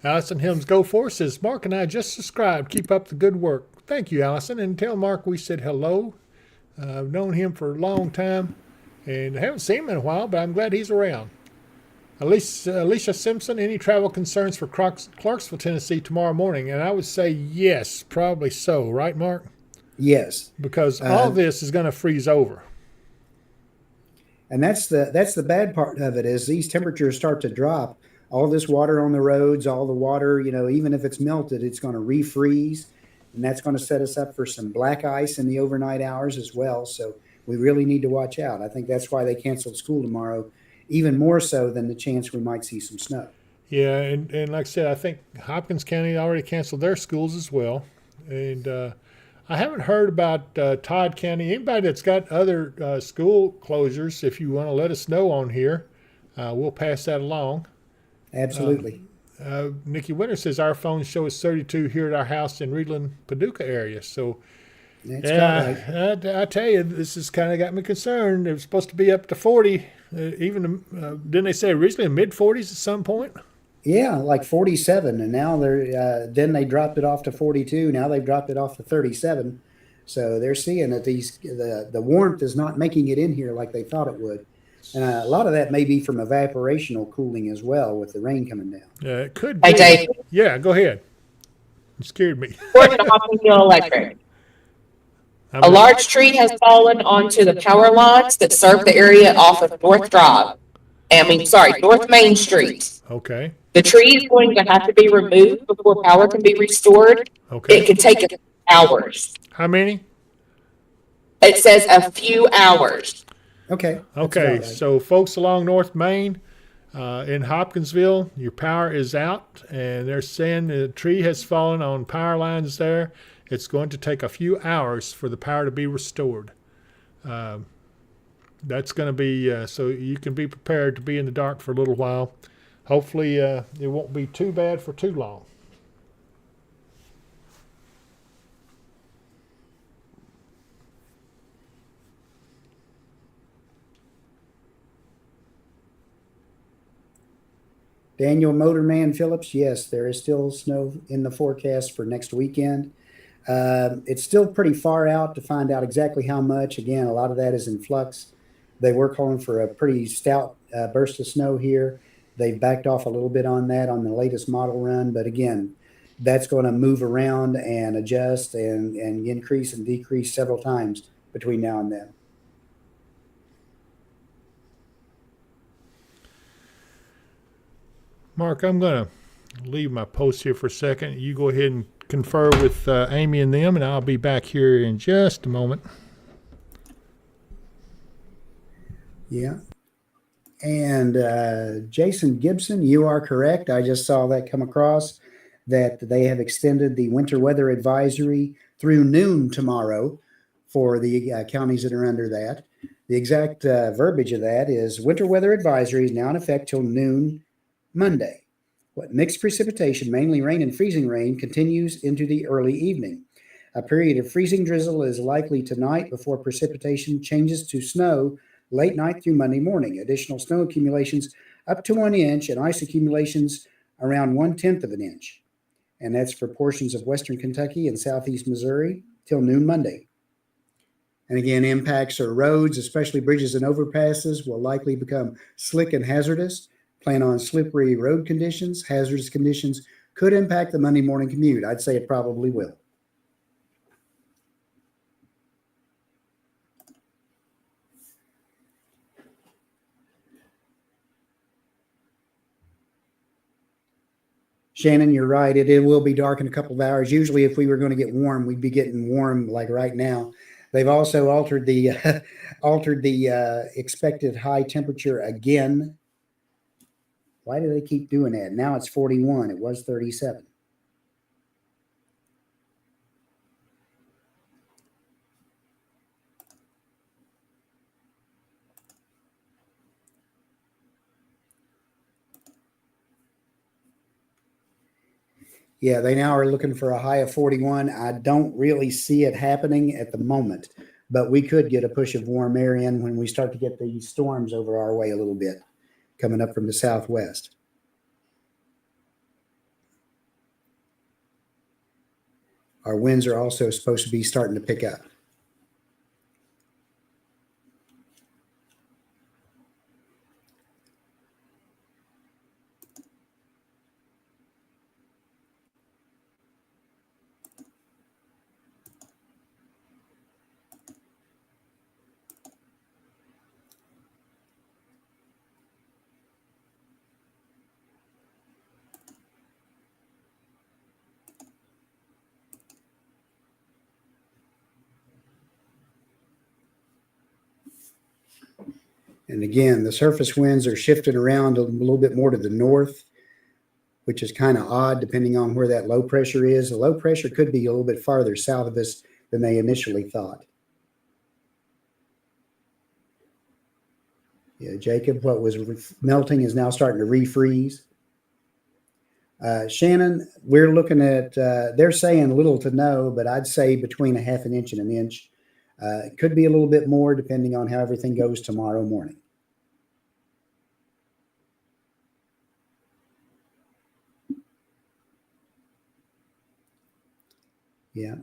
Allison Helms Go Force says, Mark and I just subscribed. Keep up the good work. Thank you, Allison. And tell Mark we said hello. I've known him for a long time and haven't seen him in a while, but I'm glad he's around. Alicia Simpson, any travel concerns for Clarksville, Tennessee tomorrow morning? And I would say yes, probably so. Right, Mark?
Yes.
Because all this is going to freeze over.
And that's the bad part of it, is these temperatures start to drop. All this water on the roads, all the water, even if it's melted, it's going to refreeze. And that's going to set us up for some black ice in the overnight hours as well. So we really need to watch out. I think that's why they canceled school tomorrow, even more so than the chance we might see some snow.
Yeah, and like I said, I think Hopkins County already canceled their schools as well. And I haven't heard about Todd County. Anybody that's got other school closures, if you want to let us know on here, we'll pass that along.
Absolutely.
Nikki Winter says our phones show us 32 here at our house in Reedland, Paducah area. So
That's about right.
Yeah, I tell you, this has kind of got me concerned. It was supposed to be up to 40. Didn't they say originally mid 40s at some point?
Yeah, like 47, and now they're then they dropped it off to 42. Now they've dropped it off to 37. So they're seeing that the warmth is not making it in here like they thought it would. And a lot of that may be from evaporational cooling as well with the rain coming down.
Yeah, it could be.
Hey, Dave,
Yeah, go ahead. You scared me.
according to Hopkinsville Electric, a large tree has fallen onto the power lines that serve the area off of North Main Street.
Okay.
The tree is going to have to be removed before power can be restored.
Okay.
It could take hours.
How many?
It says a few hours.
Okay.
Okay,
right.
so folks along North Main in Hopkinsville, your power is out, and they're saying the tree has fallen on power lines there. It's going to take a few hours for the power to be restored. That's going to be so you can be prepared to be in the dark for a little while. Hopefully, it won't be too bad for too long.
Daniel Motorman Phillips, yes, there is still snow in the forecast for next weekend. It's still pretty far out to find out exactly how much. Again, a lot of that is in flux. They were calling for a pretty stout burst of snow here. They've backed off a little bit on that on the latest model run, but again, that's going to move around and adjust and increase and decrease several times between now and then.
Mark, I'm going to leave my post here for a second. You go ahead and confer with Amy and them, and I'll be back here in just a moment.
Yeah. And Jason Gibson, you are correct. I just saw that come across that they have extended the winter weather advisory through noon tomorrow for the counties that are under that. The exact verbiage of that is winter weather advisory is now in effect till noon Monday. What mixed precipitation, mainly rain and freezing rain, continues into the early evening. A period of freezing drizzle is likely tonight before precipitation changes to snow late night through Monday morning. Additional snow accumulations up to 1 inch and ice accumulations around 1/10 of an inch. And that's for portions of western Kentucky and southeast Missouri till noon Monday. And again, impacts or roads, especially bridges and overpasses, will likely become slick and hazardous. Plan on slippery road conditions. Hazardous conditions could impact the Monday morning commute. I'd say it probably will. Shannon, you're right. It will be dark in a couple of hours. Usually, if we were going to get warm, we'd be getting warm like right now. They've also altered the expected high temperature again. Why do they keep doing that? Now it's 41. It was 37. Yeah, they now are looking for a high of 41. I don't really see it happening at the moment, but we could get a push of warm air in when we start to get these storms over our way a little bit coming up from the southwest. Our winds are also supposed to be starting to pick up. And again, the surface winds are shifting around a little bit more to the north, which is kind of odd depending on where that low pressure is. The low pressure could be a little bit farther south of us than they initially thought. Yeah, Jacob, what was melting is now starting to refreeze. Shannon, we're looking at, they're saying little to no, but I'd say between a half an inch and an inch. It could be a little bit more depending on how everything goes tomorrow morning. Yeah.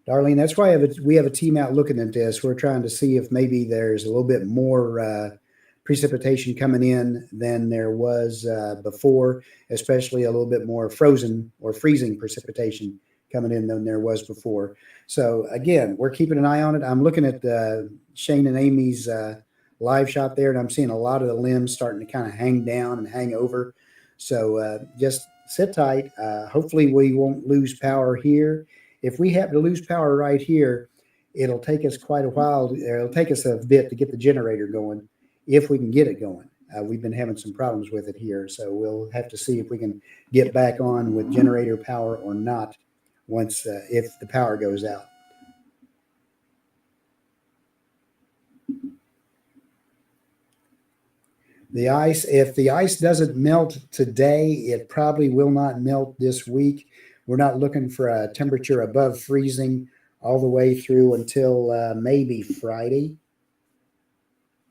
Darlene, that's why we have a team out looking at this. We're trying to see if maybe there's a little bit more precipitation coming in than there was before, especially a little bit more frozen or freezing precipitation coming in than there was before. So again, we're keeping an eye on it. I'm looking at Shane and Amy's live shot there, and I'm seeing a lot of the limbs starting to kind of hang down and hang over. So just sit tight. Hopefully we won't lose power here. If we happen to lose power right here, it'll take us quite a while. It'll take us a bit to get the generator going, if we can get it going. We've been having some problems with it here, so we'll have to see if we can get back on with generator power or not once if the power goes out. The ice, if the ice doesn't melt today, it probably will not melt this week. We're not looking for a temperature above freezing all the way through until maybe Friday.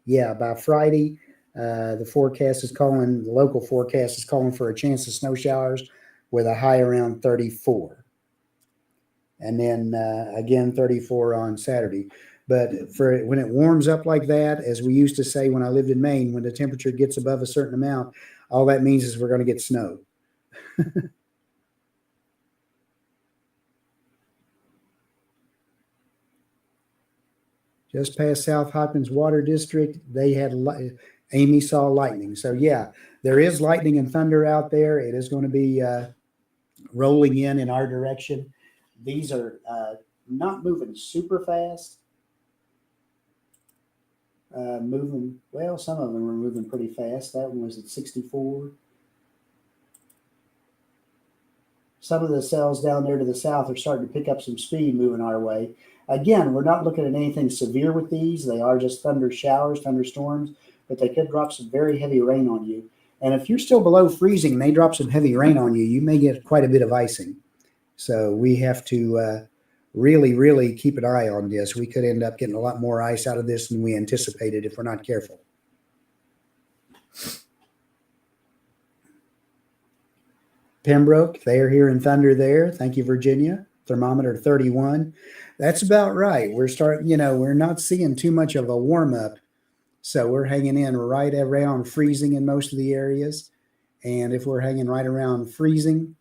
Yeah, by Friday, the local forecast is calling for a chance of snow showers with a high around 34. And then again, 34 on Saturday. But for when it warms up like that, as we used to say when I lived in Maine, when the temperature gets above a certain amount, all that means is we're going to get snow. Just past South Hopkins Water District, they had Amy saw lightning. So yeah, there is lightning and thunder out there. It is going to be rolling in our direction. These are not moving super fast. Some of them are moving pretty fast. That one was at 64. Some of the cells down there to the south are starting to pick up some speed moving our way. Again, we're not looking at anything severe with these. They are just thunder showers, thunderstorms, but they could drop some very heavy rain on you. And if you're still below freezing and they drop some heavy rain on you, you may get quite a bit of icing. So we have to really, really keep an eye on this. We could end up getting a lot more ice out of this than we anticipated if we're not careful. Pembroke, they are hearing thunder there. Thank you, Virginia. Thermometer 31. That's about right. We're not seeing too much of a warm up. So we're hanging in right around freezing in most of the areas. And if we're hanging right around freezing,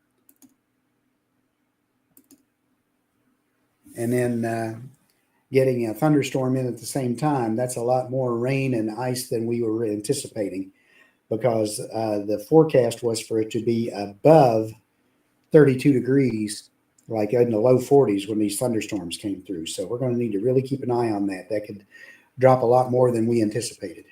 and then getting a thunderstorm in at the same time, that's a lot more rain and ice than we were anticipating, because the forecast was for it to be above 32 degrees, like in the low 40s when these thunderstorms came through. So we're going to need to really keep an eye on that. That could drop a lot more than we anticipated.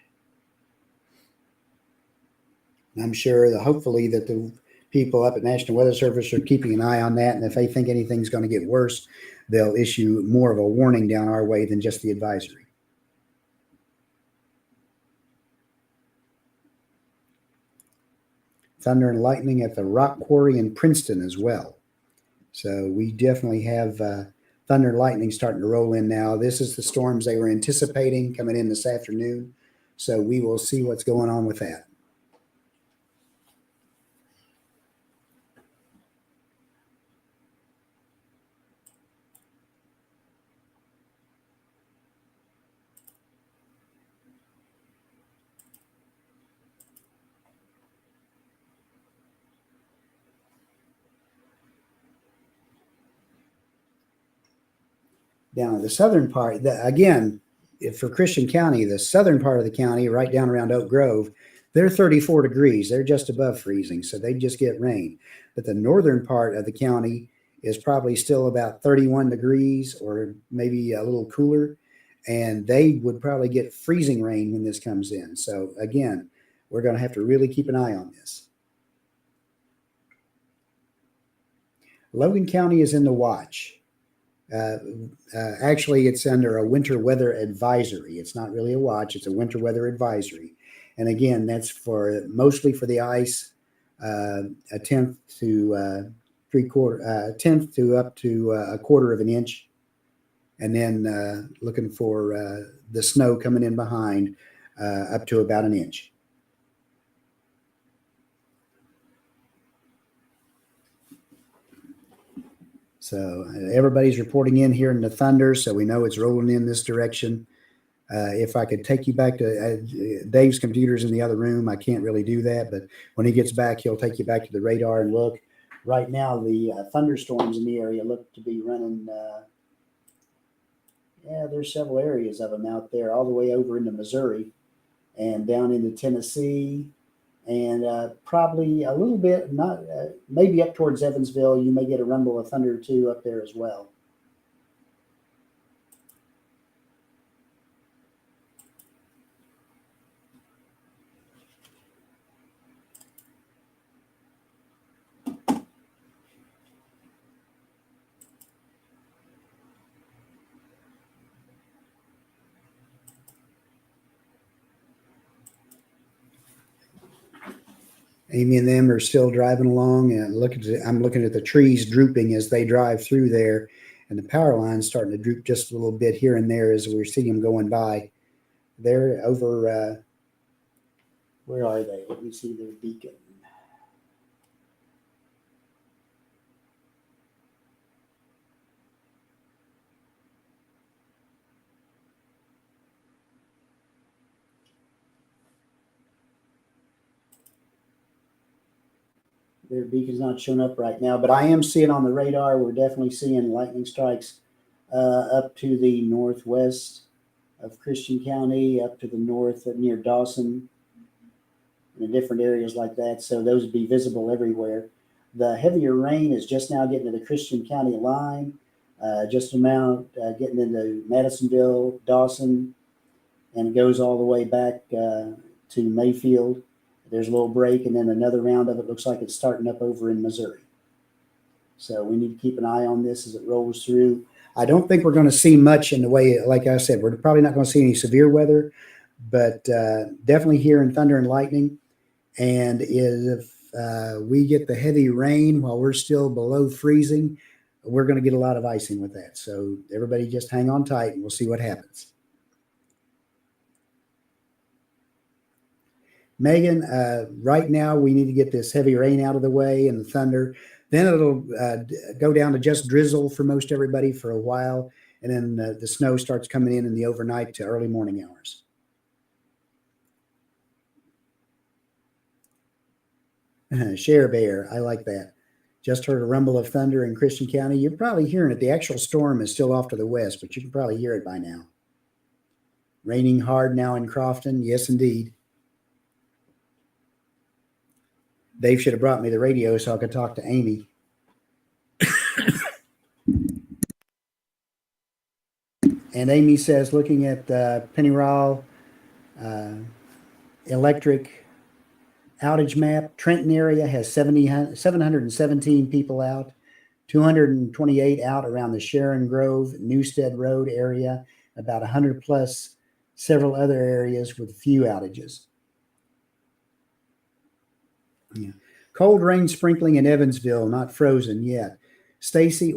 And I'm sure hopefully that the people up at National Weather Service are keeping an eye on that. And if they think anything's going to get worse, they'll issue more of a warning down our way than just the advisory. Thunder and lightning at the rock quarry in Princeton as well. So we definitely have thunder and lightning starting to roll in now. This is the storms they were anticipating coming in this afternoon. So we will see what's going on with that. Down in the southern part, again, for Christian County, the southern part of the county, right down around Oak Grove, they're 34 degrees. They're just above freezing, so they just get rain. But the northern part of the county is probably still about 31 degrees or maybe a little cooler, and they would probably get freezing rain when this comes in. So again, we're going to have to really keep an eye on this. Logan County is in the watch. Actually, it's under a winter weather advisory. It's not really a watch. It's a winter weather advisory. And again, that's mostly for the ice
a tenth to a tenth to up to a quarter of an inch. And then looking for the snow coming in behind up to about an inch. So everybody's reporting in here in the thunder, so we know it's rolling in this direction. If I could take you back to Dave's computer's in the other room, I can't really do that, but when he gets back, he'll take you back to the radar and look. Right now, the thunderstorms in the area look to be running. There's several areas of them out there, all the way over into Missouri and down into Tennessee, and probably a little bit, not maybe up towards Evansville. You may get a rumble of thunder or two up there as well. Amy and them are still driving along, and I'm looking at the trees drooping as they drive through there, and the power line's starting to droop just a little bit here and there as we're seeing them going by. They're over, where are they? Let me see their beacon. Their beacon's not showing up right now, but I am seeing on the radar, we're definitely seeing lightning strikes up to the northwest of Christian County, up to the north near Dawson, and in different areas like that. So those would be visible everywhere. The heavier rain is just now getting to the Christian County line, just amount getting into Madisonville, Dawson, and it goes all the way back to Mayfield. There's a little break, and then another round of it looks like it's starting up over in Missouri. So we need to keep an eye on this as it rolls through. I don't think we're going to see much in the way, like I said, we're probably not going to see any severe weather, but definitely hearing thunder and lightning. And if we get the heavy rain while we're still below freezing, we're going to get a lot of icing with that. So everybody just hang on tight, and we'll see what happens. Megan, right now we need to get this heavy rain out of the way and the thunder. Then it'll go down to just drizzle for most everybody for a while. And then the snow starts coming in the overnight to early morning hours. Share Bear, I like that. Just heard a rumble of thunder in Christian County. You're probably hearing it. The actual storm is still off to the west, but you can probably hear it by now. Raining hard now in Crofton. Yes, indeed. Dave should have brought me the radio so I could talk to Amy. And Amy says, looking at Pennyroyal electric outage map, Trenton area has 717 people out, 228 out around the Sharon Grove, Newstead Road area, about 100 plus several other areas with few outages. Yeah. Cold rain sprinkling in Evansville, not frozen yet. Stacy,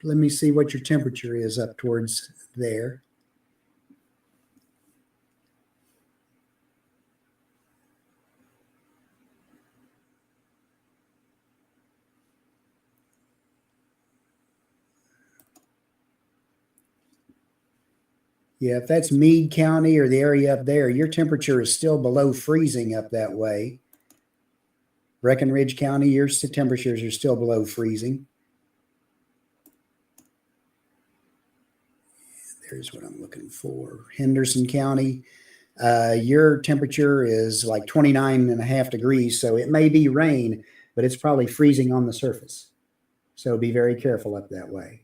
let me see what your temperature is up towards there. Yeah, if that's Meade County or the area up there, your temperature is still below freezing up that way. Breckenridge County, your temperatures are still below freezing. There's what I'm looking for. Henderson County, your temperature is like 29.5 degrees, so it may be rain, but it's probably freezing on the surface. So be very careful up that way.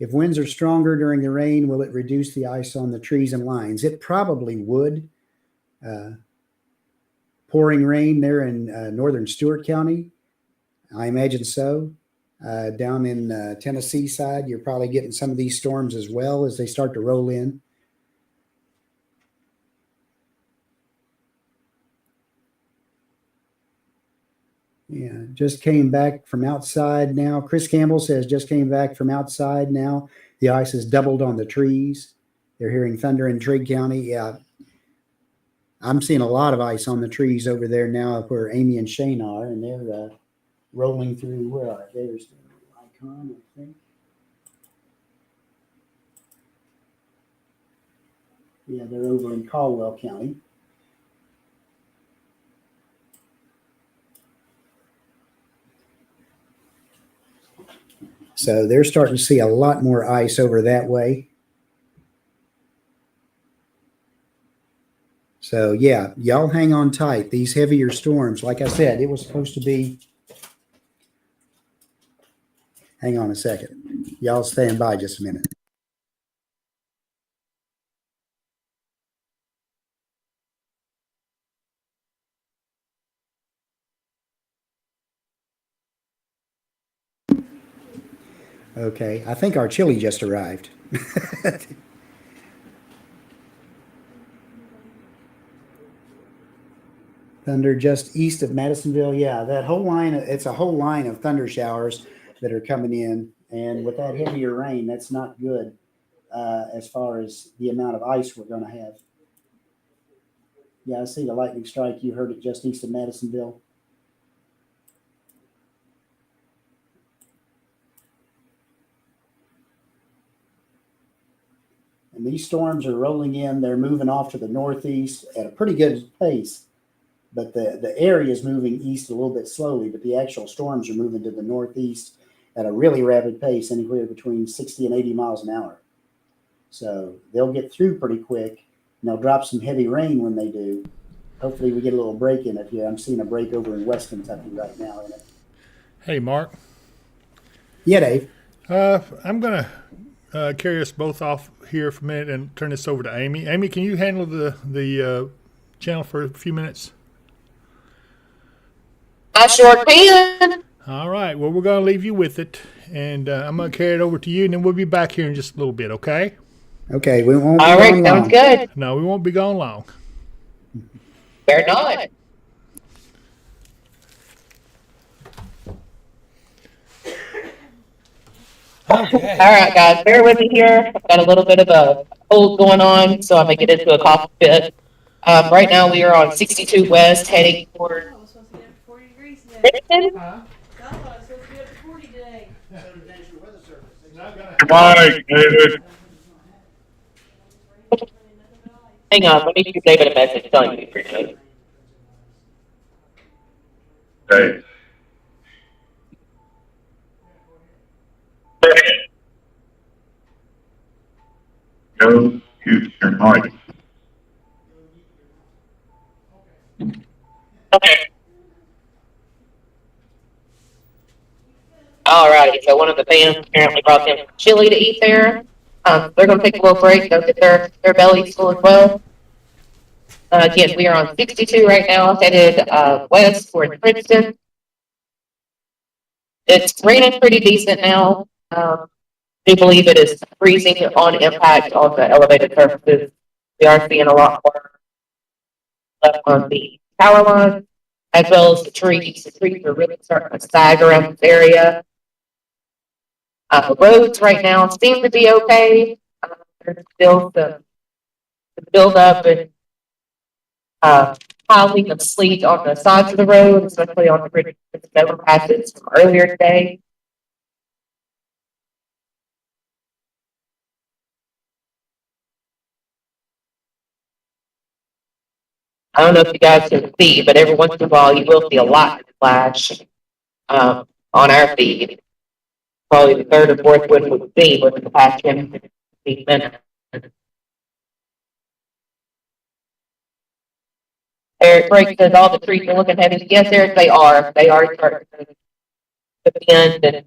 If winds are stronger during the rain, will it reduce the ice on the trees and lines? It probably would. Pouring rain there in northern Stewart County, I imagine so. Down in Tennessee side, you're probably getting some of these storms as well as they start to roll in.
Yeah, just came back from outside now. Chris Campbell says just came back from outside now. The ice has doubled on the trees. They're hearing thunder in Trigg County. Yeah, I'm seeing a lot of ice on the trees over there now where Amy and Shane are, and they're rolling through. Where are they? There's the icon, I think. Yeah, they're over in Caldwell County. So they're starting to see a lot more ice over that way. So yeah, y'all hang on tight. These heavier storms, like I said, it was supposed to be. Hang on a second. Y'all stand by just a minute. Okay, I think our chili just arrived. Thunder just east of Madisonville. Yeah, that whole line, it's a whole line of thunder showers that are coming in. And with that heavier rain, that's not good as far as the amount of ice we're going to have. Yeah, I see the lightning strike. You heard it just east of Madisonville. And these storms are rolling in. They're moving off to the northeast at a pretty good pace. But the area is moving east a little bit slowly, but the actual storms are moving to the northeast at a really rapid pace, anywhere between 60 and 80 miles an hour. So they'll get through pretty quick, and they'll drop some heavy rain when they do. Hopefully we get a little break in it here. I'm seeing a break over in West Kentucky right now in it.
Hey, Mark.
Yeah, Dave.
I'm going to carry us both off here for a minute and turn this over to Amy. Amy, can you handle the channel for a few minutes?
I sure can.
All right. Well, we're going to leave you with it, and I'm going to carry it over to you, and then we'll be back here in just a little bit, okay?
Okay, we won't be
All right,
gone
sounds
long.
good.
No, we won't be gone long.
Better not.
Okay.
All right, guys, bear with me here. I've got a little bit of a cold going on, so I may get into a cough fit. Right now, we are on 62 West, heading toward
Oh, it's supposed to be up to 40 degrees today.
Richmond.
God, it's supposed to be up to 40 today.
Mike, David.
Hang on, let me shoot David a message telling you appreciate it.
Hey. Go, shoot your mic.
Okay. All righty, so one of the fans apparently brought them chili to eat there. They're gonna take a little break, go get their bellies full as well. Again, we are on 62 right now, headed west toward Princeton. It's raining pretty decent now. We believe it is freezing on impact on the elevated surfaces. We are seeing a lot more left on the power line, as well as the trees. The trees are really starting to sag around this area. The roads right now seem to be okay. There's still some build up and piling of sleet on the sides of the road, especially on the bridge that overpasses from earlier today. I don't know if you guys can see, but every once in a while you will see a lightning flash on our feed. Probably the third or fourth one we've seen within the past 10 to 15 minutes. Eric Drake says all the trees are looking heavy. Yes, Eric, they are. They are starting to bend, and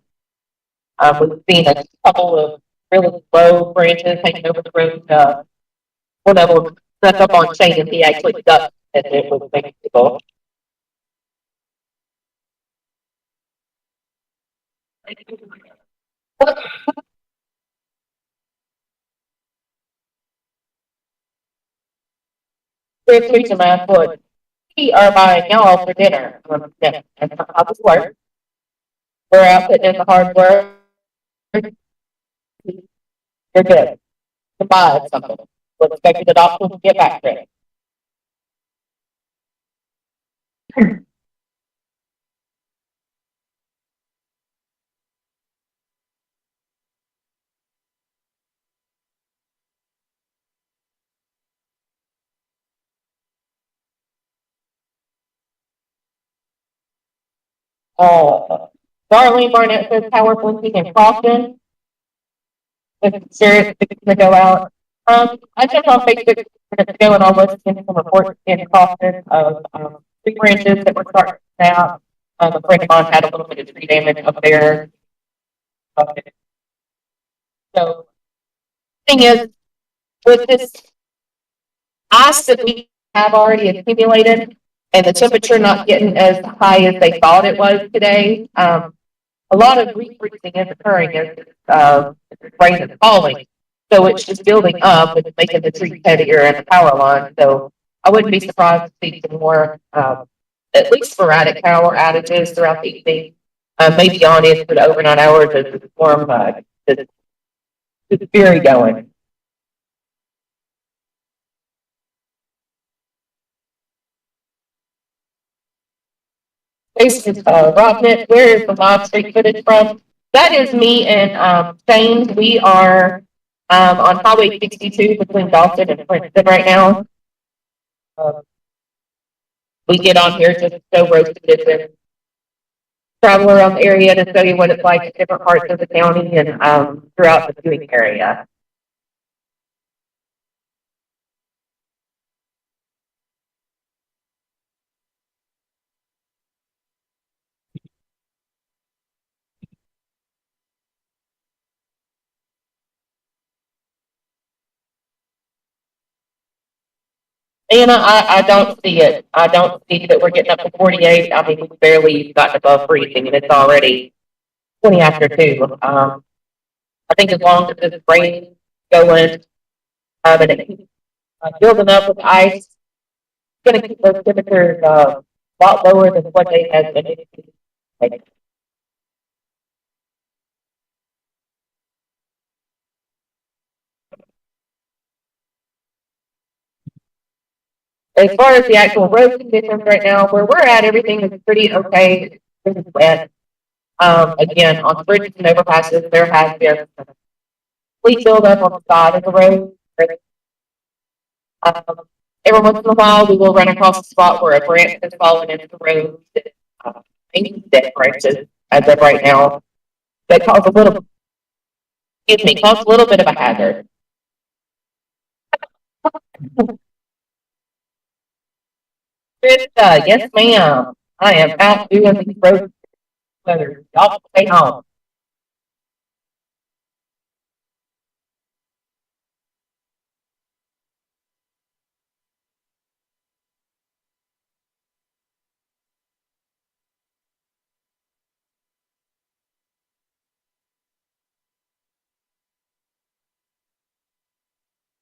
we've seen a couple of really low branches hanging over the road. One of them stuck up on Shane, and he actually ducked, and it was making people. They're preaching last foot. We are buying y'all for dinner. Yeah, that's not how this works. We're out putting in the hard work. You're good. To buy something. We'll expect the doctor to get back to it. Darlene Barnett says power blinking in Crofton. It's serious, it's gonna go out. I checked on Facebook minutes ago and I was seeing some reports in Crofton of, tree branches that were starting to snap. A friend of mine had a little bit of tree damage up there. So, thing is, with this ice that we have already accumulated and the temperature not getting as high as they thought it was today, a lot of refreezing is occurring as rain is falling. So it's just building up and making the trees heavier and the power line. So I wouldn't be surprised to see some more, at least sporadic power outages throughout the evening, maybe on into the overnight hours as the storm, is very going. Robnet, where is the live street footage from? That is me and Shane. We are on Highway 62 between Dalton and Princeton right now. We get on here just to show road conditions, travel around the area to show you what it's like in different parts of the county and throughout the viewing area. Anna, I don't see it. I don't see that we're getting up to 48. I mean, we've barely gotten above freezing and it's already 20 after 2. I think as long as this rain going, and it keeps building up with ice, it's going to keep those temperatures a lot lower than what they have been. As far as the actual road conditions right now, where we're at, everything is pretty okay. It's wet. Again, on bridges and overpasses, there has been sleet buildup on the side of the road. Um, every once in a while, we will run across a spot where a branch has fallen into the road. Maybe dead branches as of right now that cause a little, cause a little bit of a hazard. Krista, yes, ma'am. I am out doing these road weather. Y'all stay home.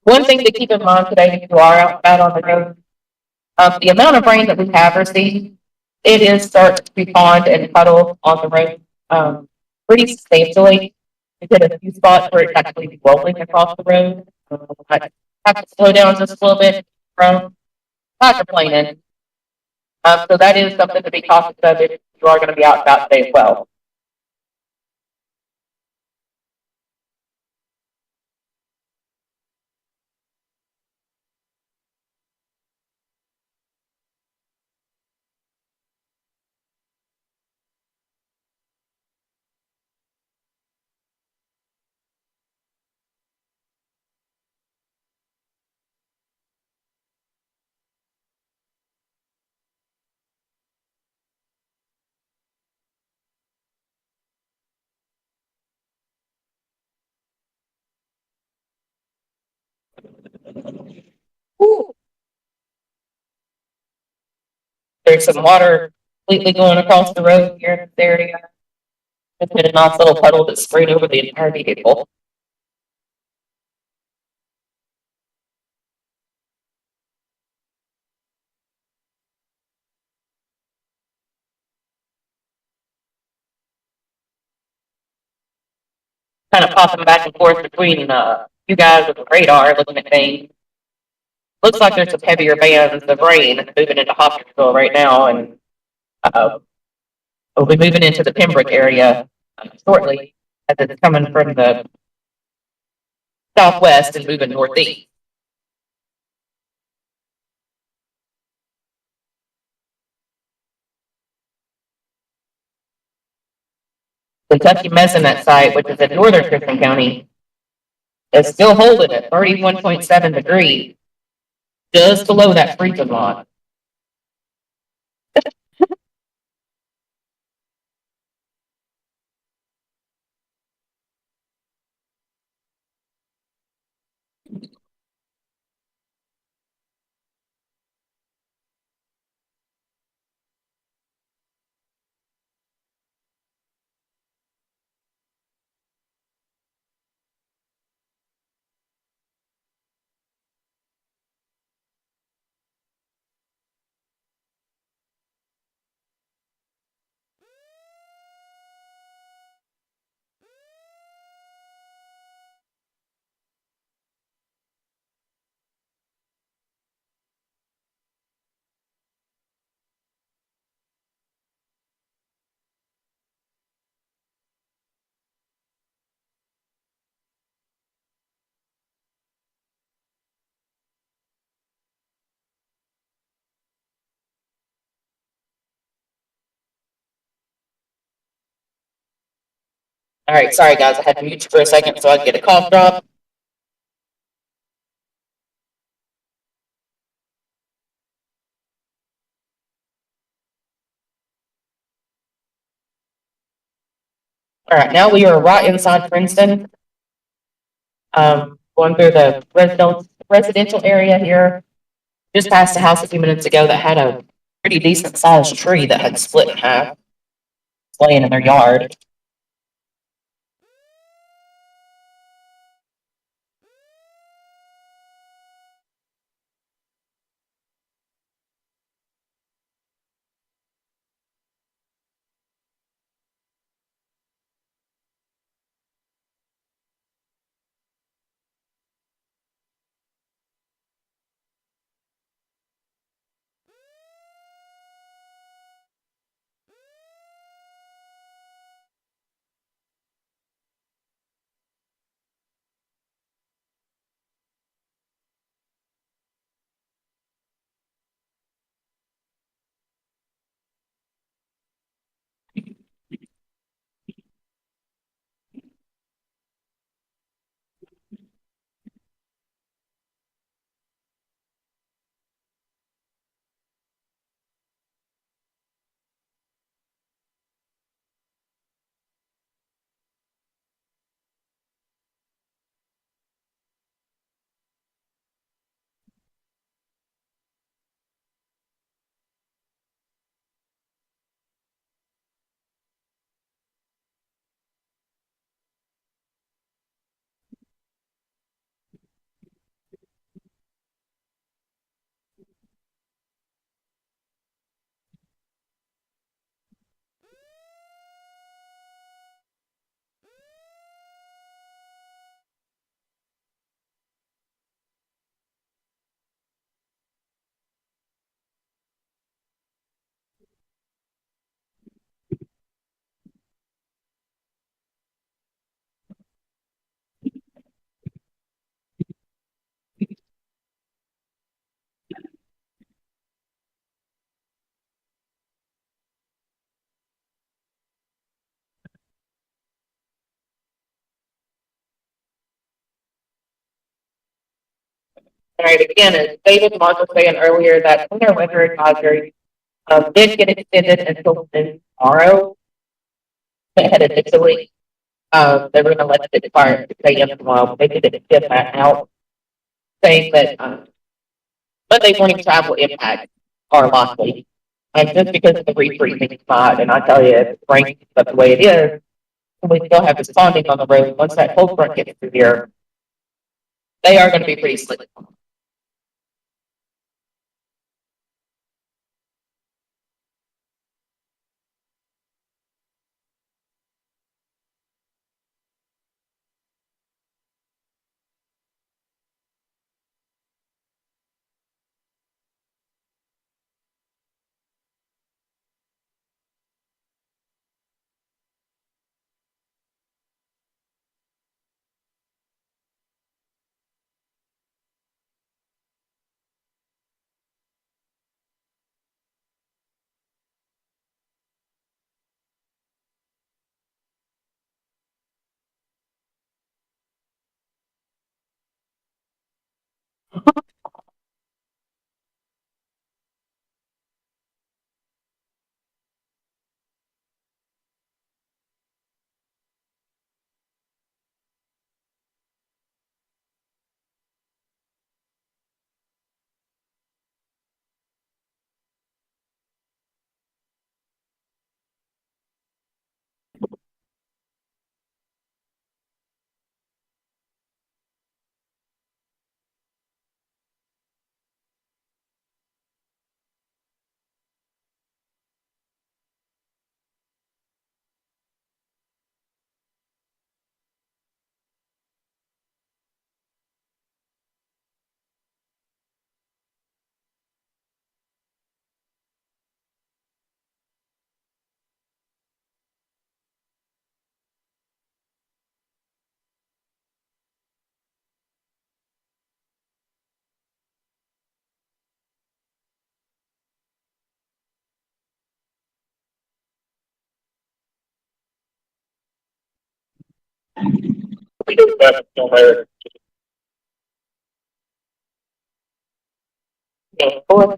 One thing to keep in mind today, if you are out on the road, the amount of rain that we have received, it is starting to pond and puddle on the road, pretty substantially. We hit a few spots where it's actually rolling across the road. I have to slow down just a little bit from not complaining. So that is something to be cautious of if you are going to be out about today as well. Ooh. There's some water completely going across the road here in this area. It's been a nice little puddle that's sprayed over the entire vehicle. kind of popping back and forth between, you guys with the radar looking at things. Looks like there's some heavier bands of rain moving into Hopkinsville right now, and, we'll be moving into the Pembroke area shortly as it's coming from the southwest and moving northeast. Kentucky Mesonet site, which is in northern Christian County, is still holding at 31.7 degrees, just below that freezing line. All right, sorry guys, I had to mute you for a second so I could get a cough drop. All right, now we are right inside Princeton. Going through the residential area here. Just passed a house a few minutes ago that had a pretty decent sized tree that had split in half, laying in their yard. All right, again, as David and Mark was saying earlier, that winter weather advisory did get extended until tomorrow. They had initially, they were going to let it expire at 6 a.m. tomorrow, but they did extend that out, saying that Monday morning travel impacts are likely. And just because of the refreezing spot, and I tell you, if the rain keeps up the way it is, we still have this ponding on the road. Once that cold front gets through here, they are going to be pretty slick. We do that on there. Yeah.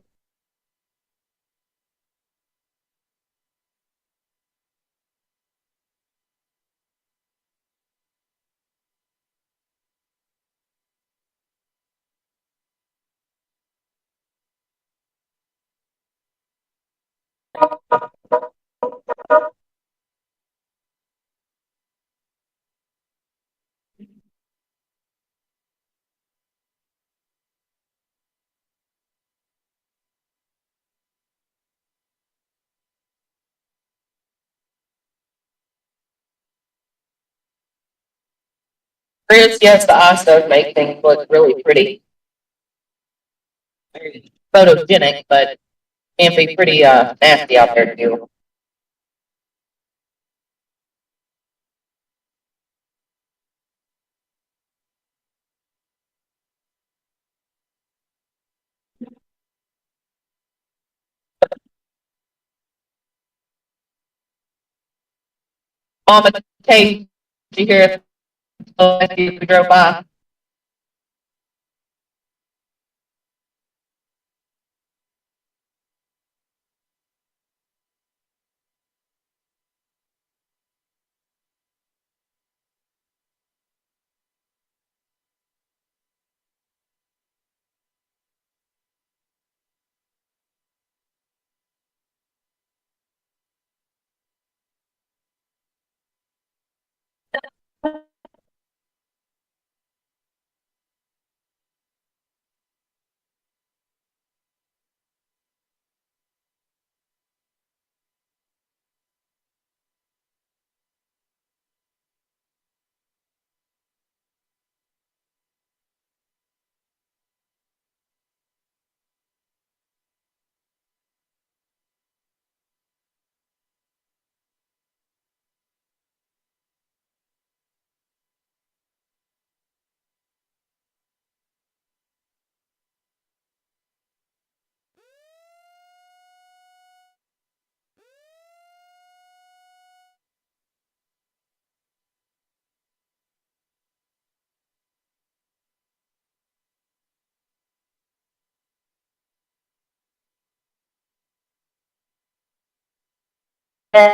Chris, yes, the ice does make things look really pretty. Very photogenic, but can be pretty nasty out there too. Mama, Kate, did you hear if you drove by?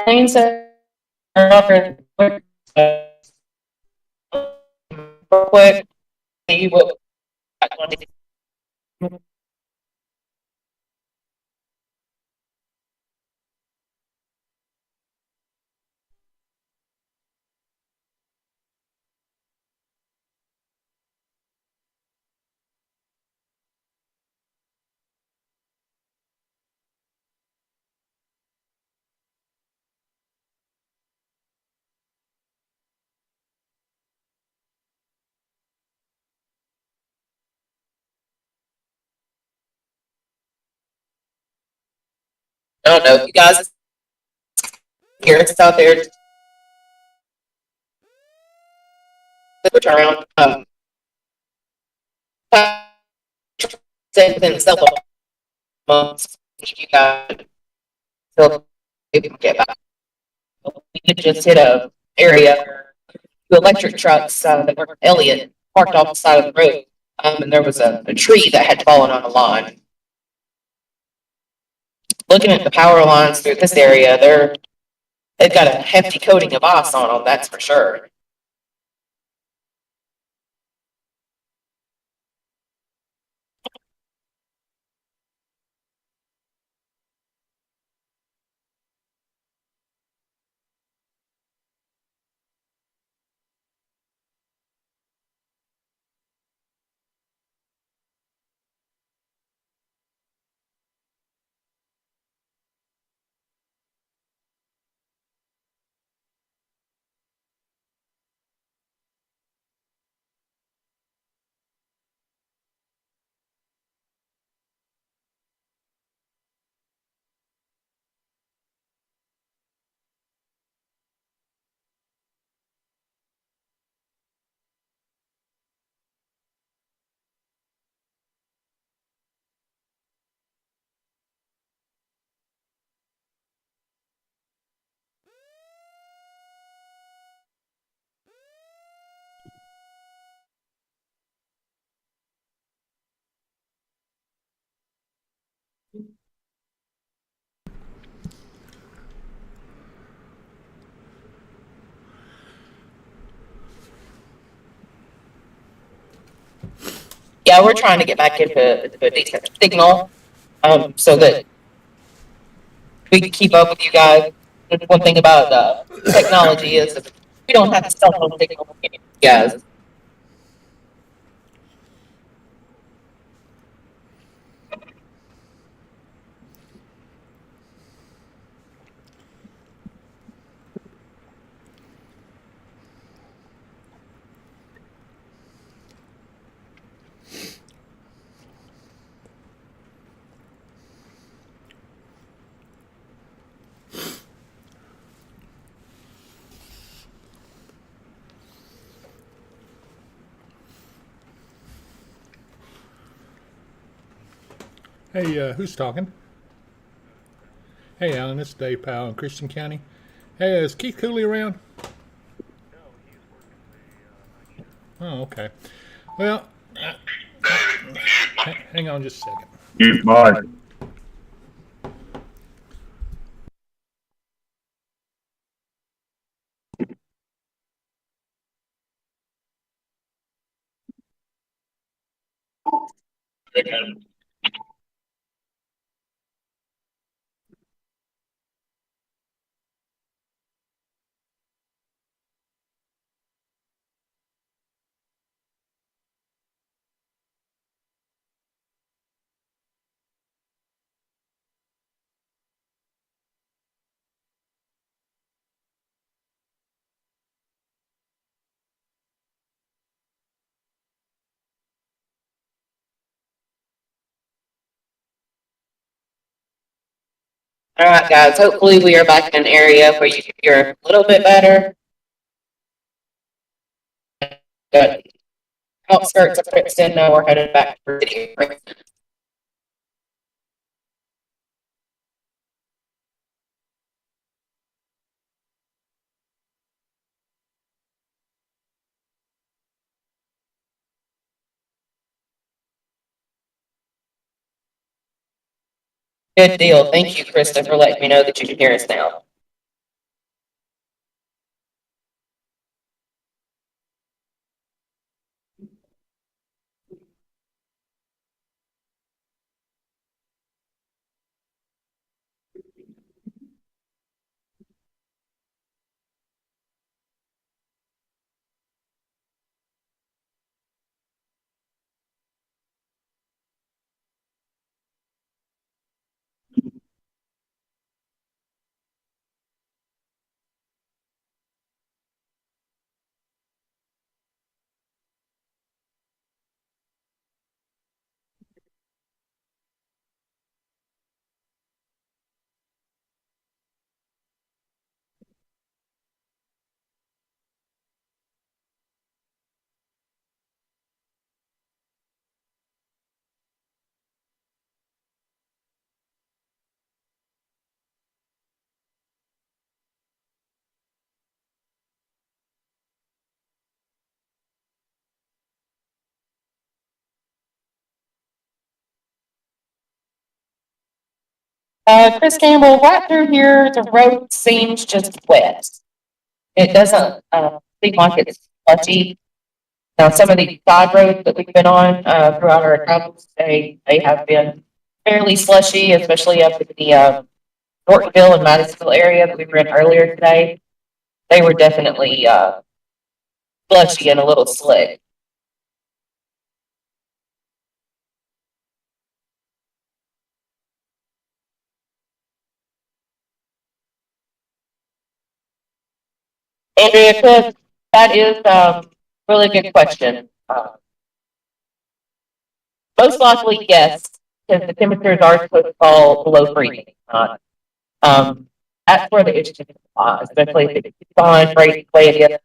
Things that are offered real quick. See what I don't know, you guys hear it's out there. Switch around. Same thing. Cell phones. You guys still get back. We could just hit a area where two electric trucks that were Elliott parked off the side of the road. And there was a tree that had fallen on the line. Looking at the power lines through this area, they've got a hefty coating of ice on them, that's for sure. Yeah, we're trying to get back into a decent signal, so that we can keep up with you guys. One thing about technology is if we don't have a cell phone signal, we can't hear you guys.
Hey, who's talking? Hey, Alan, it's Dave Powell in Christian County. Hey, is Keith Cooley around? Oh, okay. Well, hang on just a second.
Mute Mike.
All right, guys, hopefully we are back in an area where you can hear a little bit better. Good. Outskirts of Princeton, now we're headed back for video. Good deal. Thank you, Krista, for letting me know that you can hear us now. Chris Campbell, right through here, the road seems just wet. It doesn't, seem like it's slushy. Now, some of the side roads that we've been on, throughout our travels, they have been fairly slushy, especially up in the, Nortonville and Madisonville area that we were in earlier today. They were definitely, slushy and a little slick. Andrea, Cook, that is, really good question. Most likely, yes, because the temperatures are supposed to fall below freezing. That's where the issue is, especially if it's on right way it is.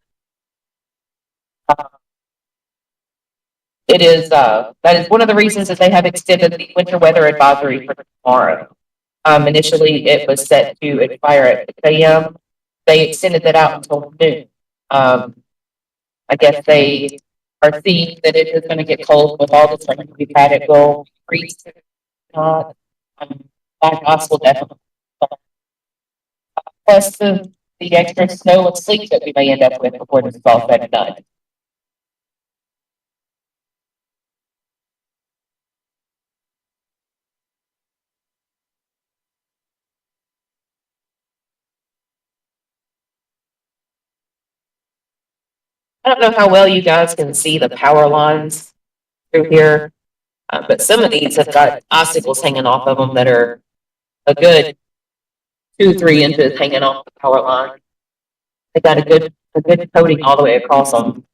It is, that is one of the reasons that they have extended the winter weather advisory for tomorrow. Initially, it was set to expire at 6 a.m. They extended that out until noon. I guess they are seeing that it is going to get cold with all the rain we've had. It will freeze. Not, black ice will definitely. Plus the extra snow and sleet that we may end up with before this is all said and done. I don't know how well you guys can see the power lines through here, but some of these have got icicles hanging off of them that are a good 2, 3 inches hanging off the power line. They got a good coating all the way across them.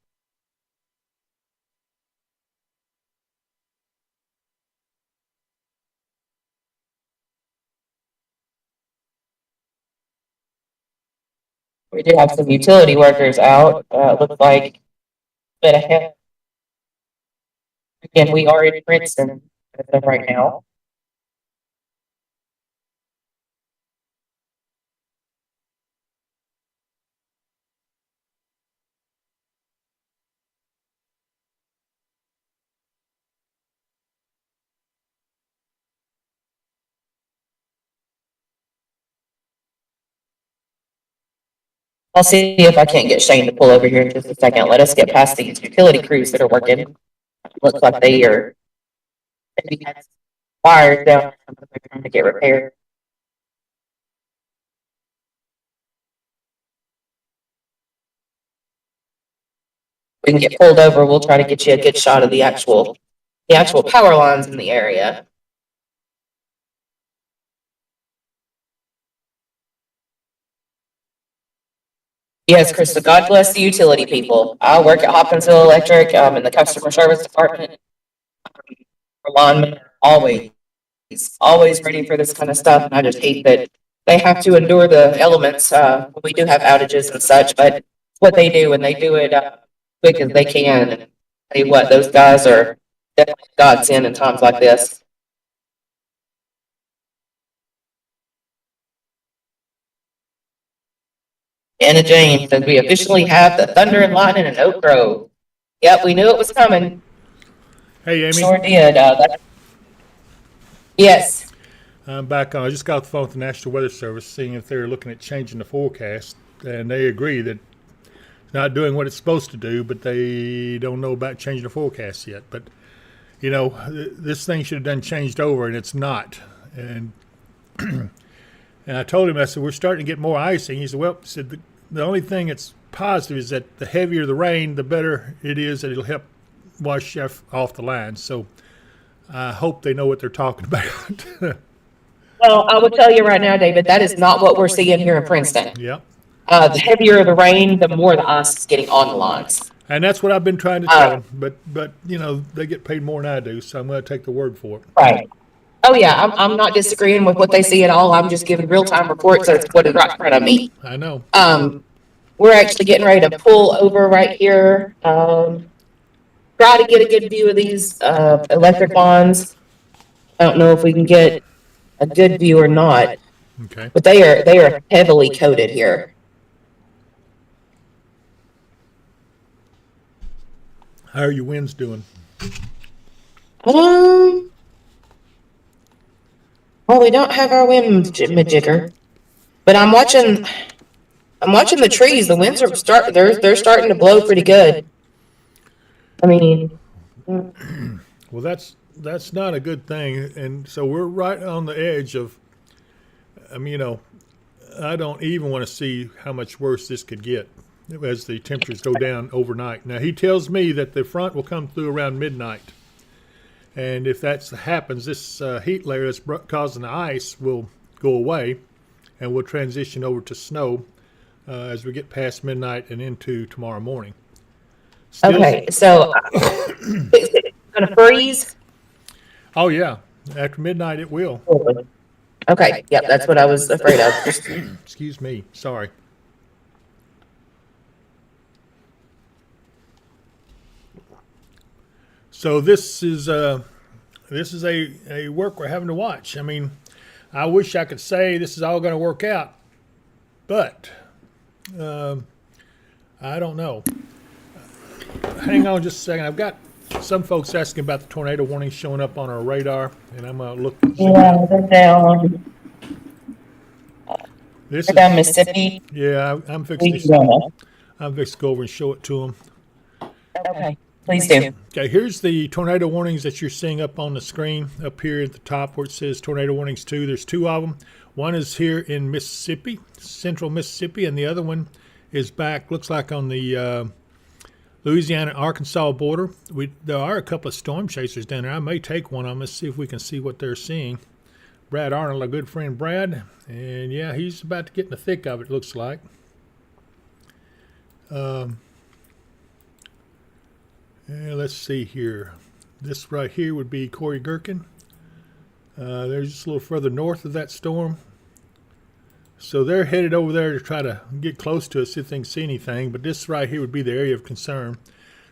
We do have some utility workers out, looks like, but ahead. Again, we are in Princeton as of right now. I'll see if I can't get Shane to pull over here in just a second. Let us get past these utility crews that are working. Looks like they are maybe had some wires down or something they're trying to get repaired. We can get pulled over, we'll try to get you a good shot of the actual power lines in the area. Yes, Krista, God bless the utility people. I work at Hopkinsville Electric, in the customer service department. Our linemen are always ready for this kind of stuff, and I just hate that they have to endure the elements. We do have outages and such, but it's what they do, and they do it quick as they can. And tell you what, those guys are definitely godsend in times like this. Anna James says we officially have the thunder and lightning in Oak Grove. Yep, we knew it was coming.
Hey, Amy.
Sure did. Yes.
I'm back on. I just got off the phone with the National Weather Service, seeing if they're looking at changing the forecast, and they agree that it's not doing what it's supposed to do, but they don't know about changing the forecast yet. But you know, this thing should have done changed over, and it's not. And and I told him, I said, we're starting to get more icing. He said, well, the only thing that's positive is that the heavier the rain, the better it is that it'll help wash off the lines. So I hope they know what they're talking about.
Well, I will tell you right now, David, that is not what we're seeing here in Princeton.
Yep.
The heavier the rain, the more the ice is getting on the lines.
And that's what I've been trying to tell them. But you know, they get paid more than I do, so I'm going to take the word for it.
Right. Oh, yeah, I'm not disagreeing with what they see at all. I'm just giving real-time reports of what is right in front of me.
I know.
We're actually getting ready to pull over right here. Try to get a good view of these electric lines. I don't know if we can get a good view or not,
Okay.
but they are heavily coated here.
How are your winds doing?
Well, we don't have our wind majigger, but I'm watching the trees. The winds are they're starting to blow pretty good. I mean,
Well, that's not a good thing, and so we're right on the edge of. You know, I don't even want to see how much worse this could get as the temperatures go down overnight. Now he tells me that the front will come through around midnight. And if that happens, this heat layer that's causing the ice will go away, and we'll transition over to snow as we get past midnight and into tomorrow morning.
okay, so is it going to freeze?
Oh, yeah. After midnight, it will.
Okay, yep, that's what I was afraid of.
Excuse me. Sorry. So this is a work we're having to watch. I mean, I wish I could say this is all going to work out, but I don't know. Hang on just a second. I've got some folks asking about the tornado warnings showing up on our radar, and I'm going to look.
Yeah, they're down.
This
They're down Mississippi.
Yeah, I'm fixing
Louisiana.
to go over and show it to them.
Okay, please do.
Okay, here's the tornado warnings that you're seeing up on the screen, up here at the top where it says tornado warnings 2. There's 2 of them. One is here in Mississippi, central Mississippi, and the other one is back, looks like on the Louisiana Arkansas border. There are a couple of storm chasers down there. I may take one of them. Let's see if we can see what they're seeing. Brad Arnold, our good friend Brad, and yeah, he's about to get in the thick of it. Looks like. Let's see here. This right here would be Corey Gherkin. They're just a little further north of that storm. So they're headed over there to try to get close to us, see if they can see anything. But this right here would be the area of concern.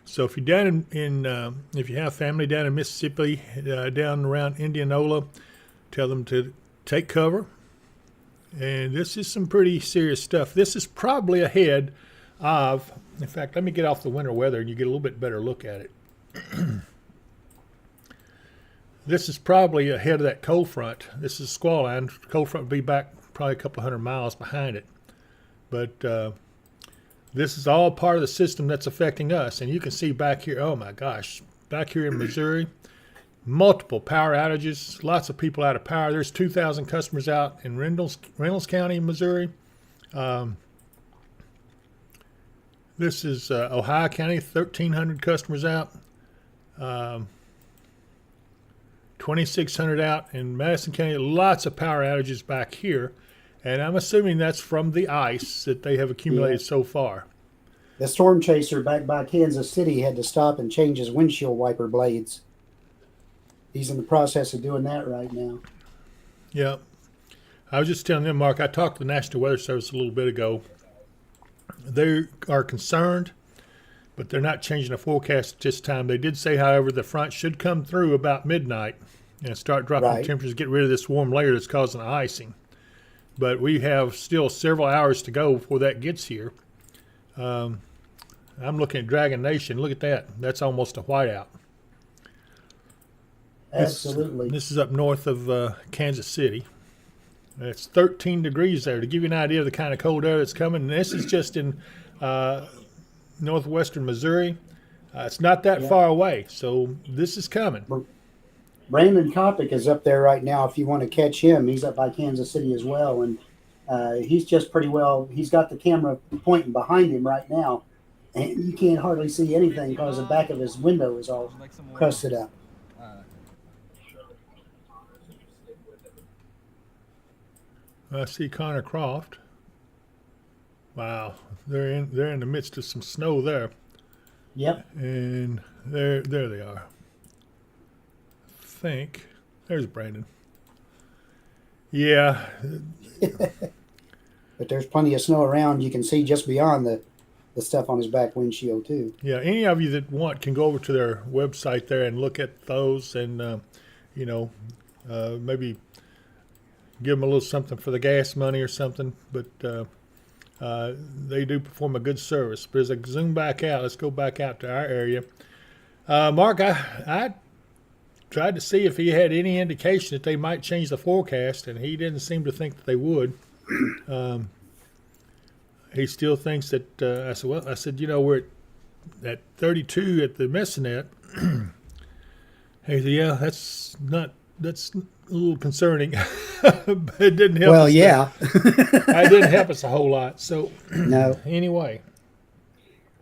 So if you're down if you have family down in Mississippi, down around Indianola, tell them to take cover. And this is some pretty serious stuff. This is probably ahead of, in fact, let me get off the winter weather and you get a little bit better look at it. This is probably ahead of that cold front. This is squall line. Cold front will be back probably a couple hundred miles behind it. But this is all part of the system that's affecting us. And you can see back here, oh my gosh, back here in Missouri, multiple power outages, lots of people out of power. There's 2,000 customers out in Reynolds County, Missouri. This is Ohio County, 1,300 customers out. 2,600 out in Madison County. Lots of power outages back here. And I'm assuming that's from the ice that they have accumulated so far.
The storm chaser back by Kansas City had to stop and change his windshield wiper blades. He's in the process of doing that right now.
Yeah. I was just telling them, Mark, I talked to the National Weather Service a little bit ago. They are concerned, but they're not changing the forecast at this time. They did say, however, the front should come through about midnight and start dropping temperatures, get rid of this warm layer that's causing the icing. But we have still several hours to go before that gets here. I'm looking at Dragon Nation. Look at that. That's almost a whiteout.
Absolutely.
This is up north of Kansas City. It's 13 degrees there. To give you an idea of the kind of cold air that's coming, and this is just in northwestern Missouri. It's not that far away, so this is coming.
Raymond Kopic is up there right now. If you want to catch him, he's up by Kansas City as well, and he's just pretty well. He's got the camera pointing behind him right now, and you can't hardly see anything because the back of his window is all crusted up.
I see Connor Croft. Wow, they're in the midst of some snow there.
Yep.
And there they are. I think there's Brandon. Yeah.
But there's plenty of snow around. You can see just beyond the stuff on his back windshield too.
Yeah. Any of you that want can go over to their website there and look at those, and maybe give them a little something for the gas money or something. But they do perform a good service. But as I zoom back out, let's go back out to our area. Mark, I tried to see if he had any indication that they might change the forecast, and he didn't seem to think that they would. He still thinks that, I said, we're at 32 at the Messenet. He said, yeah, that's a little concerning. But it didn't help us.
Well, yeah.
It didn't help us a whole lot. So,
no.
Anyway.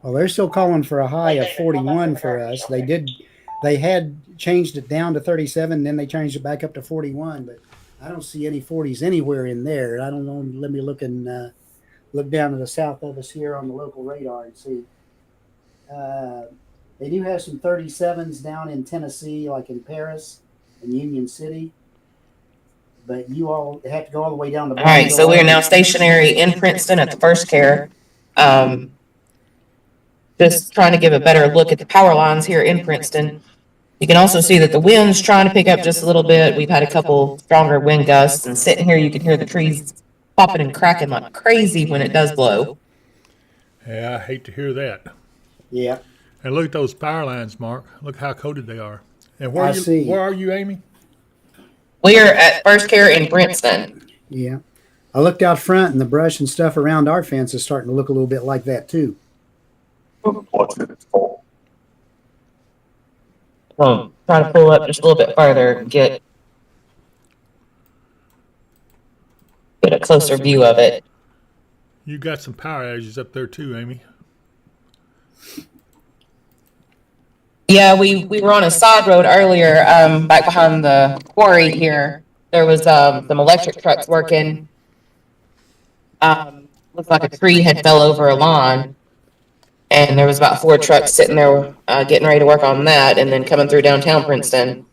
Well, they're still calling for a high of 41 for us. They had changed it down to 37, then they changed it back up to 41, but I don't see any 40s anywhere in there. I don't know. Let me look down to the south of us here on the local radar and see. They do have some 37s down in Tennessee, like in Paris and Union City. But you all have to go all the way down to.
All right, so we are now stationary in Princeton at the First Care. Just trying to give a better look at the power lines here in Princeton. You can also see that the wind's trying to pick up just a little bit. We've had a couple stronger wind gusts, and sitting here, you can hear the trees popping and cracking like crazy when it does blow.
Yeah, I hate to hear that.
Yeah.
And look at those power lines, Mark. Look how coated they are. And where are you, Amy?
We are at First Care in Princeton.
Yeah. I looked out front, and the brush and stuff around our fence is starting to look a little bit like that, too.
Try to pull up just a little bit further and get a closer view of it.
You got some power outages up there too, Amy.
Yeah, we were on a side road earlier, back behind the quarry here. There was, some electric trucks working. Looked like a tree had fell over a lawn. And there was about 4 trucks sitting there, getting ready to work on that. And then coming through downtown Princeton,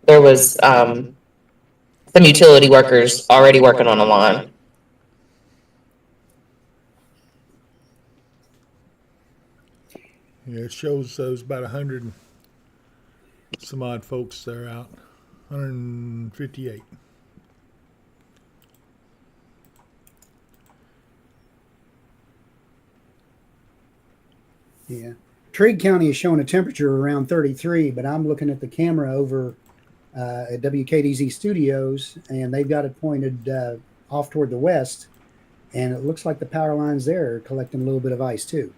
there was, some utility workers already working on a lawn.
Yeah, it shows those about 100 and some odd folks there out. 158.
Yeah. Trigg County is showing a temperature around 33, but I'm looking at the camera over at WKDZ Studios, and they've got it pointed off toward the west, and it looks like the power lines there are collecting a little bit of ice too.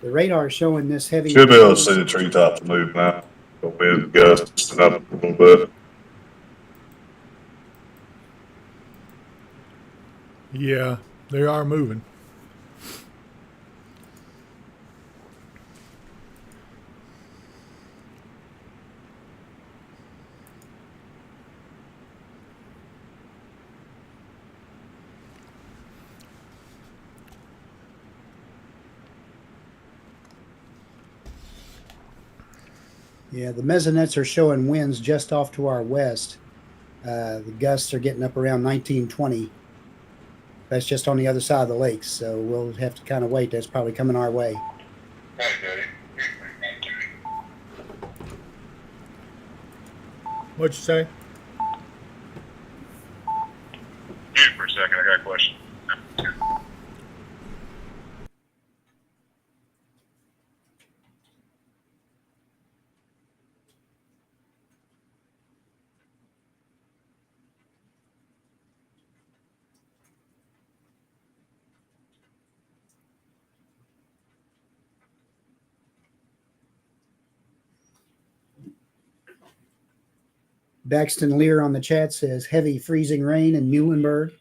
The radar is showing this heavy.
Should be able to see the treetops move now. The wind gusting up a little bit.
Yeah, they are moving.
Yeah, the mesonettes are showing winds just off to our west. The gusts are getting up around 19, 20. That's just on the other side of the lakes, so we'll have to kind of wait. That's probably coming our way.
What'd you say?
Mute for a second. I got a question.
Daxton Lear on the chat says heavy freezing rain in Muhlenberg.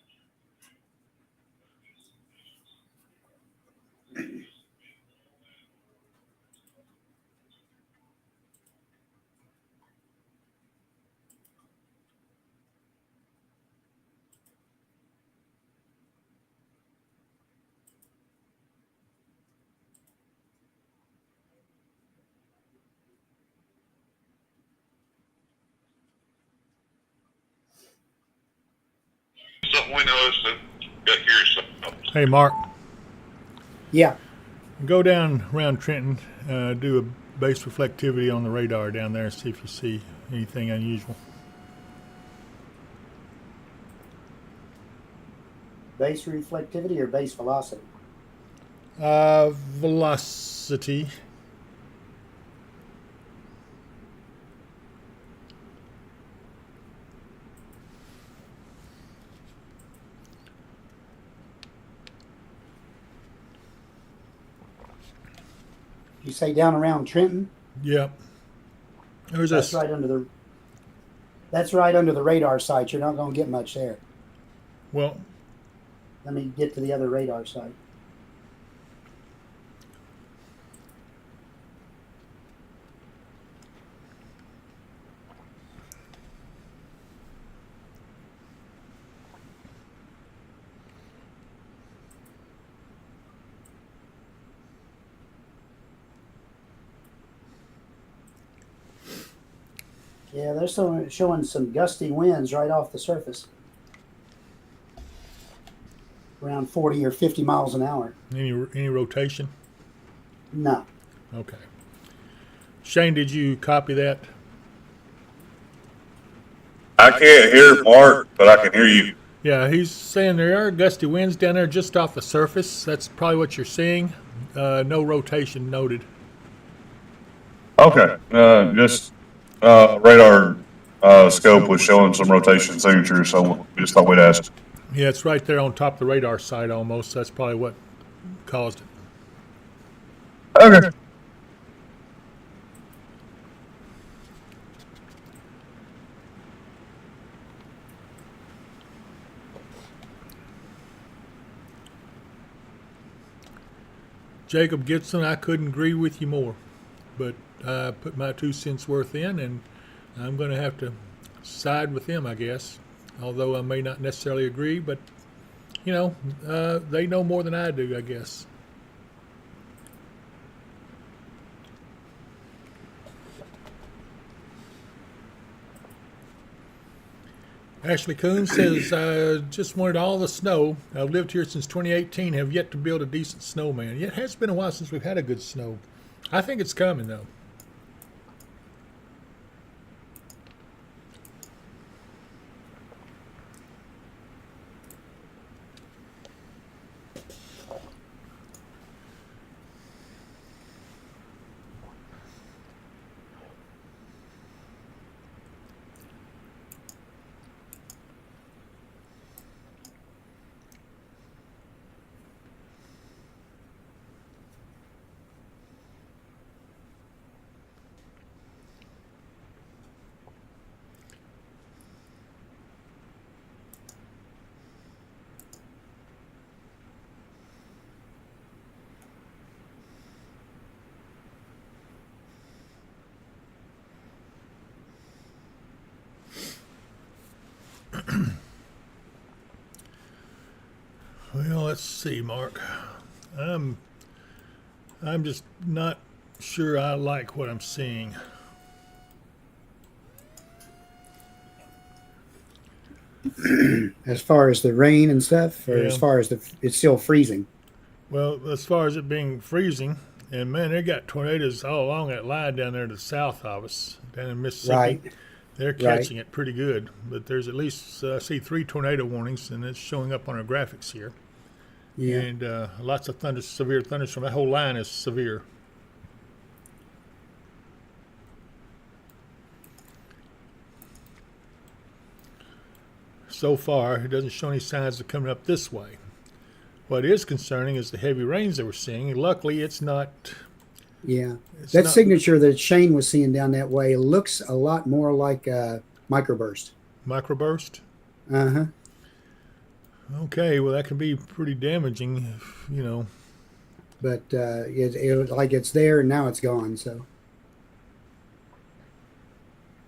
Something we noticed that got curious about.
Hey, Mark,
Yeah,
go down around Trenton, do a base reflectivity on the radar down there and see if you see anything unusual.
base reflectivity or base velocity?
Velocity.
You say down around Trenton?
Yep. There's
That's
a
right under the. That's right under the radar site. You're not going to get much there.
well.
Let me get to the other radar site. Yeah, they're showing some gusty winds right off the surface. Around 40 or 50 miles an hour.
Any rotation?
No.
Okay. Shane, did you copy that?
I can't hear Mark, but I can hear you.
Yeah, he's saying there are gusty winds down there just off the surface. That's probably what you're seeing. No rotation noted.
Okay. Just radar scope was showing some rotation signatures, so we just thought we'd ask.
Yeah, it's right there on top of the radar site almost. That's probably what caused it.
Okay.
Jacob Gibson, I couldn't agree with you more. But I put my 2 cents worth in, and I'm going to have to side with them, I guess. Although I may not necessarily agree, but they know more than I do, I guess. Ashley Coon says, just wanted all the snow. I've lived here since 2018, have yet to build a decent snowman. It has been a while since we've had a good snow. I think it's coming, though. Well, let's see, Mark. I'm just not sure I like what I'm seeing.
As far as the rain and stuff, or as
Yeah.
far as it's still freezing.
Well, as far as it being freezing, and man, they got tornadoes all along that line down there to the south of us, down in Mississippi.
Right.
They're catching it pretty good, but there's at least I see 3 tornado warnings, and it's showing up on our graphics here.
Yeah.
And lots of severe thunderstorms. That whole line is severe. So far, it doesn't show any signs of coming up this way. What is concerning is the heavy rains that we're seeing. Luckily, it's not.
Yeah.
It's
That
not
signature that Shane was seeing down that way looks a lot more like a microburst.
microburst.
Uh-huh.
Okay, well that can be pretty damaging,
But it like it's there and now it's gone. So,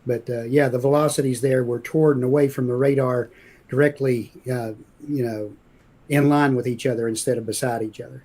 but yeah, the velocities there were toward and away from the radar, directly, in line with each other instead of beside each other.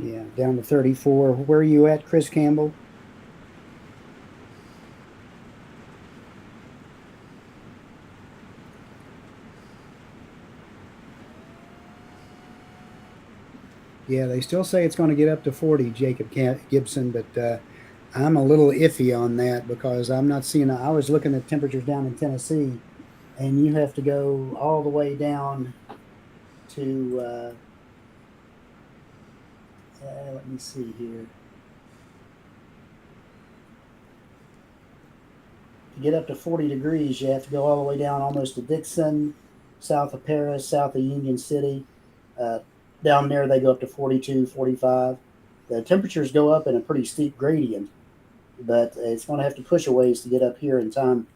Yeah, down to 34. Where are you at, Chris Campbell?
Yeah, they still say it's going to get up to 40, Jacob Gibson, but I'm a little iffy on that because I'm not seeing. I was looking at temperatures down in Tennessee, and you have to go all the way down to. Let me see here. To get up to 40 degrees, you have to go all the way down almost to Dixon, south of Paris, south of Union City. Uh, Down there, they go up to 42, 45. The temperatures go up in a pretty steep gradient, but it's going to have to push a ways to get up here in time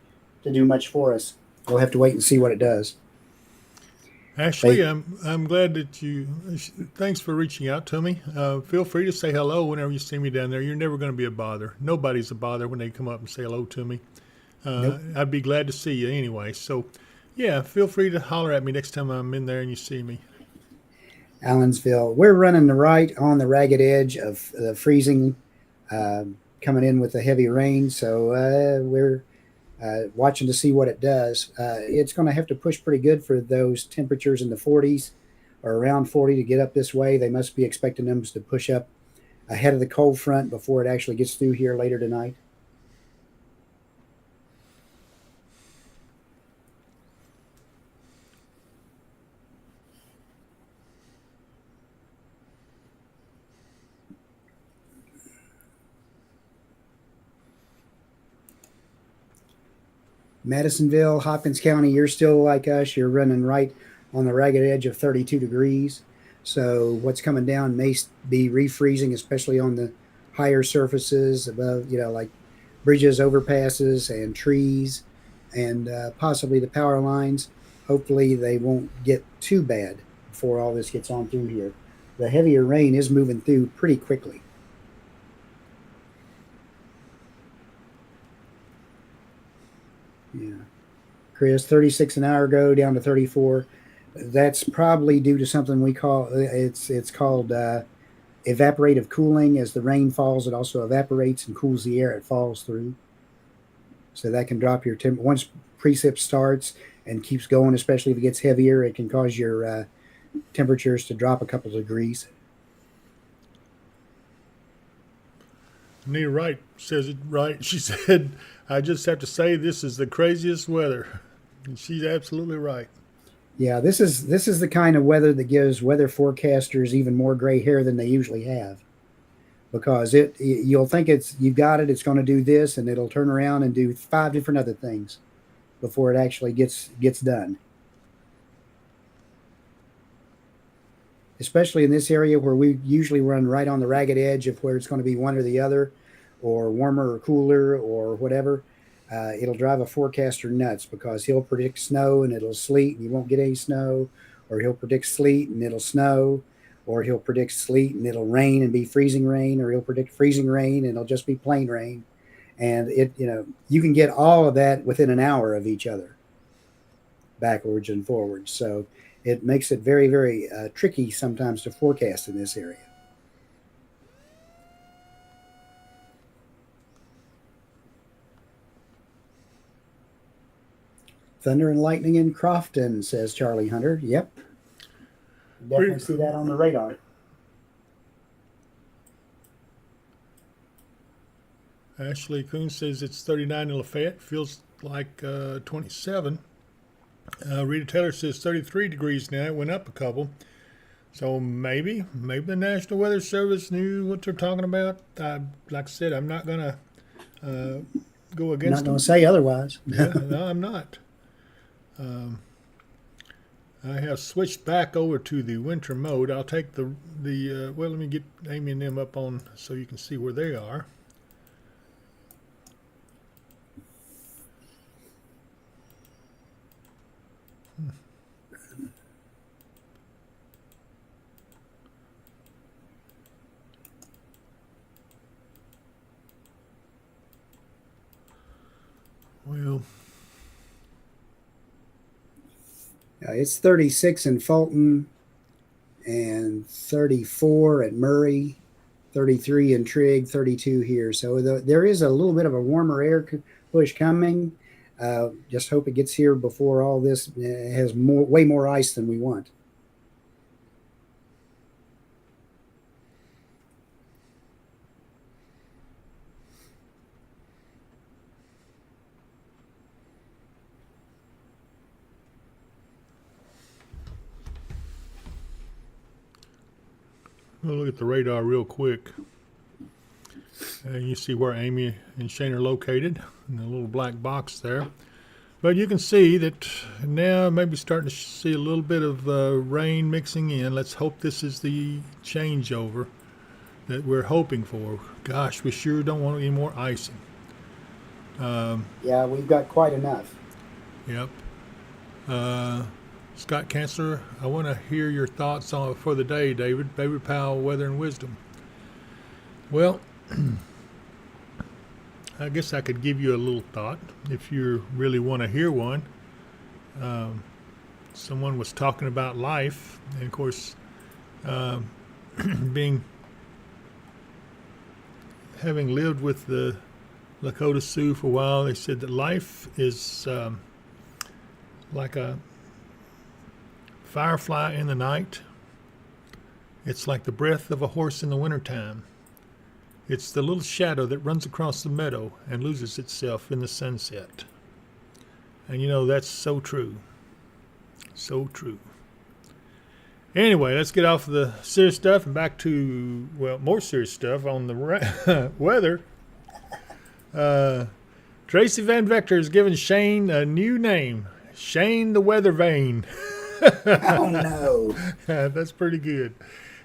to do much for us. We'll have to wait and see what it does.
Ashley,
Hey.
I'm glad that you. Thanks for reaching out to me. Feel free to say hello whenever you see me down there. You're never going to be a bother. Nobody's a bother when they come up and say hello to me.
Nope.
I'd be glad to see you anyway. So, yeah, feel free to holler at me next time I'm in there and you see me.
Allensville. We're running the right on the ragged edge of the freezing, coming in with the heavy rain. So we're watching to see what it does. It's going to have to push pretty good for those temperatures in the 40s or around 40 to get up this way. They must be expecting them to push up ahead of the cold front before it actually gets through here later tonight. Madisonville, Hopkins County, you're still like us. You're running right on the ragged edge of 32 degrees. So what's coming down may be refreezing, especially on the higher surfaces above, like bridges, overpasses, and trees, and possibly the power lines. Hopefully they won't get too bad before all this gets on through here. The heavier rain is moving through pretty quickly. Yeah. Chris, 36 an hour ago down to 34. That's probably due to something we call it's called evaporative cooling. As the rain falls, it also evaporates and cools the air it falls through. So that can drop your temp. Once precip starts and keeps going, especially if it gets heavier, it can cause your temperatures to drop a couple of degrees.
Nita Wright says it right. She said, I just have to say this is the craziest weather. And she's absolutely right.
Yeah, this is the kind of weather that gives weather forecasters even more gray hair than they usually have, because you'll think you've got it's going to do this, and it'll turn around and do 5 different other things before it actually gets done. Especially in this area where we usually run right on the ragged edge of where it's going to be one or the other, or warmer or cooler or whatever. It'll drive a forecaster nuts because he'll predict snow and it'll sleet and you won't get any snow, or he'll predict sleet and it'll snow, or he'll predict sleet and it'll rain and be freezing rain, or he'll predict freezing rain and it'll just be plain rain. And you can get all of that within an hour of each other, backwards and forwards. So it makes it very, very tricky sometimes to forecast in this area. Thunder and lightning in Crofton, says Charlie Hunter. Yep. Definitely see that on the radar.
Ashley Coon says it's 39 in Lafayette. Feels like 27. Rita Taylor says 33 degrees now. It went up a couple. So maybe the National Weather Service knew what they're talking about. Like I said, I'm not going to go against
Not going to say otherwise.
Yeah, no, I'm not. I have switched back over to the winter mode. I'll take the well, let me get Amy and them up on so you can see where they are. Well,
it's 36 in Fulton and 34 at Murray, 33 in Trigg, 32 here. So there is a little bit of a warmer air push coming. Just hope it gets here before all this has way more ice than we want.
We'll look at the radar real quick. And you see where Amy and Shane are located in the little black box there. But you can see that now maybe starting to see a little bit of rain mixing in. Let's hope this is the changeover that we're hoping for. Gosh, we sure don't want any more icing.
Yeah, we've got quite enough.
Yep. Scott Chancellor, I want to hear your thoughts on for the day, David. David Powell, Weather and Wisdom. Well, I guess I could give you a little thought if you really want to hear one. Someone was talking about life, and of course, having lived with the Lakota Sioux for a while, they said that life is like a firefly in the night. It's like the breath of a horse in the wintertime. It's the little shadow that runs across the meadow and loses itself in the sunset. And you know, that's so true. So true. Anyway, let's get off of the serious stuff and back to, well, more serious stuff on the weather. Tracy Van Vector has given Shane a new name. Shane the Weather Vane.
Oh, no.
That's pretty good.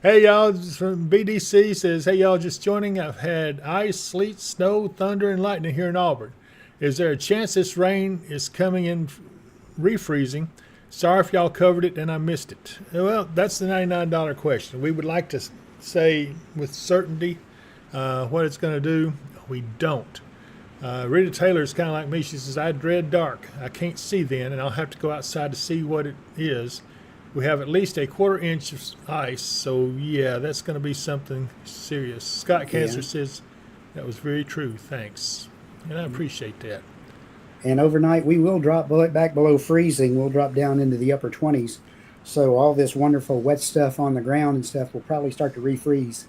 Hey, y'all, from BDC says, hey, y'all, just joining. I've had ice, sleet, snow, thunder, and lightning here in Auburn. Is there a chance this rain is coming in refreezing? Sorry if y'all covered it and I missed it. Well, that's the $99 question. We would like to say with certainty what it's going to do. We don't. Rita Taylor is kind of like me. She says, I dread dark. I can't see then, and I'll have to go outside to see what it is. We have at least a quarter inch of ice, so yeah, that's going to be something serious. Scott Cancer says, that was very true. Thanks. And I appreciate that.
And overnight, we will drop back below freezing. We'll drop down into the upper 20s. So all this wonderful wet stuff on the ground and stuff will probably start to refreeze.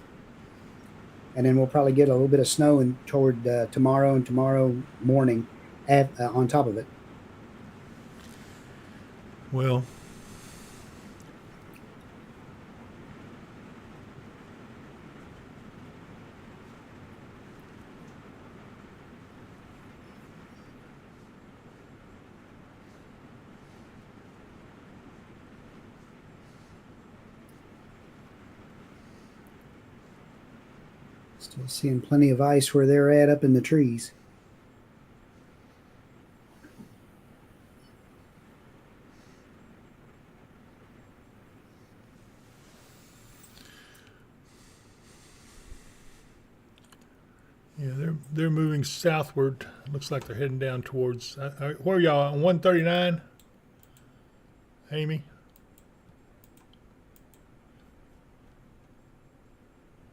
And then we'll probably get a little bit of snow toward tomorrow and tomorrow morning on top of it.
Well,
Still seeing plenty of ice where they're at up in the trees.
yeah, they're moving southward. Looks like they're heading down towards. Where are y'all on 139? Amy?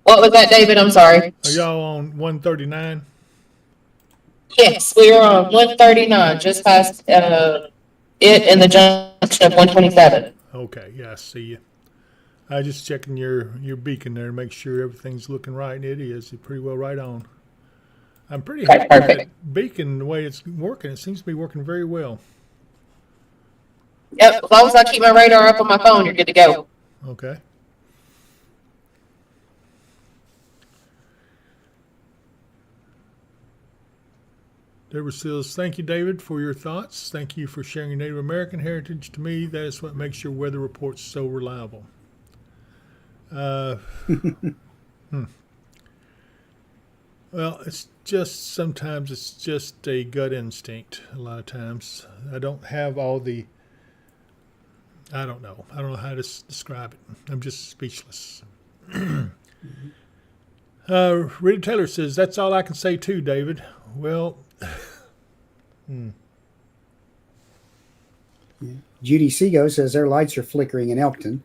What was that, David? I'm sorry.
Are y'all on 139?
Yes, we are on 139, just past it in the junction of 127.
Okay, yeah, I see you. I just checking your beacon there to make sure everything's looking right, and it is. It's pretty well right on. I'm pretty happy with that beacon, the way it's working. It seems to be working very well.
Yep, as long as I keep my radar up on my phone, you're good to go.
Okay. Deborah says, thank you, David, for your thoughts. Thank you for sharing your Native American heritage. To me, that is what makes your weather reports so reliable. Well, it's just sometimes it's just a gut instinct. A lot of times, I don't have all the. I don't know. I don't know how to describe it. I'm just speechless. Rita Taylor says, that's all I can say too, David. Well,
Judy Seago says their lights are flickering in Elkton.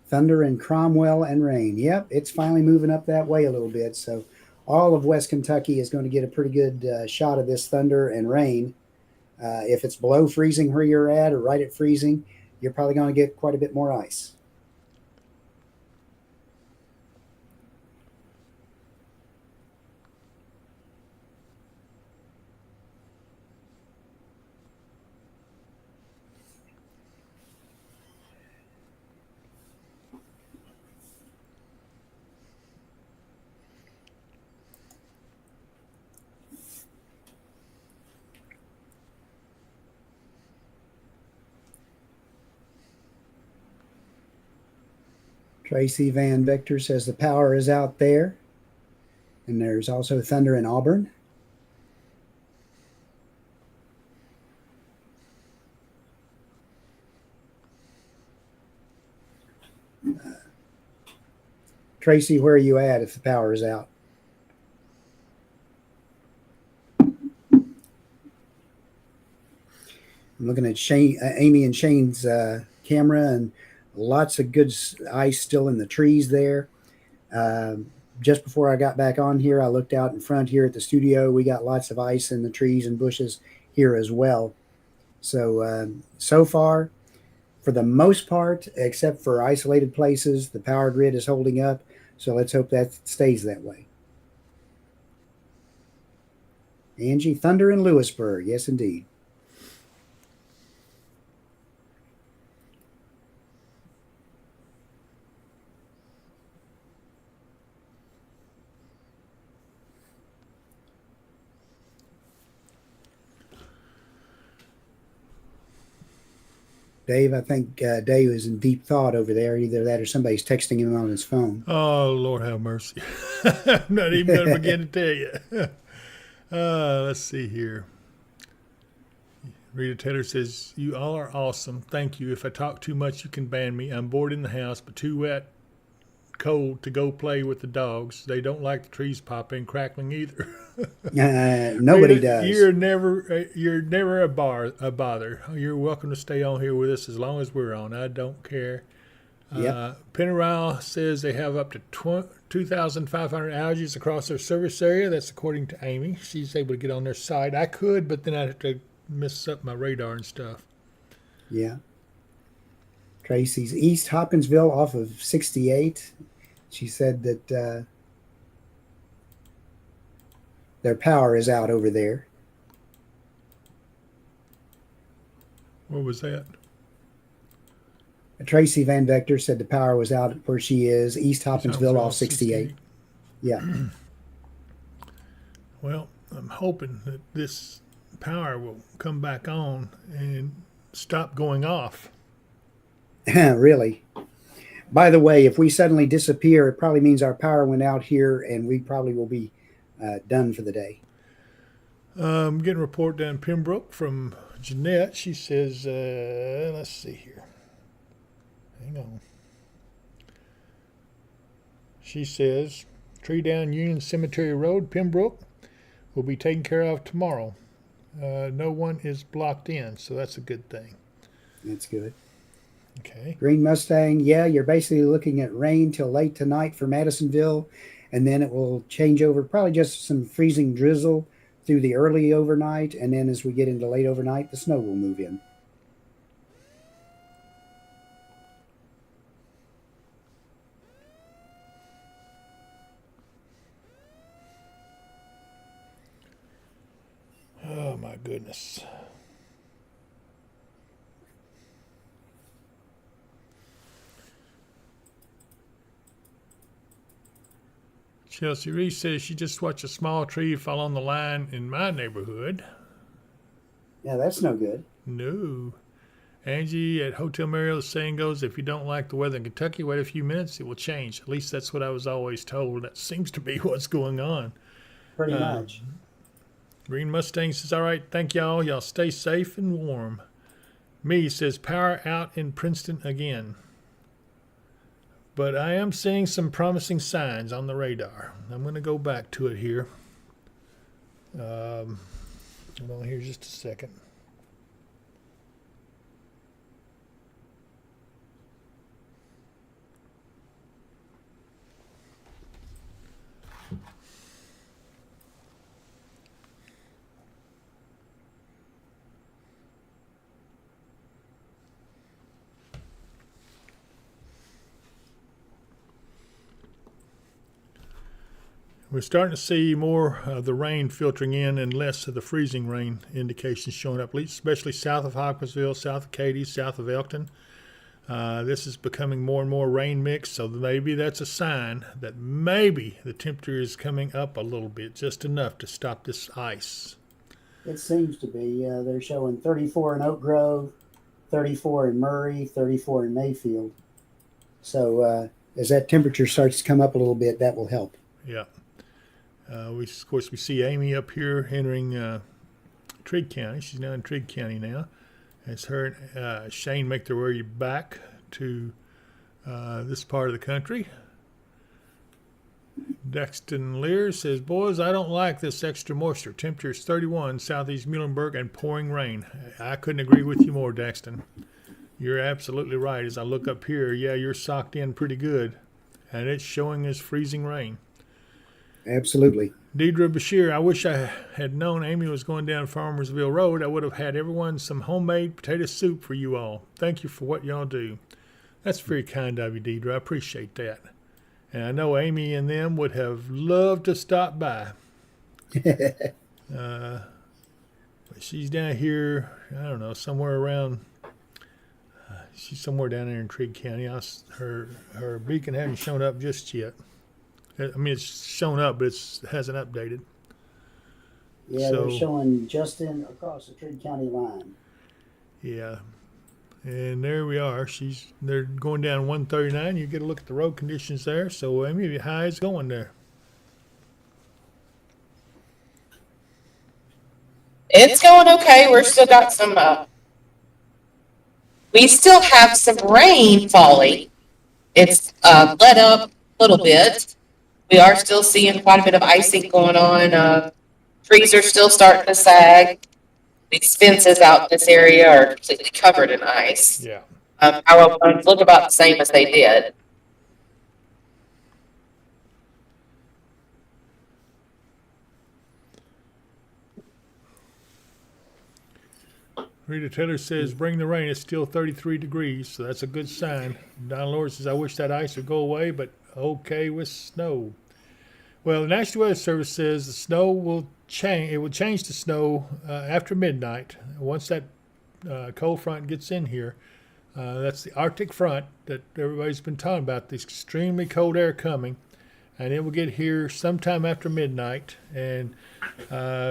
Thunder in Cromwell and rain. Yep, it's finally moving up that way a little bit. So all of West Kentucky is going to get a pretty good shot of this thunder and rain. If it's below freezing where you're at or right at freezing, you're probably going to get quite a bit more ice.
Tracy Van Victor says the power is out there. And there's also thunder in Auburn. Tracy, where are you at if the power is out? I'm looking at Amy and Shane's camera, and lots of good ice still in the trees there. Just before I got back on here, I looked out in front here at the studio. We got lots of ice in the trees and bushes here as well. So, so far, for the most part, except for isolated places, the power grid is holding up. So let's hope that stays that way. Angie, thunder in Lewisburg. Yes, indeed. Dave, I think Dave is in deep thought over there. Either that or somebody's texting him on his phone.
Oh, Lord have mercy. I'm not even going to begin to tell you. Let's see here. Rita Taylor says, you all are awesome. Thank you. If I talk too much, you can ban me. I'm bored in the house, but too wet, cold to go play with the dogs. They don't like the trees popping, crackling either.
Nobody
Rita,
does.
You're never a bother. You're welcome to stay on here with us as long as we're on. I don't care.
Yep.
Penneral says they have up to 2,500 outages across their service area. That's according to Amy. She's able to get on their site. I could, but then I'd have to mess up my radar and stuff.
Yeah. Tracy's East Hopkinsville off of 68. She said that their power is out over there.
What was that?
Tracy Van Vector said the power was out where she is, East Hopkinsville off 68. Yeah.
Well, I'm hoping that this power will come back on and stop going off.
Really. By the way, if we suddenly disappear, it probably means our power went out here and we probably will be done for the day.
I'm getting a report down in Pembroke from Jeanette. She says, let's see here. Hang on. She says, tree down Union Cemetery Road, Pembroke, will be taken care of tomorrow. No one is blocked in, so that's a good thing.
That's good.
Okay.
Green Mustang, yeah, you're basically looking at rain till late tonight for Madisonville, and then it will change over, probably just some freezing drizzle through the early overnight, and then as we get into late overnight, the snow will move in.
Oh, my goodness. Chelsea Reese says she just watched a small tree fall on the line in my neighborhood.
Yeah, that's no good.
No. Angie at Hotel Mario, the saying goes, if you don't like the weather in Kentucky, wait a few minutes, it will change. At least that's what I was always told. That seems to be what's going on.
Pretty much.
Green Mustang says, all right, thank y'all. Y'all stay safe and warm. Me says, power out in Princeton again. But I am seeing some promising signs on the radar. I'm going to go back to it here. Hold on here just a second. We're starting to see more of the rain filtering in and less of the freezing rain indications showing up, especially south of Hopkinsville, south of Katy, south of Elkton. This is becoming more and more rain mix, so maybe that's a sign that maybe the temperature is coming up a little bit, just enough to stop this ice.
It seems to be. They're showing 34 in Oak Grove, 34 in Murray, 34 in Mayfield. So as that temperature starts to come up a little bit, that will help.
Yeah. We see Amy up here entering Trigg County. She's now in Trigg County now. As her and Shane make their way back to this part of the country. Dexton Lear says, boys, I don't like this extra moisture. Temperature is 31 southeast Muhlenberg and pouring rain. I couldn't agree with you more, Dexton. You're absolutely right. As I look up here, yeah, you're socked in pretty good, and it's showing as freezing rain.
Absolutely.
Deidre Bashir, I wish I had known Amy was going down Farmersville Road. I would have had everyone some homemade potato soup for you all. Thank you for what y'all do. That's very kind of you, Deidre. I appreciate that. And I know Amy and them would have loved to stop by. But she's down here, I don't know, somewhere around, she's somewhere down there in Trigg County. Her beacon hasn't shown up just yet. I mean, it's shown up, but it hasn't updated.
Yeah,
So-
they're showing Justin across the Trigg County line.
Yeah. And there we are. They're going down 139. You get a look at the road conditions there. So Amy, how is going there?
It's going okay. We're still got some, we still have some rain falling. It's let up a little bit. We are still seeing quite a bit of icing going on. Trees are still starting to sag. These fences out in this area are completely covered in ice.
Yeah.
Power lines look about the same as they did.
Rita Taylor says, bring the rain. It's still 33 degrees, so that's a good sign. Don Lord says, I wish that ice would go away, but okay with snow. Well, the National Weather Service says the snow will change. It will change to snow after midnight. Once that cold front gets in here, that's the Arctic front that everybody's been talking about, this extremely cold air coming. And it will get here sometime after midnight. And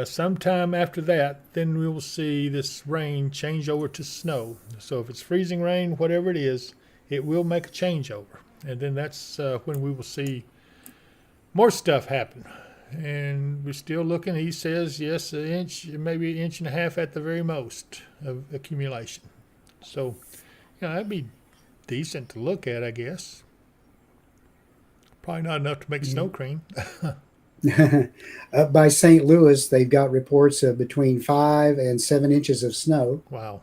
sometime after that, then we will see this rain change over to snow. So if it's freezing rain, whatever it is, it will make a changeover. And then that's when we will see more stuff happen. And we're still looking, he says, yes, an inch, maybe an inch and a half at the very most of accumulation. So, that'd be decent to look at, I guess. Probably not enough to make snow cream.
Up by St. Louis, they've got reports of between 5 and 7 inches of snow.
Wow.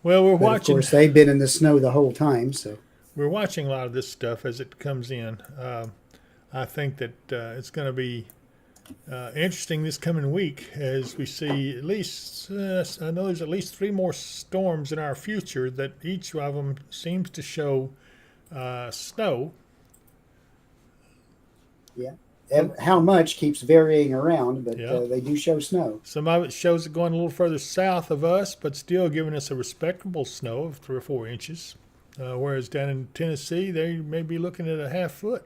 Well, we're
But
watching.
of course, they've been in the snow the whole time. So
We're watching a lot of this stuff as it comes in. I think that it's going to be interesting this coming week as we see at least, I know there's at least 3 more storms in our future that each of them seems to show snow.
yeah, and how much keeps varying around, but
Yeah.
they do show snow.
Some of it shows it going a little further south of us, but still giving us a respectable snow of 3 or 4 inches. Whereas down in Tennessee, they may be looking at a half foot.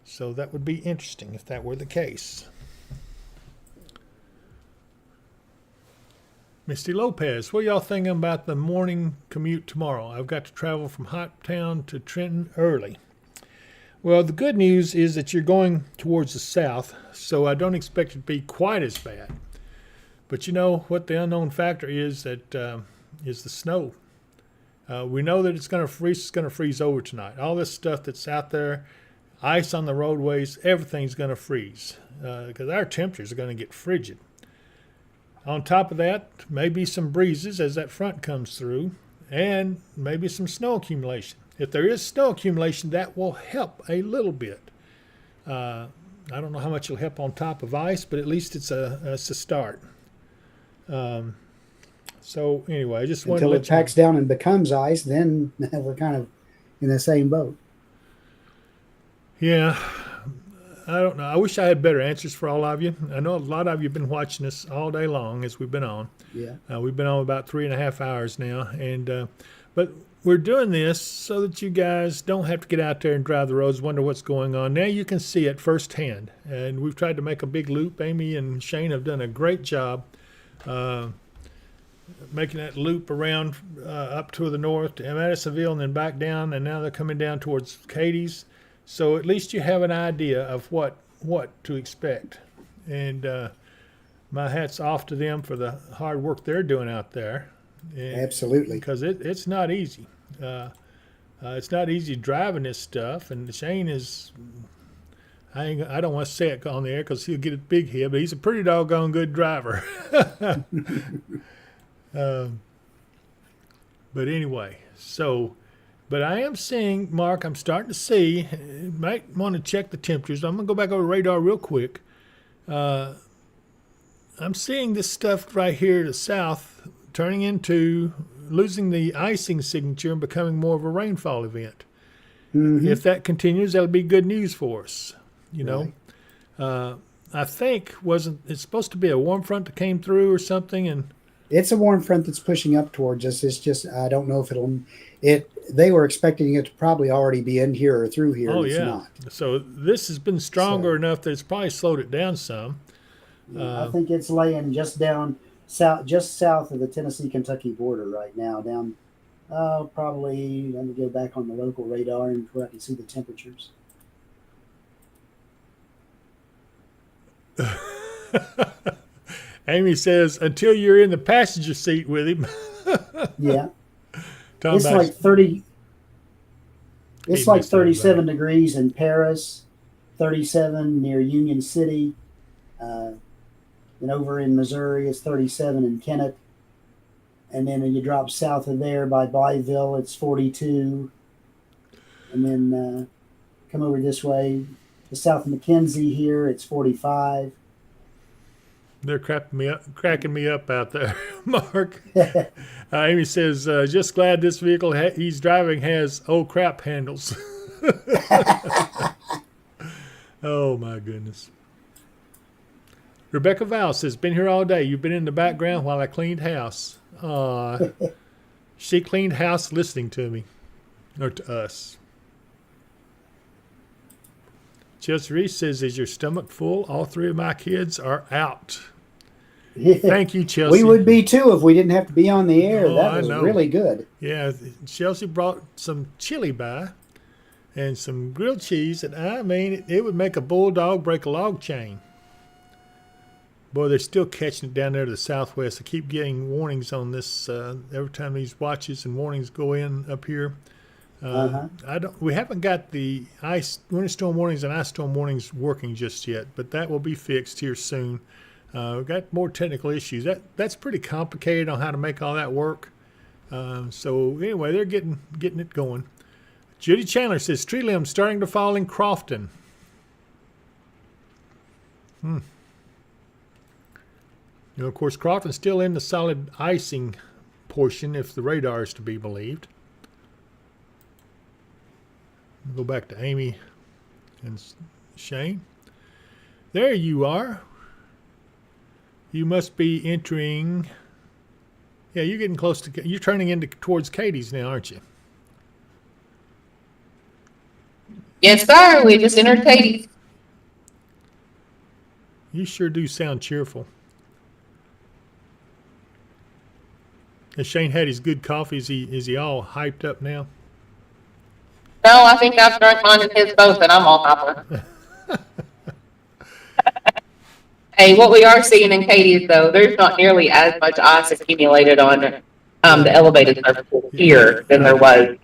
So that would be interesting if that were the case. Misty Lopez, what y'all thinking about the morning commute tomorrow? I've got to travel from Hot Town to Trenton early. Well, the good news is that you're going towards the south, so I don't expect it to be quite as bad. But you know what the unknown factor is that is the snow. We know that it's going to freeze. It's going to freeze over tonight. All this stuff that's out there, ice on the roadways, everything's going to freeze because our temperatures are going to get frigid. On top of that, maybe some breezes as that front comes through, and maybe some snow accumulation. If there is snow accumulation, that will help a little bit. I don't know how much it'll help on top of ice, but at least it's a start. So anyway, I just wanted to
Until
let
it
you know.
packs down and becomes ice, then we're kind of in the same boat.
Yeah, I don't know. I wish I had better answers for all of you. I know a lot of you have been watching us all day long as we've been on.
Yeah.
We've been on about 3.5 hours now, and but we're doing this so that you guys don't have to get out there and drive the roads, wonder what's going on. Now you can see it firsthand, and we've tried to make a big loop. Amy and Shane have done a great job making that loop around up to the north to Madisonville and then back down, and now they're coming down towards Cadiz. So at least you have an idea of what to expect. And my hat's off to them for the hard work they're doing out there. And
Absolutely.
because it's not easy. It's not easy driving this stuff, and Shane is. I don't want to say it on the air because he'll get a big head, but he's a pretty doggone good driver. But anyway, but I am seeing, Mark, I'm starting to see, might want to check the temperatures. I'm going to go back over radar real quick. I'm seeing this stuff right here to the south turning into losing the icing signature and becoming more of a rainfall event.
Mhm.
If that continues, that'll be good news for us.
Right.
I think it's supposed to be a warm front that came through or something, and
It's a warm front that's pushing up towards us. It's just I don't know if they were expecting it to probably already be in here or through here.
oh
and it's
yeah.
not.
So this has been stronger
So-
enough that it's probably slowed it down some.
I think it's laying just down south, just south of the Tennessee-Kentucky border right now. Down, probably. Let me go back on the local radar and where I can see the temperatures.
Amy says until you're in the passenger seat with him.
Yeah,
Talking
it's
about-
like 30. It's
He
like
missed everybody.
37 degrees in Paris, 37 near Union City, and over in Missouri it's 37 in Kennett, and then you drop south of there by Blytheville it's 42, and then come over this way to south of McKenzie here it's 45.
They're cracking me up out there, Mark. Amy says, just glad this vehicle he's driving has oh crap handles. Oh my goodness. Rebecca Val says, been here all day. You've been in the background while I cleaned house. She cleaned house listening to me, or to us. Chelsea Reese says, is your stomach full? All three of my kids are out. Thank you, Chelsea.
We would be too if we didn't have to be on the air.
Oh,
That
I
was
know.
really good.
Yeah, Chelsea brought some chili by and some grilled cheese, and I mean, it would make a bulldog break a log chain. Boy, they're still catching it down there to the southwest. I keep getting warnings on this every time these watches and warnings go in up here. We haven't got the winter storm warnings and ice storm warnings working just yet, but that will be fixed here soon. We've got more technical issues. That's pretty complicated on how to make all that work. So anyway, they're getting it going. Judy Chandler says tree limbs starting to fall in Crofton. You know, of course, Crofton's still in the solid icing portion, if the radar is to be believed. Go back to Amy and Shane. There you are. You must be entering. Yeah, you're getting close to. You're turning towards Katie's now, aren't you?
Yes, sir. We just entered Katie's.
You sure do sound cheerful. Has Shane had his good coffee? Is he all hyped up now?
No, I think I've drunk mine and his both, and I'm all hyper. Hey, what we are seeing in Katie's, though, there's not nearly as much ice accumulated on the elevated surfaces here than there was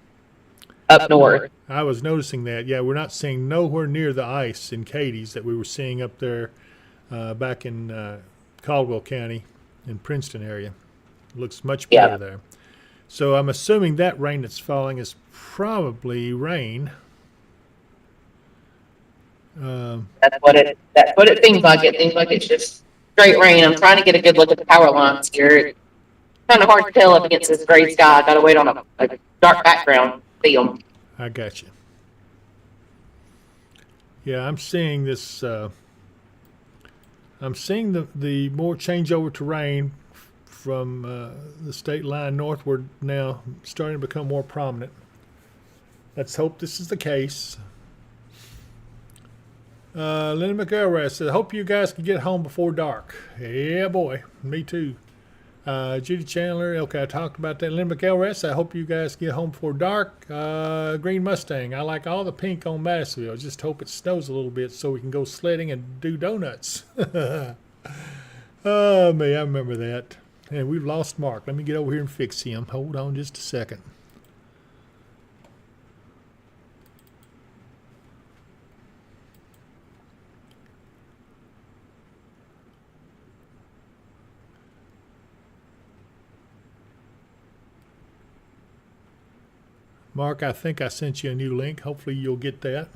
up north.
I was noticing that. Yeah, we're not seeing nowhere near the ice in Katie's that we were seeing up there back in Caldwell County in Princeton area. It looks much better there. So I'm assuming that rain that's falling is probably rain.
That's what it seems like. It seems like it's just straight rain. I'm trying to get a good look at the power lines here. It's kind of hard to tell up against this gray sky. I got to wait on a dark background to see them.
I got you. Yeah, I'm seeing this. I'm seeing the more changeover to rain from the state line northward now starting to become more prominent. Let's hope this is the case. Linda McElrath said, hope you guys can get home before dark. Yeah, boy. Me too. Judy Chandler, okay, I talked about that. Lynn McElrest, I hope you guys get home before dark. Green Mustang, I like all the pink on Madisonville. Just hope it snows a little bit so we can go sledding and do donuts. Oh, man, I remember that. And we've lost Mark. Let me get over here and fix him. Hold on just a second. Mark, I think I sent you a new link. Hopefully you'll get that.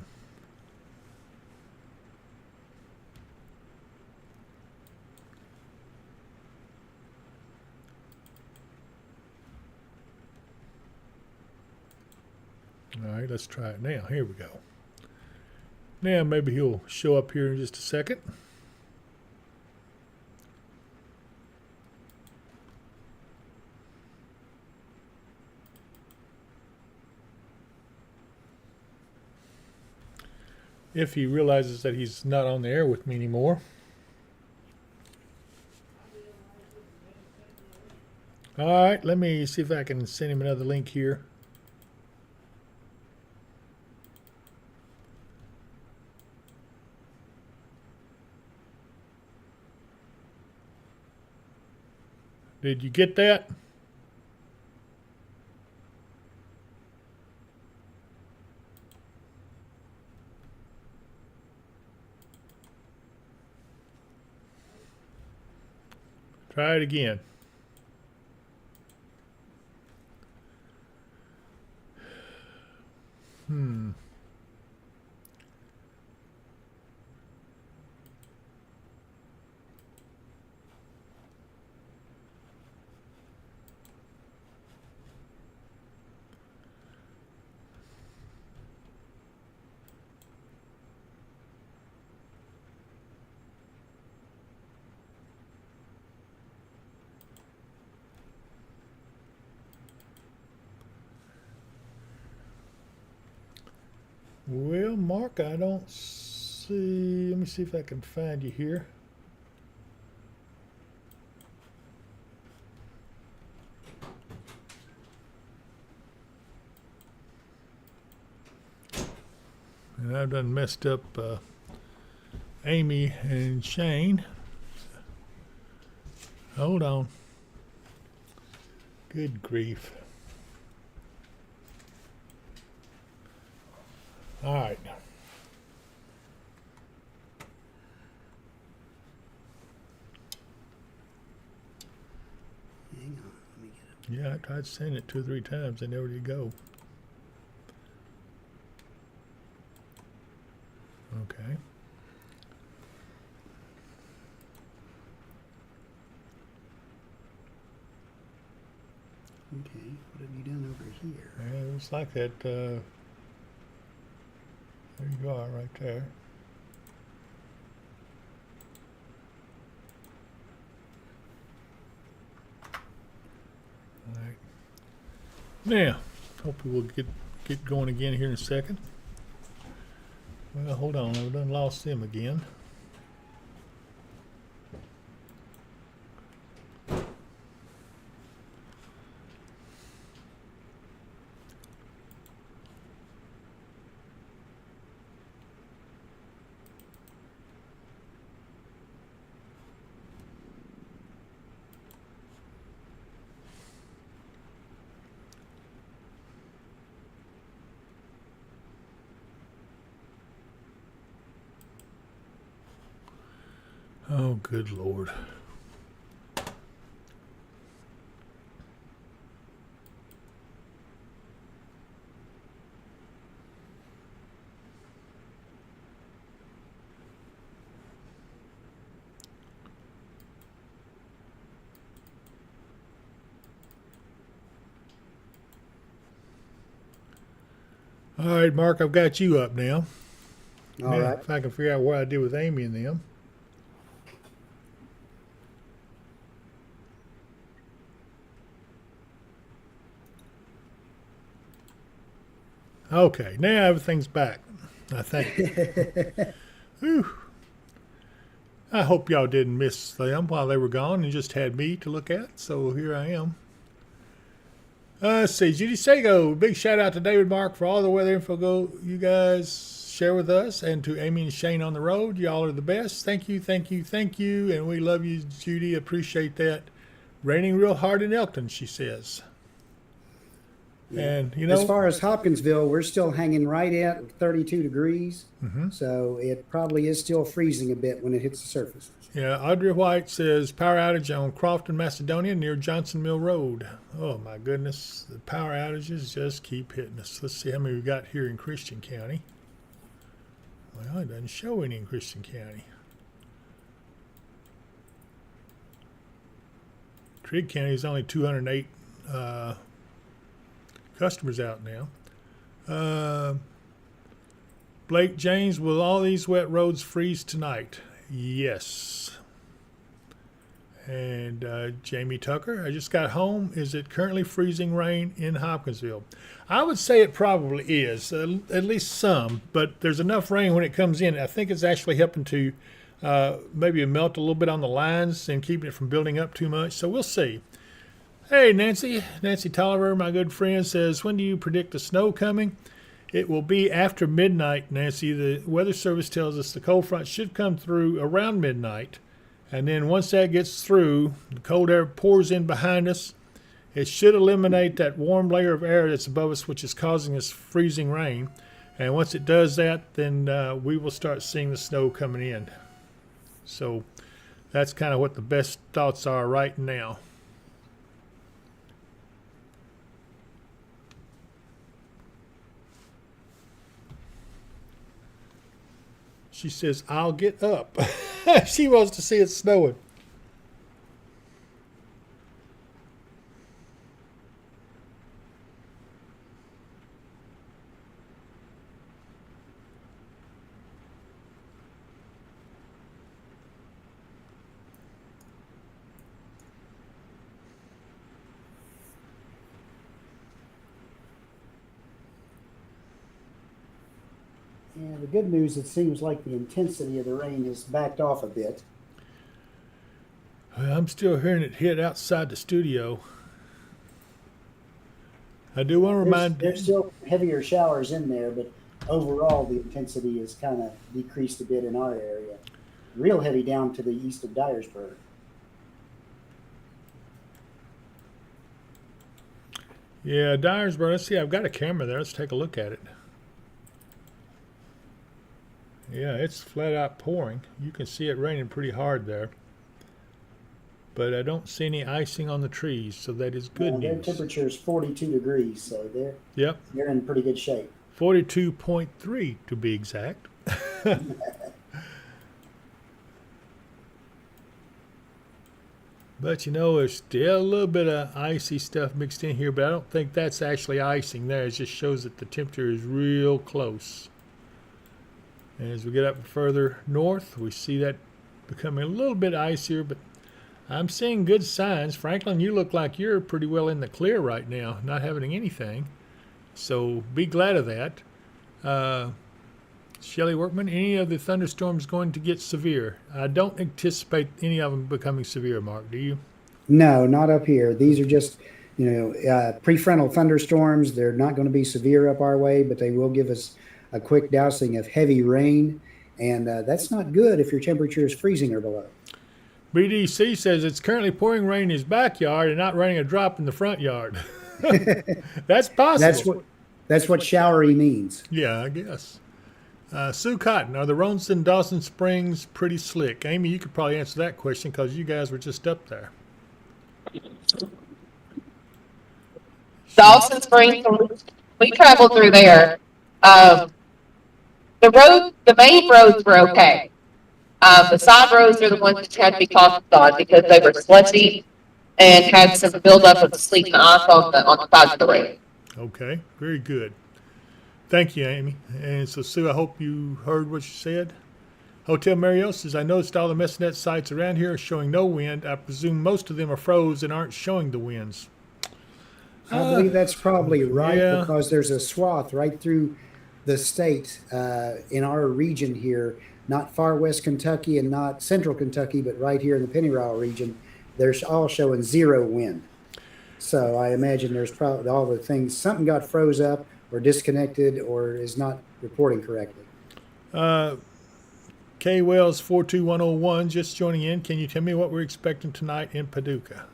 All right, let's try it now. Here we go. Now maybe he'll show up here in just a second. If he realizes that he's not on the air with me anymore. All right, let me see if I can send him another link here. Did you get that? Try it again. Well, Mark, I don't see. Let me see if I can find you here. And I've done messed up Amy and Shane. Hold on. Good grief. All right.
Hang on, let me get it.
Yeah, I tried sending it 2 or 3 times and there you go. Okay.
Okay, what have you done over here?
Yeah, it looks like that. There you are, right there. All right. Now, hopefully we'll get going again here in a second. Well, hold on, I've done lost them again. Oh, good Lord. All right, Mark, I've got you up now.
All
Now,
right.
if I can figure out what I did with Amy and them. Okay, now everything's back, I think. Whew. I hope y'all didn't miss them while they were gone and just had me to look at. So here I am. Let's see, Judy Sago, big shout out to David Mark for all the weather info you guys share with us, and to Amy and Shane on the road. Y'all are the best. Thank you, thank you, thank you, and we love you, Judy. Appreciate that. Raining real hard in Elkton, she says. And
As far as Hopkinsville, we're still hanging right at 32 degrees. So it probably is still freezing a bit when it hits the surface.
yeah, Audrey White says power outage on Crofton, Macedonia, near Johnson Mill Road. Oh my goodness, the power outages just keep hitting us. Let's see how many we got here in Christian County. Well, it doesn't show any in Christian County. Trigg County is only 208 customers out now. Blake James, will all these wet roads freeze tonight? Yes. And Jamie Tucker, I just got home. Is it currently freezing rain in Hopkinsville? I would say it probably is, at least some, but there's enough rain when it comes in. I think it's actually helping to maybe melt a little bit on the lines and keeping it from building up too much. So we'll see. Hey, Nancy Tolliver, my good friend, says, when do you predict the snow coming? It will be after midnight, Nancy. The Weather Service tells us the cold front should come through around midnight. And then once that gets through, the cold air pours in behind us. It should eliminate that warm layer of air that's above us, which is causing us freezing rain. And once it does that, then we will start seeing the snow coming in. So that's kind of what the best thoughts are right now. She says, I'll get up. She wants to see it snowing.
Yeah, the good news, it seems like the intensity of the rain has backed off a bit.
I'm still hearing it hit outside the studio. I do want to remind
There's still heavier showers in there, but overall the intensity has kind of decreased a bit in our area. Real heavy down to the east of Dyersburg.
Yeah, Dyersburg. Let's see. I've got a camera there. Let's take a look at it. Yeah, it's flat out pouring. You can see it raining pretty hard there. But I don't see any icing on the trees, so that is good
Their
news.
temperature is 42 degrees, so they're in pretty good shape.
42.3 to be exact. But there's still a little bit of icy stuff mixed in here, but I don't think that's actually icing there. It just shows that the temperature is real close. And as we get up further north, we see that becoming a little bit icier, but I'm seeing good signs. Franklin, you look like you're pretty well in the clear right now, not having anything. So be glad of that. Shelley Workman, any of the thunderstorms going to get severe? I don't anticipate any of them becoming severe, Mark. Do you?
No, not up here. These are just, prefrontal thunderstorms. They're not going to be severe up our way, but they will give us a quick dousing of heavy rain, and that's not good if your temperature is freezing or below.
BDC says it's currently pouring rain in his backyard and not raining a drop in the front yard. That's possible.
That's what showery means.
Yeah, I guess. Sue Cotton, are the roads in Dawson Springs pretty slick? Amy, you could probably answer that question because you guys were just up there.
Dawson Springs, we traveled through there. The main roads were okay. The side roads are the ones that had to be cautious on because they were slushy and had some buildup of sleet and ice on the sides of the road.
Okay, very good. Thank you, Amy. And so, Sue, I hope you heard what you said. Hotel Mario says, I noticed all the Messnet sites around here are showing no wind. I presume most of them are froze and aren't showing the winds.
I believe that's probably right,
yeah.
because there's a swath right through the state in our region here
not far west Kentucky and not central Kentucky, but right here in the Pennyroyal region, they're all showing 0 wind. So I imagine there's probably all the things, something got froze up or disconnected or is not reporting correctly.
K Wells 42101 just joining in. Can you tell me what we're expecting tonight in Paducah?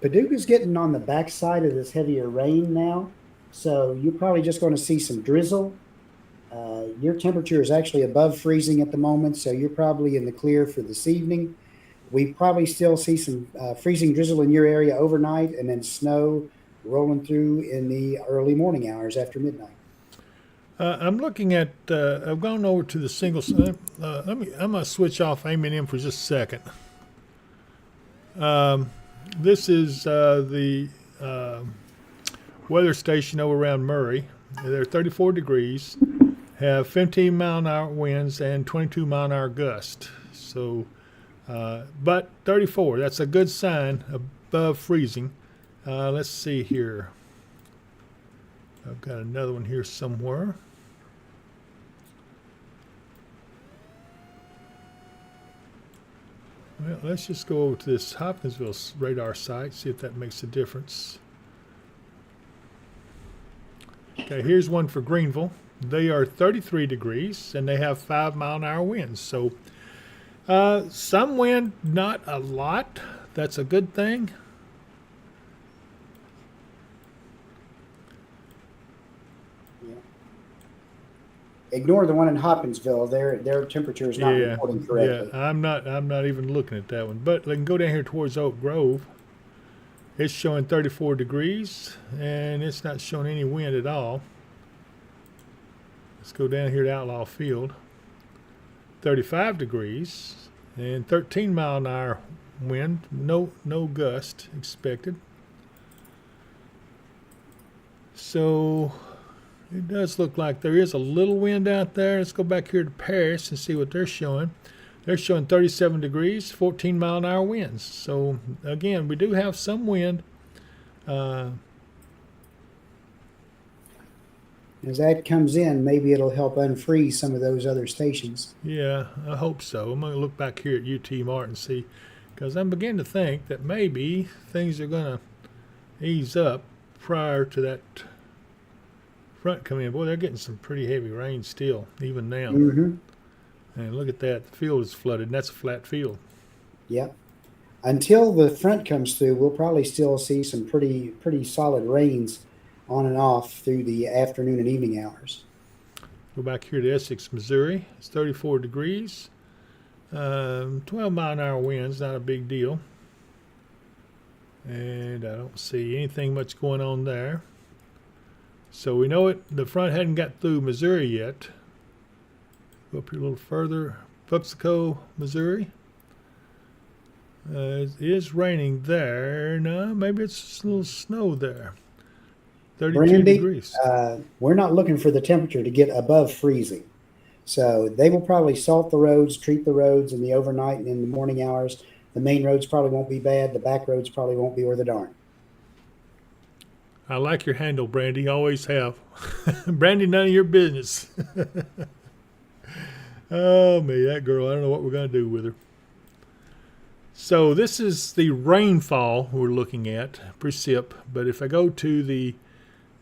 Paducah's getting on the backside of this heavier rain now, so you're probably just going to see some drizzle. Your temperature is actually above freezing at the moment, so you're probably in the clear for this evening. We probably still see some freezing drizzle in your area overnight, and then snow rolling through in the early morning hours after midnight.
I'm looking at. I've gone over to the single. I'm gonna switch off aiming in for just a second. This is the weather station over around Murray. They're 34 degrees, have 15-mile-an-hour winds and 22-mile-an-hour gust. So, but 34. That's a good sign above freezing. Let's see here. I've got another one here somewhere. Well, let's just go over to this Hopkinsville radar site, see if that makes a difference. Okay, here's one for Greenville. They are 33 degrees, and they have 5-mile-an-hour winds. So some wind, not a lot. That's a good thing.
Ignore the one in Hopkinsville. Their temperature is not reporting correctly.
Yeah, I'm not even looking at that one. But they can go down here towards Oak Grove. It's showing 34 degrees, and it's not showing any wind at all. Let's go down here to Outlaw Field. 35 degrees and 13-mile-an-hour wind. No gust expected. So it does look like there is a little wind out there. Let's go back here to Paris and see what they're showing. They're showing 37 degrees, 14-mile-an-hour winds. So, again, we do have some wind.
As that comes in, maybe it'll help unfreeze some of those other stations.
Yeah, I hope so. I'm going to look back here at UT Martin and see, because I'm beginning to think that maybe things are going to ease up prior to that front coming in. Boy, they're getting some pretty heavy rain still, even now.
Mm-hmm.
And look at that. The field is flooded, and that's a flat field.
Yep. Until the front comes through, we'll probably still see some pretty solid rains on and off through the afternoon and evening hours.
Go back here to Essex, Missouri. It's 34 degrees. 12-mile-an-hour winds, not a big deal. And I don't see anything much going on there. So we know the front hadn't got through Missouri yet. Go up here a little further. Puxico, Missouri. It is raining there. No, maybe it's just a little snow there. 32 degrees.
We're not looking for the temperature to get above freezing. So they will probably salt the roads, treat the roads in the overnight and in the morning hours. The main roads probably won't be bad. The back roads probably won't be worth a darn.
I like your handle, Brandy. Always have. Brandy, none of your business. Oh, me, that girl. I don't know what we're going to do with her. So this is the rainfall we're looking at, precip. But if I go to the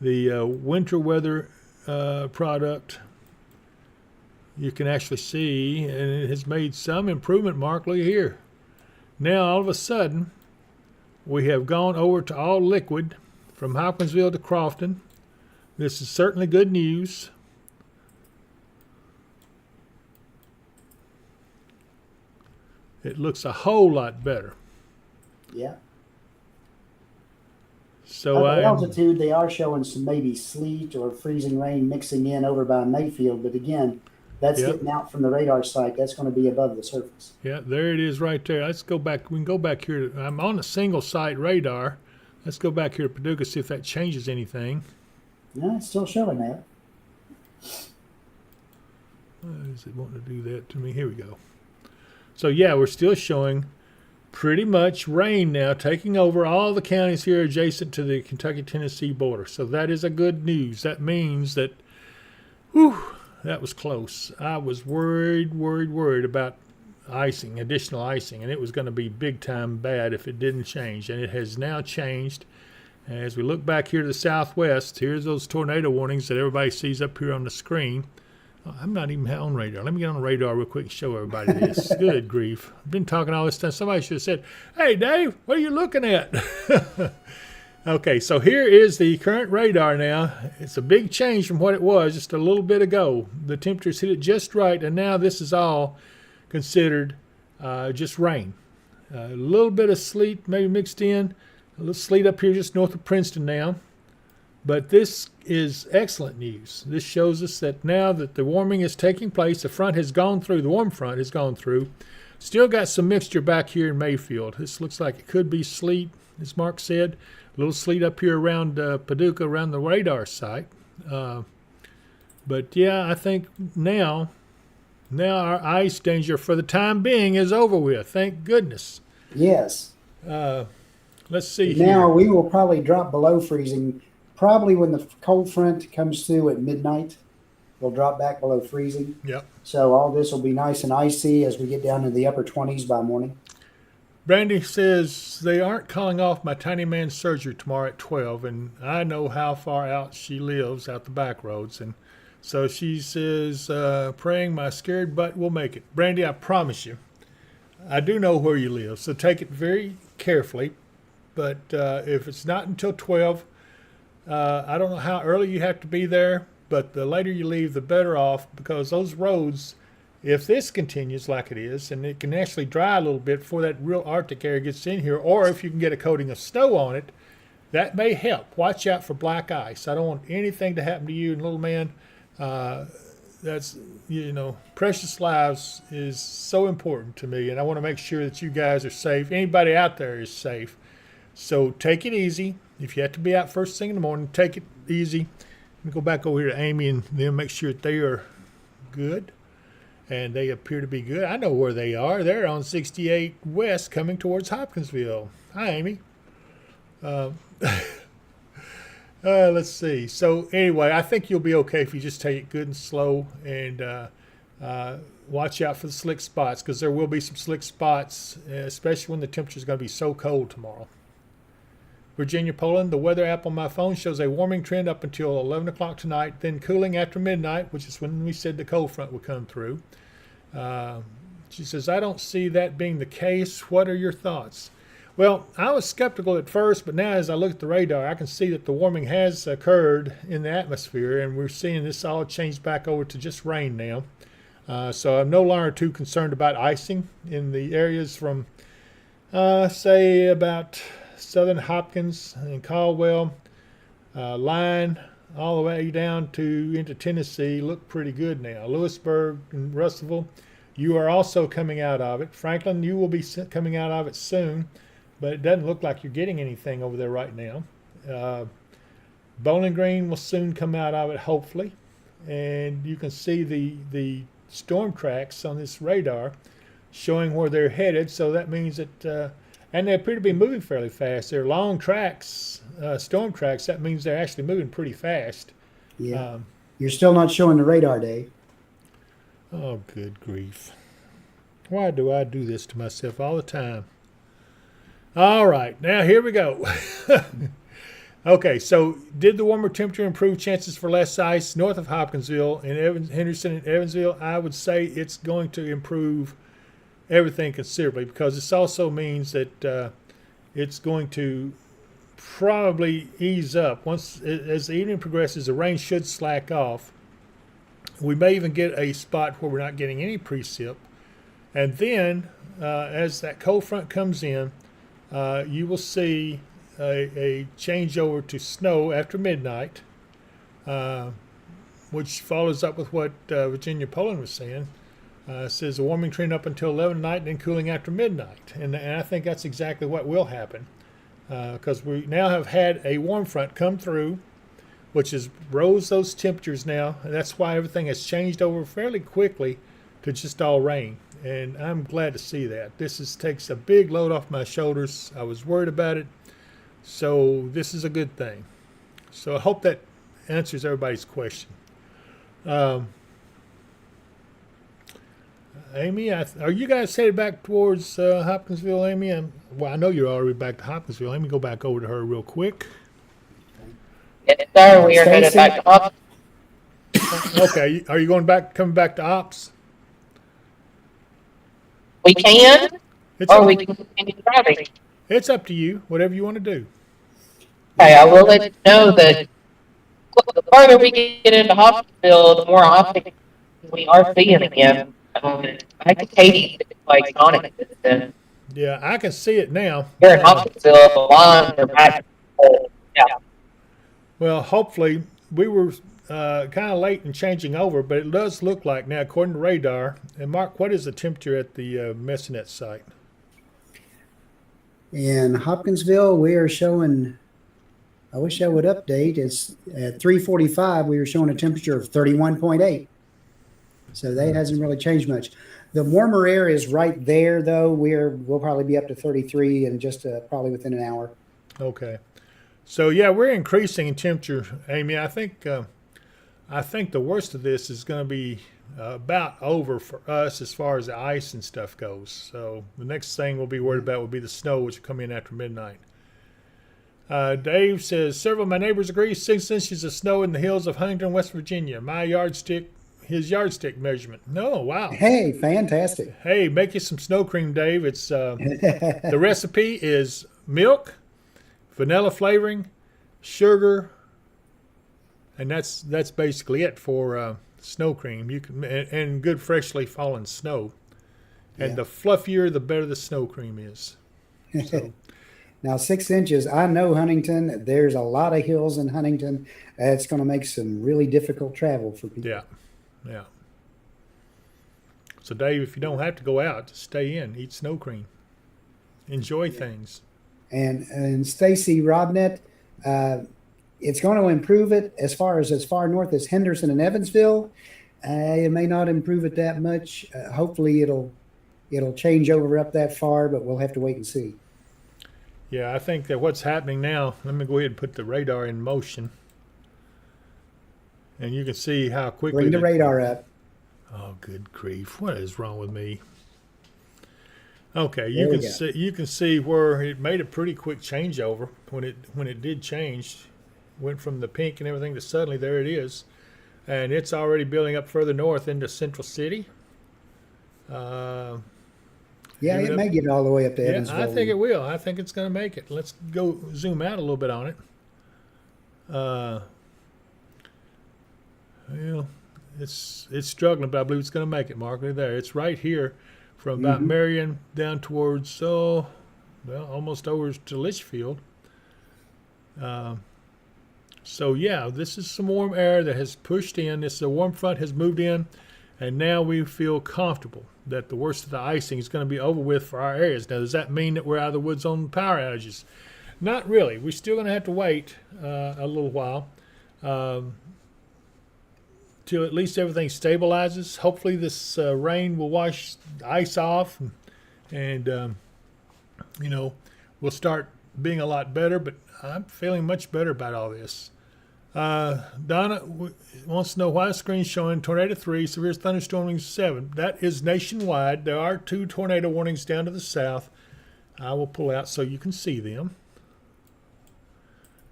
winter weather product, you can actually see, and it has made some improvement, Mark. Look here. Now, all of a sudden, we have gone over to all liquid from Hopkinsville to Crofton. This is certainly good news. It looks a whole lot better.
Yeah.
So
at altitude, they are showing some maybe sleet or freezing rain mixing in over by Mayfield. But again, that's getting out from the radar site. That's going to be above the surface.
Yeah, there it is right there. Let's go back. We can go back here. I'm on a single site radar. Let's go back here to Paducah, see if that changes anything.
No, it's still showing that.
Why does it want to do that to me? Here we go. So, yeah, we're still showing pretty much rain now, taking over all the counties here adjacent to the Kentucky-Tennessee border. So that is a good news. That means that, That was close. I was worried about icing, additional icing, and it was going to be big time bad if it didn't change. And it has now changed. As we look back here to the southwest, here's those tornado warnings that everybody sees up here on the screen. Oh, I'm not even on radar. Let me get on the radar real quick and show everybody this. Good grief. I've been talking all this time. Somebody should have said, "Hey, Dave, what are you looking at?" Okay, so here is the current radar now. It's a big change from what it was just a little bit ago. The temperatures hit it just right, and now this is all considered just rain. A little bit of sleet maybe mixed in. A little sleet up here just north of Princeton now. But this is excellent news. This shows us that now that the warming is taking place, the front has gone through, the warm front has gone through. Still got some mixture back here in Mayfield. This looks like it could be sleet, as Mark said. A little sleet up here around Paducah, around the radar site. But yeah, I think now our ice danger for the time being is over with. Thank goodness.
Yes.
Let's see
Now
here.
we will probably drop below freezing. Probably when the cold front comes through at midnight, we'll drop back below freezing.
Yep.
So all this will be nice and icy as we get down to the upper 20s by morning.
Brandy says they aren't calling off my tiny man's surgery tomorrow at 12, and I know how far out she lives, out the back roads, and so she says, praying my scared butt will make it. Brandy, I promise you, I do know where you live, so take it very carefully, but if it's not until 12, I don't know how early you have to be there, but the later you leave, the better off, because those roads, if this continues like it is, and it can actually dry a little bit before that real Arctic air gets in here, or if you can get a coating of snow on it, that may help. Watch out for black ice. I don't want anything to happen to you. And little man, that's, precious lives is so important to me, and I want to make sure that you guys are safe. Anybody out there is safe. So take it easy. If you have to be out first thing in the morning, take it easy. Let me go back over here to Amy and then make sure that they are good. And they appear to be good. I know where they are. They're on 68 West coming towards Hopkinsville. Hi, Amy. Let's see. So anyway, I think you'll be okay if you just take it good and slow and watch out for the slick spots, because there will be some slick spots, especially when the temperature is going to be so cold tomorrow. Virginia, Poland, the weather app on my phone shows a warming trend up until 11 o'clock tonight, then cooling after midnight, which is when we said the cold front would come through. She says, I don't see that being the case. What are your thoughts? Well, I was skeptical at first, but now as I look at the radar, I can see that the warming has occurred in the atmosphere, and we're seeing this all change back over to just rain now. So I'm no longer too concerned about icing in the areas from, say, about Southern Hopkins and Caldwell, Line, all the way down to into Tennessee look pretty good now. Lewisburg and Russellville, you are also coming out of it. Franklin, you will be coming out of it soon, but it doesn't look like you're getting anything over there right now. Bowling Green will soon come out of it, hopefully, and you can see the storm tracks on this radar showing where they're headed. So that means that and they appear to be moving fairly fast. They're long tracks, storm tracks. That means they're actually moving pretty fast.
Yeah. You're still not showing the radar, Dave.
Oh, good grief. Why do I do this to myself all the time? All right, now here we go. Okay, so did the warmer temperature improve chances for less ice north of Hopkinsville and Henderson and Evansville? I would say it's going to improve everything considerably, because this also means that it's going to probably ease up. Once, as the evening progresses, the rain should slack off. We may even get a spot where we're not getting any precip. And then, as that cold front comes in, you will see a changeover to snow after midnight, which follows up with what Virginia Poland was saying. Says a warming trend up until 11 at night and then cooling after midnight. And I think that's exactly what will happen, because we now have had a warm front come through, which has rose those temperatures now. And that's why everything has changed over fairly quickly to just all rain. And I'm glad to see that. This takes a big load off my shoulders. I was worried about it. So this is a good thing. So I hope that answers everybody's question. Amy, are you guys headed back towards Hopkinsville, Amy? Well, I know you're already back to Hopkinsville. Let me go back over to her real quick.
Yes, sir, we are headed
Stacy?
back to Hopkins.
Okay, are you coming back to Ops?
We can,
It's
or
up,
we can continue driving.
it's up to you. Whatever you want to do.
Okay, I will let you know that the further we get into Hopkinsville, the more optics we are seeing again. I think Katie, like Sonic, and
Yeah, I can see it now.
here in Hopkinsville, the lines are back. Yeah,
Well, hopefully, we were kind of late in changing over, but it does look like now, according to radar. And Mark, what is the temperature at the Messinet site?
In Hopkinsville, we are showing, I wish I would update, it's at 3:45, we were showing a temperature of 31.8. So that hasn't really changed much. The warmer air is right there, though. We'll probably be up to 33 in just probably within an hour.
Okay. So yeah, we're increasing in temperature, Amy. I think the worst of this is going to be about over for us as far as the ice and stuff goes. So the next thing we'll be worried about will be the snow, which will come in after midnight. Dave says several of my neighbors agree 6 inches of snow in the hills of Huntington, West Virginia. His yardstick measurement. No, wow.
Hey, fantastic.
Hey, make you some snow cream, Dave. It's the recipe is milk, vanilla flavoring, sugar, and that's basically it for snow cream. You can and good freshly fallen snow, and
Yeah.
the fluffier the better the snow cream is. So,
Now, 6 inches, I know Huntington, there's a lot of hills in Huntington. It's going to make some really difficult travel for people.
yeah. So Dave, if you don't have to go out, just stay in, eat snow cream, enjoy things.
And Stacy Robnett, it's going to improve it as far north as Henderson and Evansville. It may not improve it that much. Hopefully, it'll change over up that far, but we'll have to wait and see.
Yeah, I think that what's happening now, let me go ahead and put the radar in motion. And you can see how quickly.
Bring the radar up.
Oh, good grief. What is wrong with me? Okay,
There we go.
you can see where it made a pretty quick changeover when it did change. Went from the pink and everything to suddenly there it is. And it's already building up further north into Central City.
Yeah,
Give it
it
up.
may get all the way up to
Yeah,
Evansville.
I think it will. I think it's going to make it. Let's go zoom out a little bit on it. Well, it's struggling, but I believe it's going to make it, Mark. Look there. It's right here from about Marion down towards, almost over to Litchfield. So, yeah, this is some warm air that has pushed in. This warm front has moved in, and now we feel comfortable that the worst of the icing is going to be over with for our areas. Now, does that mean that we're out of the woods on power outages? Not really. We're still going to have to wait a little while till at least everything stabilizes. Hopefully this rain will wash the ice off and we'll start being a lot better, but I'm feeling much better about all this. Donna wants to know why the screen's showing tornado 3, severe thunderstorm warning 7. That is nationwide. There are 2 tornado warnings down to the south. I will pull out so you can see them.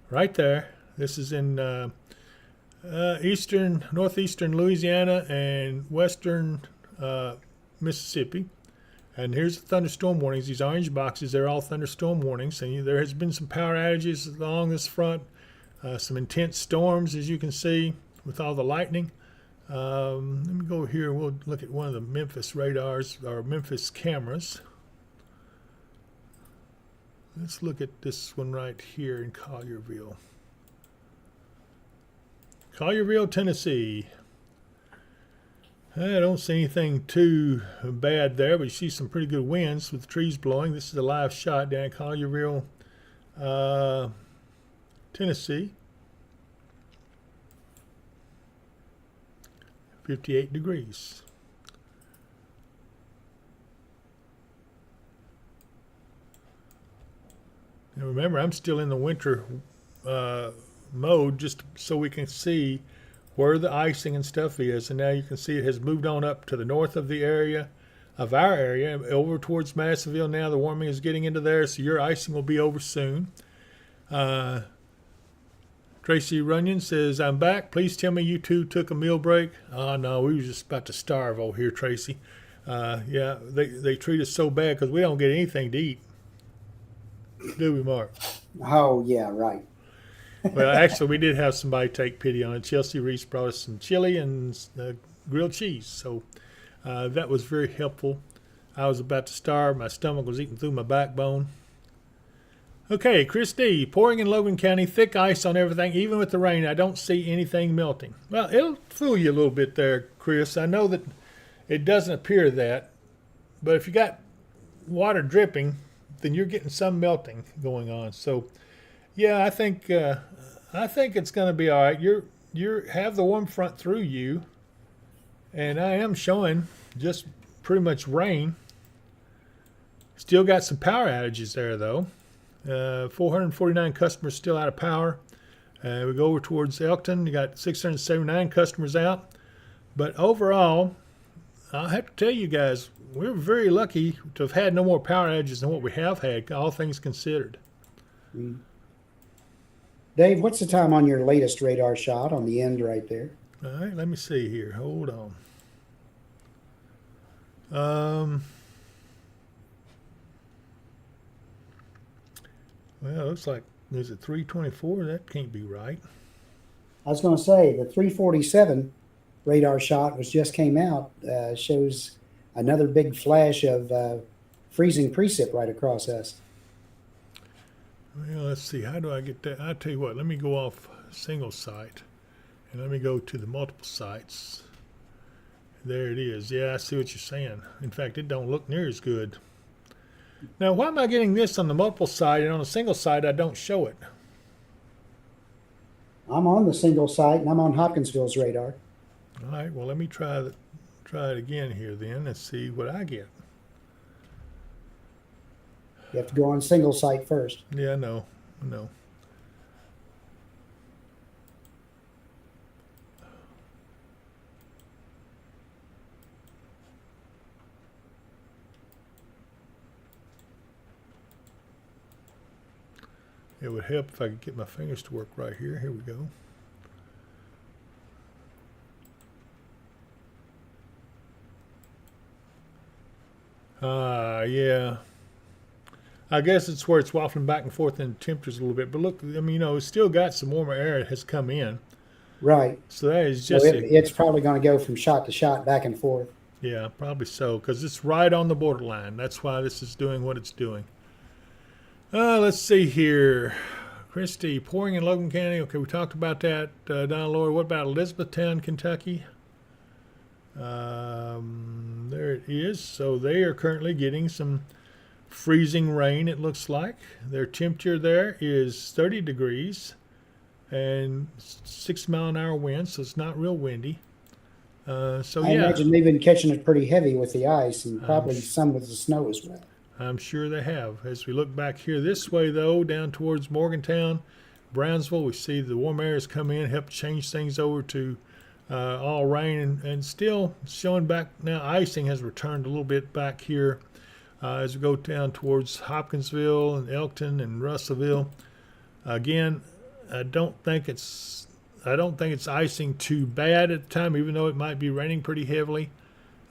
Right there. This is in northeastern Louisiana and western Mississippi. And here's the thunderstorm warnings. These orange boxes, they're all thunderstorm warnings. And there has been some power outages along this front. Some intense storms, as you can see, with all the lightning. Let me go here and we'll look at one of the Memphis radars, or Memphis cameras. Let's look at this one right here in Collierville. Collierville, Tennessee. I don't see anything too bad there, but you see some pretty good winds with the trees blowing. This is a live shot down in Collierville, Tennessee. 58 degrees. Now remember, I'm still in the winter mode, just so we can see where the icing and stuff is, and now you can see it has moved on up to the north of the area, of our area, over towards Madisonville. Now the warming is getting into there, so your icing will be over soon. Tracy Runyon says, I'm back. Please tell me you two took a meal break. Oh, no, we were just about to starve over here, Tracy. Yeah, they treat us so bad because we don't get anything to eat. Do we, Mark?
Oh, yeah, right.
Well, actually, we did have somebody take pity on it. Chelsea Reese brought us some chili and grilled cheese, so that was very helpful. I was about to starve. My stomach was eating through my backbone. Okay, Chris D. Pouring in Logan County, thick ice on everything. Even with the rain, I don't see anything melting. Well, it'll fool you a little bit there, Chris. I know that it doesn't appear that, but if you got water dripping, then you're getting some melting going on. So, yeah, I think it's going to be all right. You have the warm front through you, and I am showing just pretty much rain. Still got some power outages there though. 449 customers still out of power. We go over towards Elkton. You got 679 customers out. But overall, I'll have to tell you guys, we're very lucky to have had no more power outages than what we have had, all things considered.
Dave, what's the time on your latest radar shot on the end right there?
All right, let me see here. Hold on. Well, it looks like, is it 324? That can't be right.
I was going to say the 347 radar shot was just came out, shows another big flash of freezing precip right across us.
Well, let's see. How do I get that? I'll tell you what. Let me go off single site, and let me go to the multiple sites. There it is. Yeah, I see what you're saying. In fact, it don't look near as good. Now, why am I getting this on the multiple site, and on the single site I don't show it?
I'm on the single site, and I'm on Hopkinsville's radar.
All right. Well, let me try it again here then and see what I get.
You have to go on single site first.
Yeah, no. It would help if I could get my fingers to work right here. Here we go. Yeah. I guess it's where it's waffling back and forth in temperatures a little bit. But look, I mean, it's still got some warmer air that has come in.
Right.
So that is just...
So it's probably going to go from shot to shot back and forth.
Yeah, probably so, because it's right on the borderline. That's why this is doing what it's doing. Let's see here. Christy, pouring in Logan County. Okay, we talked about that. Donna Lloyd, what about Elizabethtown, Kentucky? There it is. So they are currently getting some freezing rain, it looks like. Their temperature there is 30 degrees and 6-mile-an-hour wind, so it's not real windy. I
imagine they've been catching it pretty heavy with the ice and probably some with the snow as well.
I'm sure they have. As we look back here this way, though, down towards Morgantown, Brownsville, we see the warm air has come in, helped change things over to all rain, and still showing back now. Icing has returned a little bit back here as we go down towards Hopkinsville and Elkton and Russellville. Again, I don't think it's icing too bad at the time, even though it might be raining pretty heavily.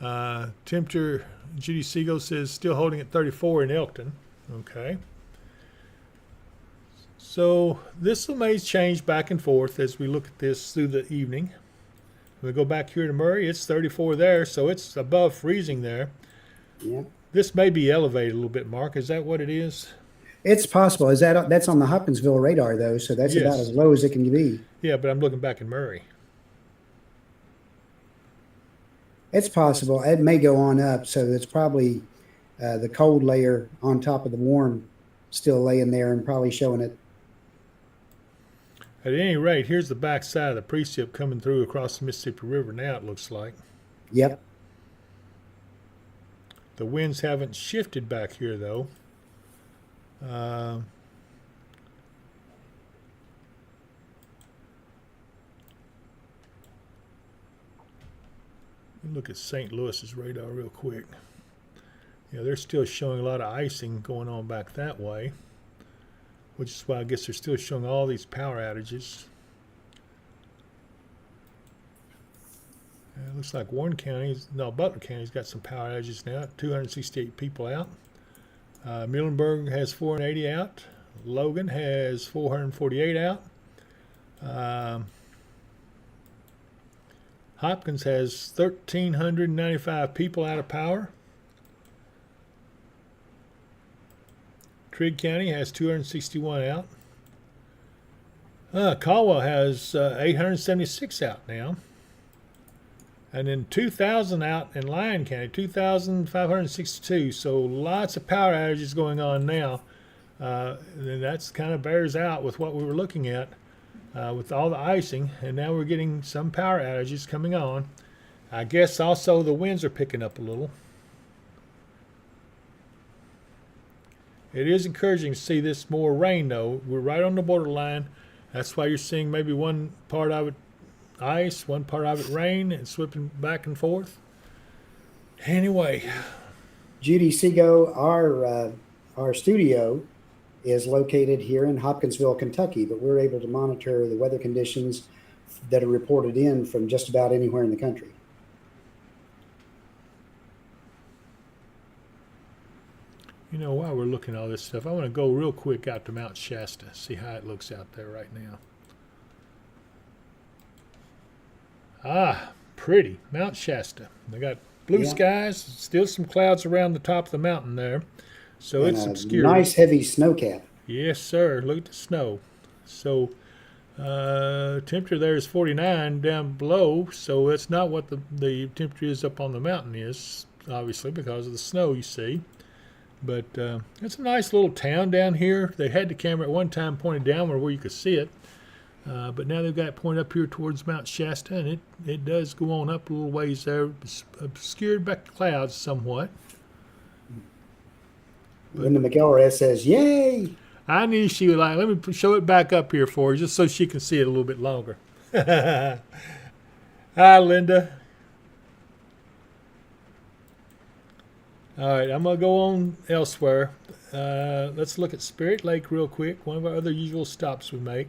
Temperature, Judy Siegel says, still holding at 34 in Elkton. Okay. So this may change back and forth as we look at this through the evening. We go back here to Murray, it's 34 there, so it's above freezing there.
Yeah.
This may be elevated a little bit, Mark. Is that what it is?
It's possible. That's on the Hopkinsville radar, though, so that's
Yes.
about as low as it can be.
Yeah, but I'm looking back at Murray.
It's possible. It may go on up, so it's probably the cold layer on top of the warm still laying there and probably showing it.
At any rate, here's the back side of the precip coming through across the Mississippi River now, it looks like.
Yep.
The winds haven't shifted back here, though. Look at St. Louis's radar real quick. Yeah, they're still showing a lot of icing going on back that way, which is why I guess they're still showing all these power outages. It looks like Butler County's got some power outages now. 268 people out. Muhlenberg has 480 out. Logan has 448 out. Hopkins has 1,395 people out of power. Trigg County has 261 out. Caldwell has 876 out now. And then 2,000 out in Lyon County, 2,562. So lots of power outages going on now. And that's kind of bears out with what we were looking at with all the icing. And now we're getting some power outages coming on. I guess also the winds are picking up a little. It is encouraging to see this more rain, though. We're right on the borderline. That's why you're seeing maybe one part of it ice, one part of it rain, and slipping back and forth. Anyway.
Judy Seago, our studio is located here in Hopkinsville, Kentucky, but we're able to monitor the weather conditions that are reported in from just about anywhere in the country.
You know, while we're looking at all this stuff, I want to go real quick out to Mount Shasta, see how it looks out there right now. Pretty. Mount Shasta. They got blue skies, still some clouds around the top of the mountain there. So
and
it's obscure.
Nice heavy snow cap.
Yes, sir. Look at the snow. So temperature there is 49 down below, so that's not what the temperature is up on the mountain is, obviously, because of the snow you see. But it's a nice little town down here. They had the camera at one time pointed downward where you could see it. But now they've got it pointed up here towards Mount Shasta, and it does go on up a little ways there. It's obscured by clouds somewhat.
Linda McElrath says, yay!
I knew she would like, let me show it back up here for her just so she can see it a little bit longer. Hi, Linda. All right, I'm going to go on elsewhere. Let's look at Spirit Lake real quick, one of our other usual stops we make.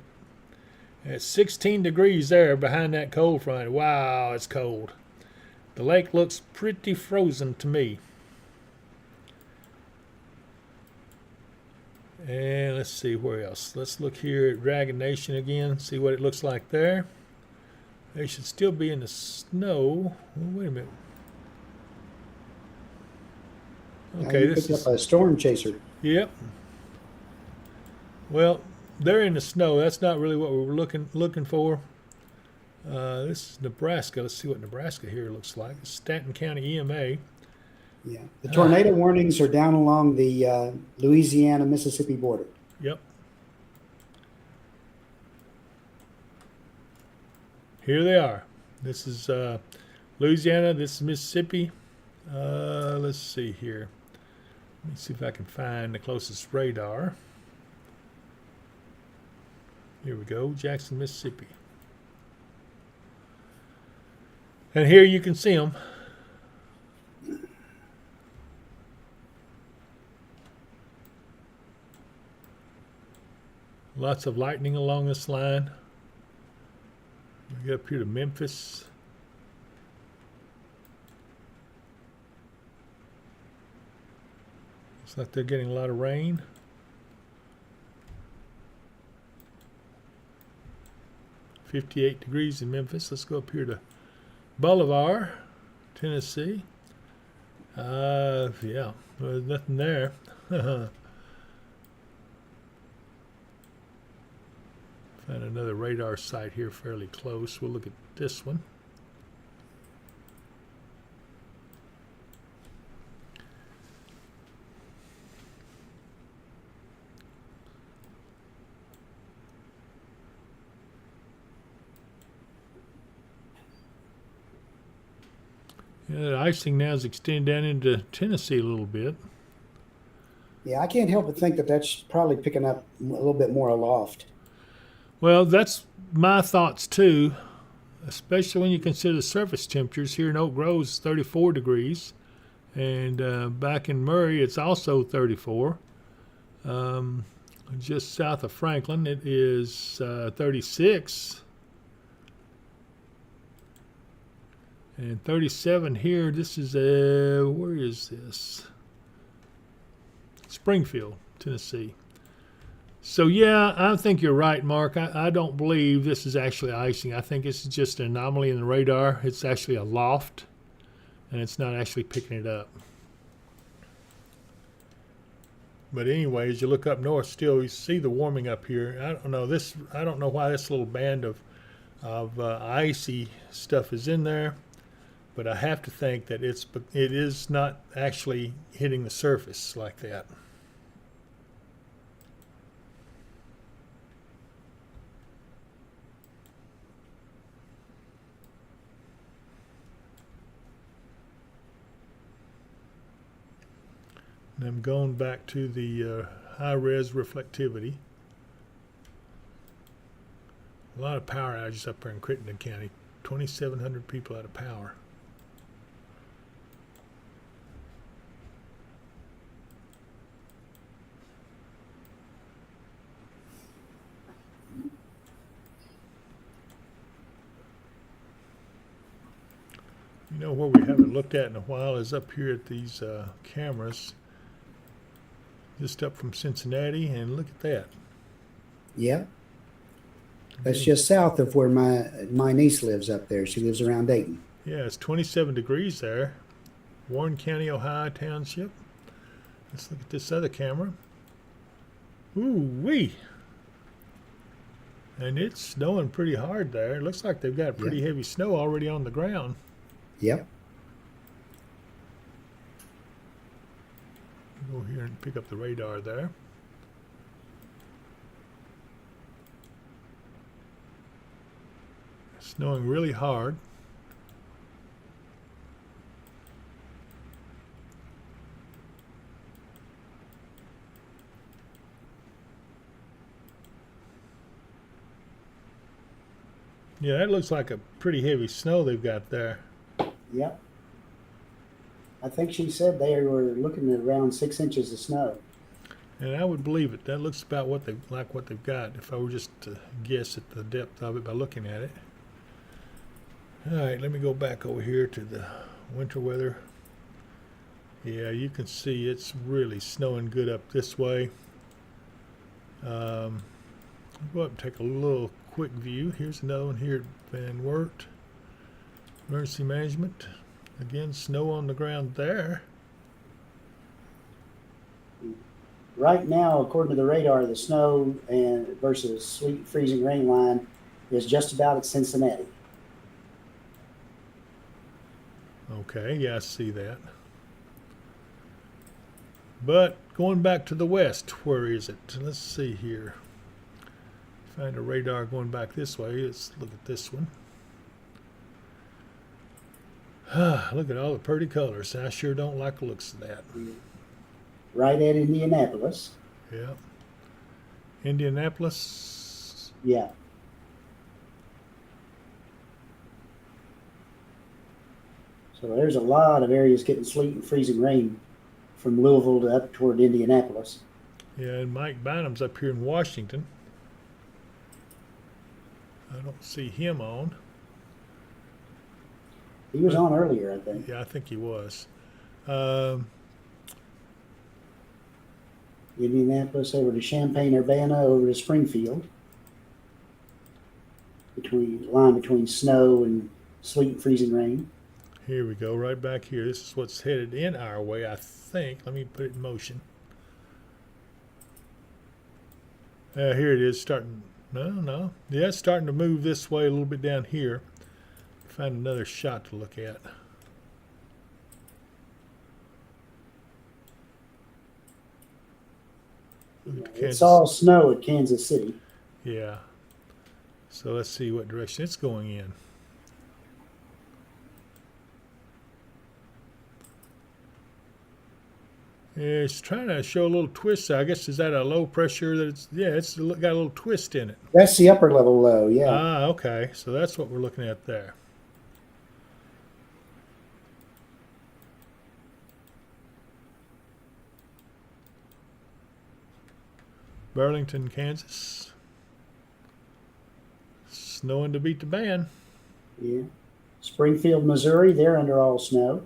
It's 16 degrees there behind that cold front. Wow, it's cold. The lake looks pretty frozen to me. And let's see where else. Let's look here at Dragon Nation again, see what it looks like there. They should still be in the snow. Oh, wait a minute. Okay,
this is up a storm chaser.
Yep. Well, they're in the snow. That's not really what we were looking for. This is Nebraska. Let's see what Nebraska here looks like. It's Stanton County EMA.
Yeah, the tornado warnings are down along the Louisiana-Mississippi border.
Yep. Here they are. This is Louisiana. This is Mississippi. Let's see here. Let me see if I can find the closest radar. Here we go, Jackson, Mississippi. And here you can see them. Lots of lightning along this line. We get up here to Memphis. Looks like they're getting a lot of rain. .58 degrees in Memphis. Let's go up here to Bolivar, Tennessee. Yeah, there's nothing there. Find another radar site here fairly close. We'll look at this one. Yeah, the icing now is extending down into Tennessee a little bit.
Yeah, I can't help but think that that's probably picking up a little bit more aloft.
Well, that's my thoughts too. especially when you consider the surface temperatures. Here in Oak Grove is 34 degrees, and back in Murray it's also 34. Just south of Franklin it is 36. And 37 here. This is where is this? Springfield, Tennessee. So yeah, I think you're right, Mark. I don't believe this is actually icing. I think this is just an anomaly in the radar. It's actually a loft, and it's not actually picking it up. But anyway, as you look up north, still you see the warming up here. I don't know this. I don't know why this little band of icy stuff is in there, but I have to think that it is not actually hitting the surface like that. And I'm going back to the high-res reflectivity. A lot of power outages up there in Crittenden County. 2,700 people out of power. You know, where we haven't looked at in a while is up here at these cameras. Just up from Cincinnati, and look at that.
Yeah. That's just south of where my niece lives up there. She lives around Dayton.
Yeah, it's 27 degrees there. Warren County, Ohio Township. Let's look at this other camera. Ooh-wee. And it's snowing pretty hard there. It looks like they've got pretty heavy snow already on the ground.
Yep.
Go here and pick up the radar there. Snowing really hard. Yeah, that looks like a pretty heavy snow they've got there.
Yep. I think she said they were looking at around 6 inches of snow.
And I would believe it. That looks about what they've got. If I were just to guess at the depth of it by looking at it. All right, let me go back over here to the winter weather. Yeah, you can see it's really snowing good up this way. I'll go up and take a little quick view. Here's another one here at Van Wert. Emergency management. Again, snow on the ground there.
Right now, according to the radar, the snow and versus sleet freezing rain line is just about at Cincinnati.
Okay, yeah, I see that. But going back to the west, where is it? Let's see here. Find a radar going back this way. Let's look at this one. Look at all the pretty colors. I sure don't like the looks of that.
Right at Indianapolis.
Yeah. Indianapolis.
Yeah. So there's a lot of areas getting sleet and freezing rain from Louisville to up toward Indianapolis.
Yeah, and Mike Bynum's up here in Washington. I don't see him on.
He was on earlier, I think.
Yeah, I think he was.
Indianapolis over to Champaign-Urbana over to Springfield. Between snow and sleet and freezing rain.
Here we go, right back here. This is what's headed in our way, I think. Let me put it in motion. Here it is, starting. No. Yeah, it's starting to move this way a little bit down here. Find another shot to look at.
It's all snow at Kansas City.
Yeah. So let's see what direction it's going in. It's trying to show a little twist. I guess is that a low pressure? That it's got a little twist in it.
That's the upper level low. Yeah.
Ah, okay. So that's what we're looking at there. Burlington, Kansas. Snowing to beat the band.
Yeah. Springfield, Missouri, they're under all snow.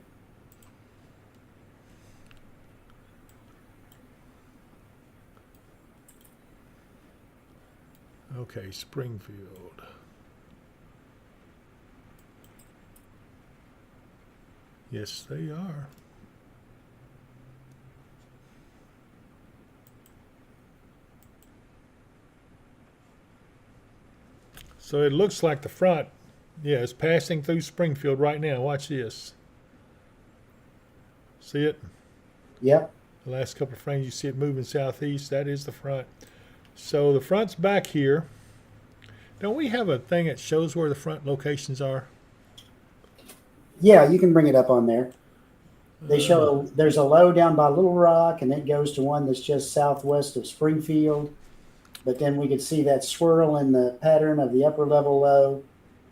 Okay, Springfield. Yes, they are. So it looks like the front, yeah, it's passing through Springfield right now. Watch this. See it?
Yep.
The last couple of frames, you see it moving southeast. That is the front. So the front's back here. Don't we have a thing that shows where the front locations are?
Yeah, you can bring it up on there. They show there's a low down by Little Rock, and it goes to one that's just southwest of Springfield. But then we could see that swirl in the pattern of the upper level low.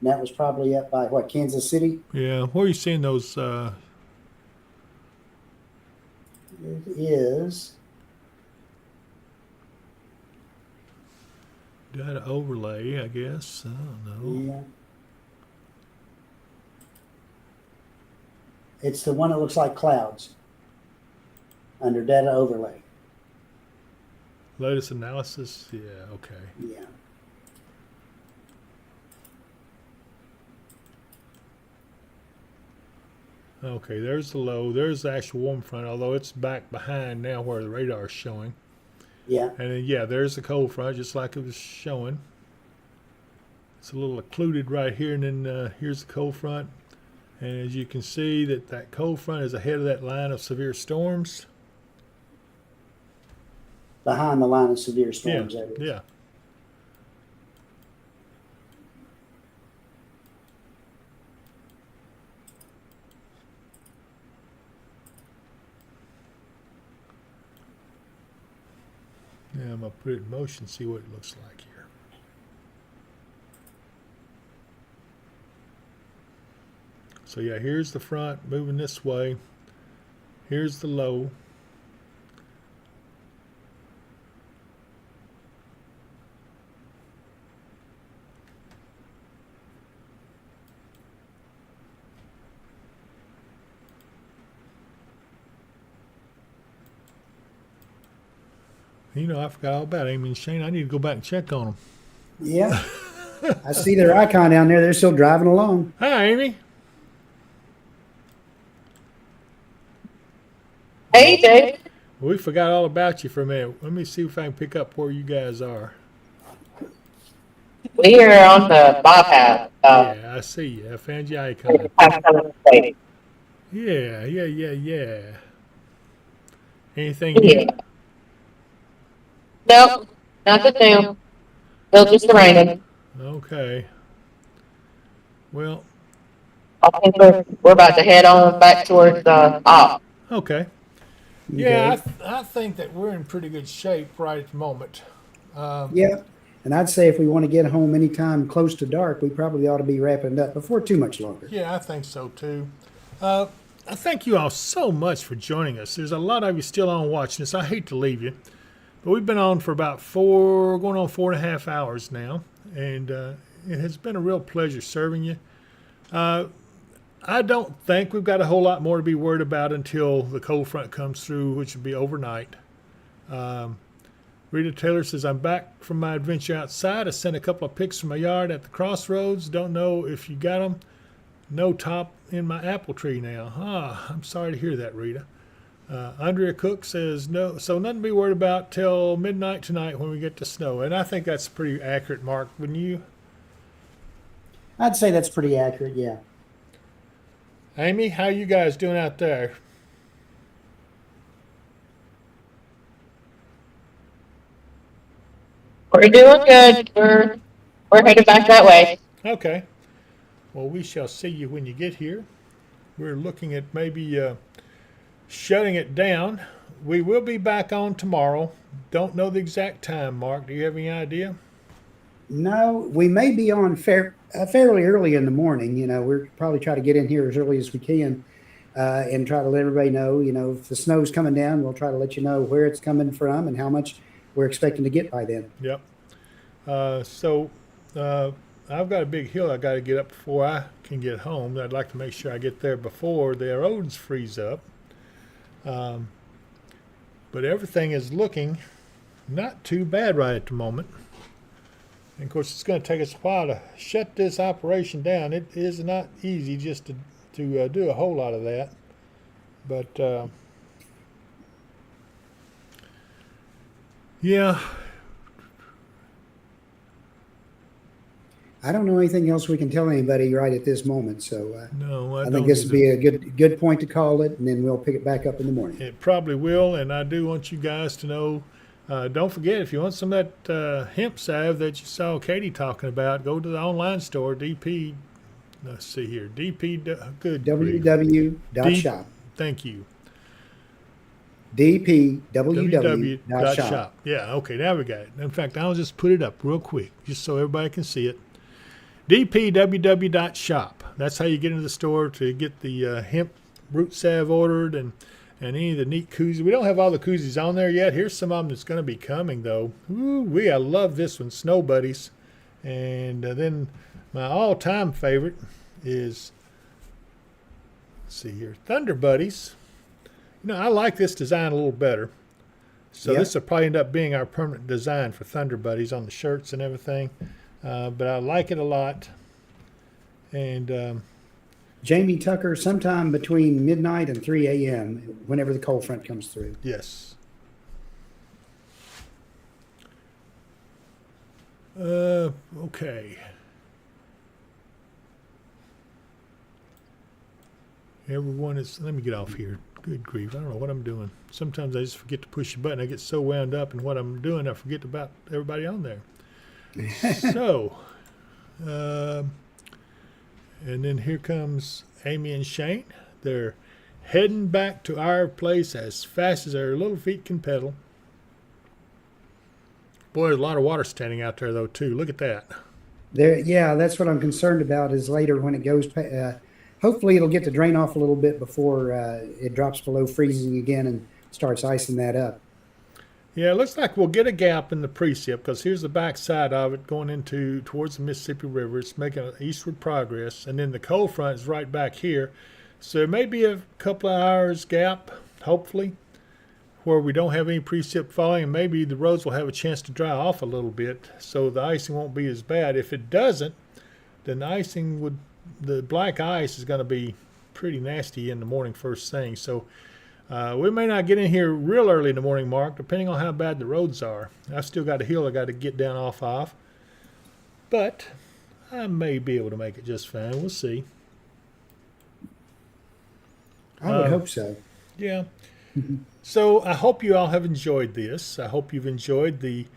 And that was probably up by what, Kansas City?
Yeah, where are you seeing those?
It is.
Data overlay, I guess. I don't know.
Yeah. It's the one that looks like clouds under data overlay.
Latest analysis. Yeah, okay.
Yeah.
Okay, there's the low. There's the actual warm front, although it's back behind now where the radar is showing.
Yeah.
And then, yeah, there's the cold front, just like it was showing. It's a little occluded right here, and then here's the cold front. And as you can see, that cold front is ahead of that line of severe storms.
Behind the line of severe storms.
Yeah,
that is.
yeah. Yeah, I'm going to put it in motion, see what it looks like here. So yeah, here's the front moving this way. Here's the low. You know, I forgot all about Amy and Shane. I need to go back and check on them.
Yeah. I see their icon down there. They're still driving along.
Hi, Amy.
Hey, Dave.
We forgot all about you for a minute. Let me see if I can pick up where you guys are.
We are on the bypass.
Yeah, I see you. I found your icon. Yeah. Anything new?
Yeah. Nope, nothing new. Still just the raining.
Okay. Well,
I think we're about to head on back towards the op.
okay. Yeah, I think that we're in pretty good shape right at the moment.
Yeah. And I'd say if we want to get home anytime close to dark, we probably ought to be wrapping it up before too much longer.
Yeah, I think so too. I thank you all so much for joining us. There's a lot of you still on watching us. I hate to leave you, but we've been on for about going on 4.5 hours now, and it has been a real pleasure serving you. I don't think we've got a whole lot more to be worried about until the cold front comes through, which will be overnight. Rita Taylor says, I'm back from my adventure outside. I sent a couple of pics from my yard at the crossroads. Don't know if you got them. No top in my apple tree now. I'm sorry to hear that, Rita. Andrea Cook says, no, so nothing to be worried about till midnight tonight when we get to snow. And I think that's pretty accurate, Mark, wouldn't you?
I'd say that's pretty accurate, yeah.
Amy, how you guys doing out there?
We're doing good. We're headed back that way.
Okay. Well, we shall see you when you get here. We're looking at maybe shutting it down we will be back on tomorrow. Don't know the exact time, Mark. Do you have any idea?
No, we may be on fairly early in the morning. We're probably try to get in here as early as we can and try to let everybody know. If the snow's coming down, we'll try to let you know where it's coming from and how much we're expecting to get by then.
Yep. So I've got a big hill I got to get up before I can get home. I'd like to make sure I get there before the roads freeze up. But everything is looking not too bad right at the moment. And of course, it's going to take us a while to shut this operation down. It is not easy just to do a whole lot of that. But yeah.
I don't know anything else we can tell anybody right at this moment. So
No,
I think this would be a good point to call it, and then we'll pick it back up in the morning.
It probably will, and I do want you guys to know. Don't forget, if you want some of that hemp salve that you saw Katie talking about, go to the online store, DP. Let's see here, DP. Good.
www.shop.
Thank you.
dpww.shop.
Yeah. Okay. Now we got it. In fact, I'll just put it up real quick, just so everybody can see it. dpww.shop. That's how you get into the store to get the hemp root salve ordered and any of the neat koozies. We don't have all the koozies on there yet. Here's some of them that's going to be coming, though. Ooh, I love this one, Snow Buddies. And then my all-time favorite is, let's see here, Thunder Buddies. I like this design a little better. So this will probably end up being our permanent design for Thunder Buddies on the shirts and everything. But I like it a lot. And
Jamie Tucker, sometime between midnight and 3 a.m., whenever the cold front comes through.
yes. Okay. Everyone is, let me get off here. Good grief. I don't know what I'm doing. Sometimes I just forget to push the button. I get so wound up in what I'm doing, I forget about everybody on there. So, and then here comes Amy and Shane. They're heading back to our place as fast as their little feet can pedal. Boy, there's a lot of water standing out there, though, too. Look at that.
That's what I'm concerned about is later when it goes, hopefully it'll get to drain off a little bit before it drops below freezing again and starts icing that up.
Yeah, it looks like we'll get a gap in the precip because here's the back side of it going towards the Mississippi River. It's making an eastward progress, and then the cold front is right back here. So there may be a couple of hours gap, hopefully, where we don't have any precip falling, and maybe the roads will have a chance to dry off a little bit, so the icing won't be as bad. If it doesn't, then the black ice is going to be pretty nasty in the morning first thing. So we may not get in here real early in the morning, Mark, depending on how bad the roads are. I've still got a hill I got to get down off of. But I may be able to make it just fine. We'll see.
I would hope so.
Yeah. So I hope you all have enjoyed this. I hope you've enjoyed the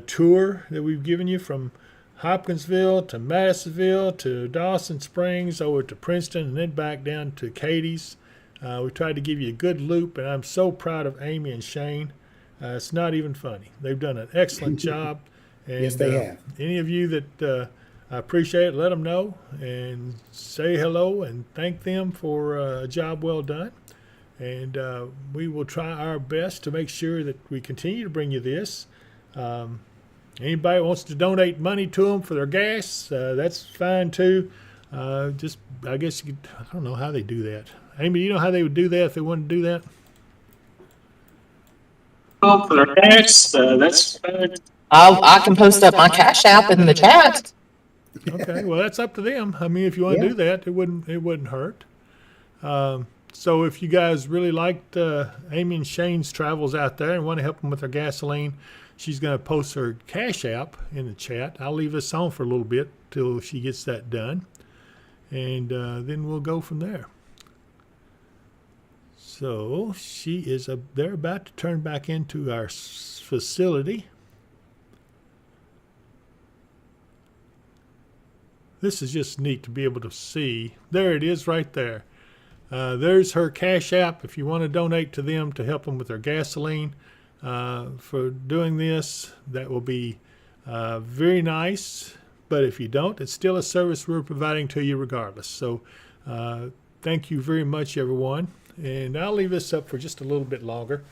tour that we've given you from Hopkinsville to Madisonville to Dawson Springs over to Princeton and then back down to Katie's. We tried to give you a good loop, and I'm so proud of Amy and Shane. It's not even funny. They've done an excellent job. And,
yes, they have.
Any of you that I appreciate it, let them know and say hello and thank them for a job well done. And we will try our best to make sure that we continue to bring you this. Anybody wants to donate money to them for their gas, that's fine too. I guess I don't know how they do that. Amy, you know how they would do that if they wanted to do that?
For their gas, that's fine.
I can post up my Cash App in the chat.
Okay, well that's up to them. I mean, if you want to do that, it wouldn't hurt. So if you guys really liked Amy and Shane's travels out there and want to help them with their gasoline, she's going to post her Cash App in the chat. I'll leave this on for a little bit till she gets that done, and then we'll go from there. So they're about to turn back into our facility. This is just neat to be able to see. There it is right there. There's her Cash App if you want to donate to them to help them with their gasoline for doing this. That will be very nice. But if you don't, it's still a service we're providing to you regardless. So thank you very much, everyone. And I'll leave this up for just a little bit longer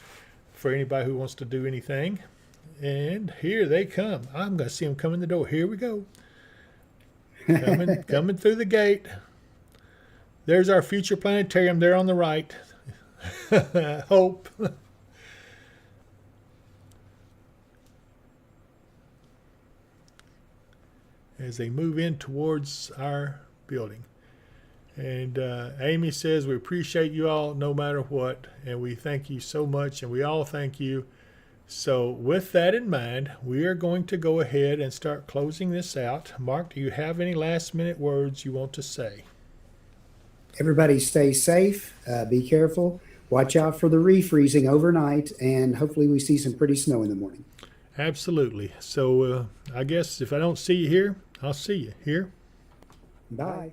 for anybody who wants to do anything. And here they come. I'm going to see them come in the door. Here we go. Coming through the gate. There's our future planetarium there on the right. Hope. As they move in towards our building. And Amy says, we appreciate you all no matter what, and we thank you so much, and we all thank you. So with that in mind, we are going to go ahead and start closing this out. Mark, do you have any last minute words you want to say?
Everybody stay safe, be careful, watch out for the refreezing overnight, and hopefully we see some pretty snow in the morning.
Absolutely. So I guess if I don't see you here, I'll see you here.
Bye.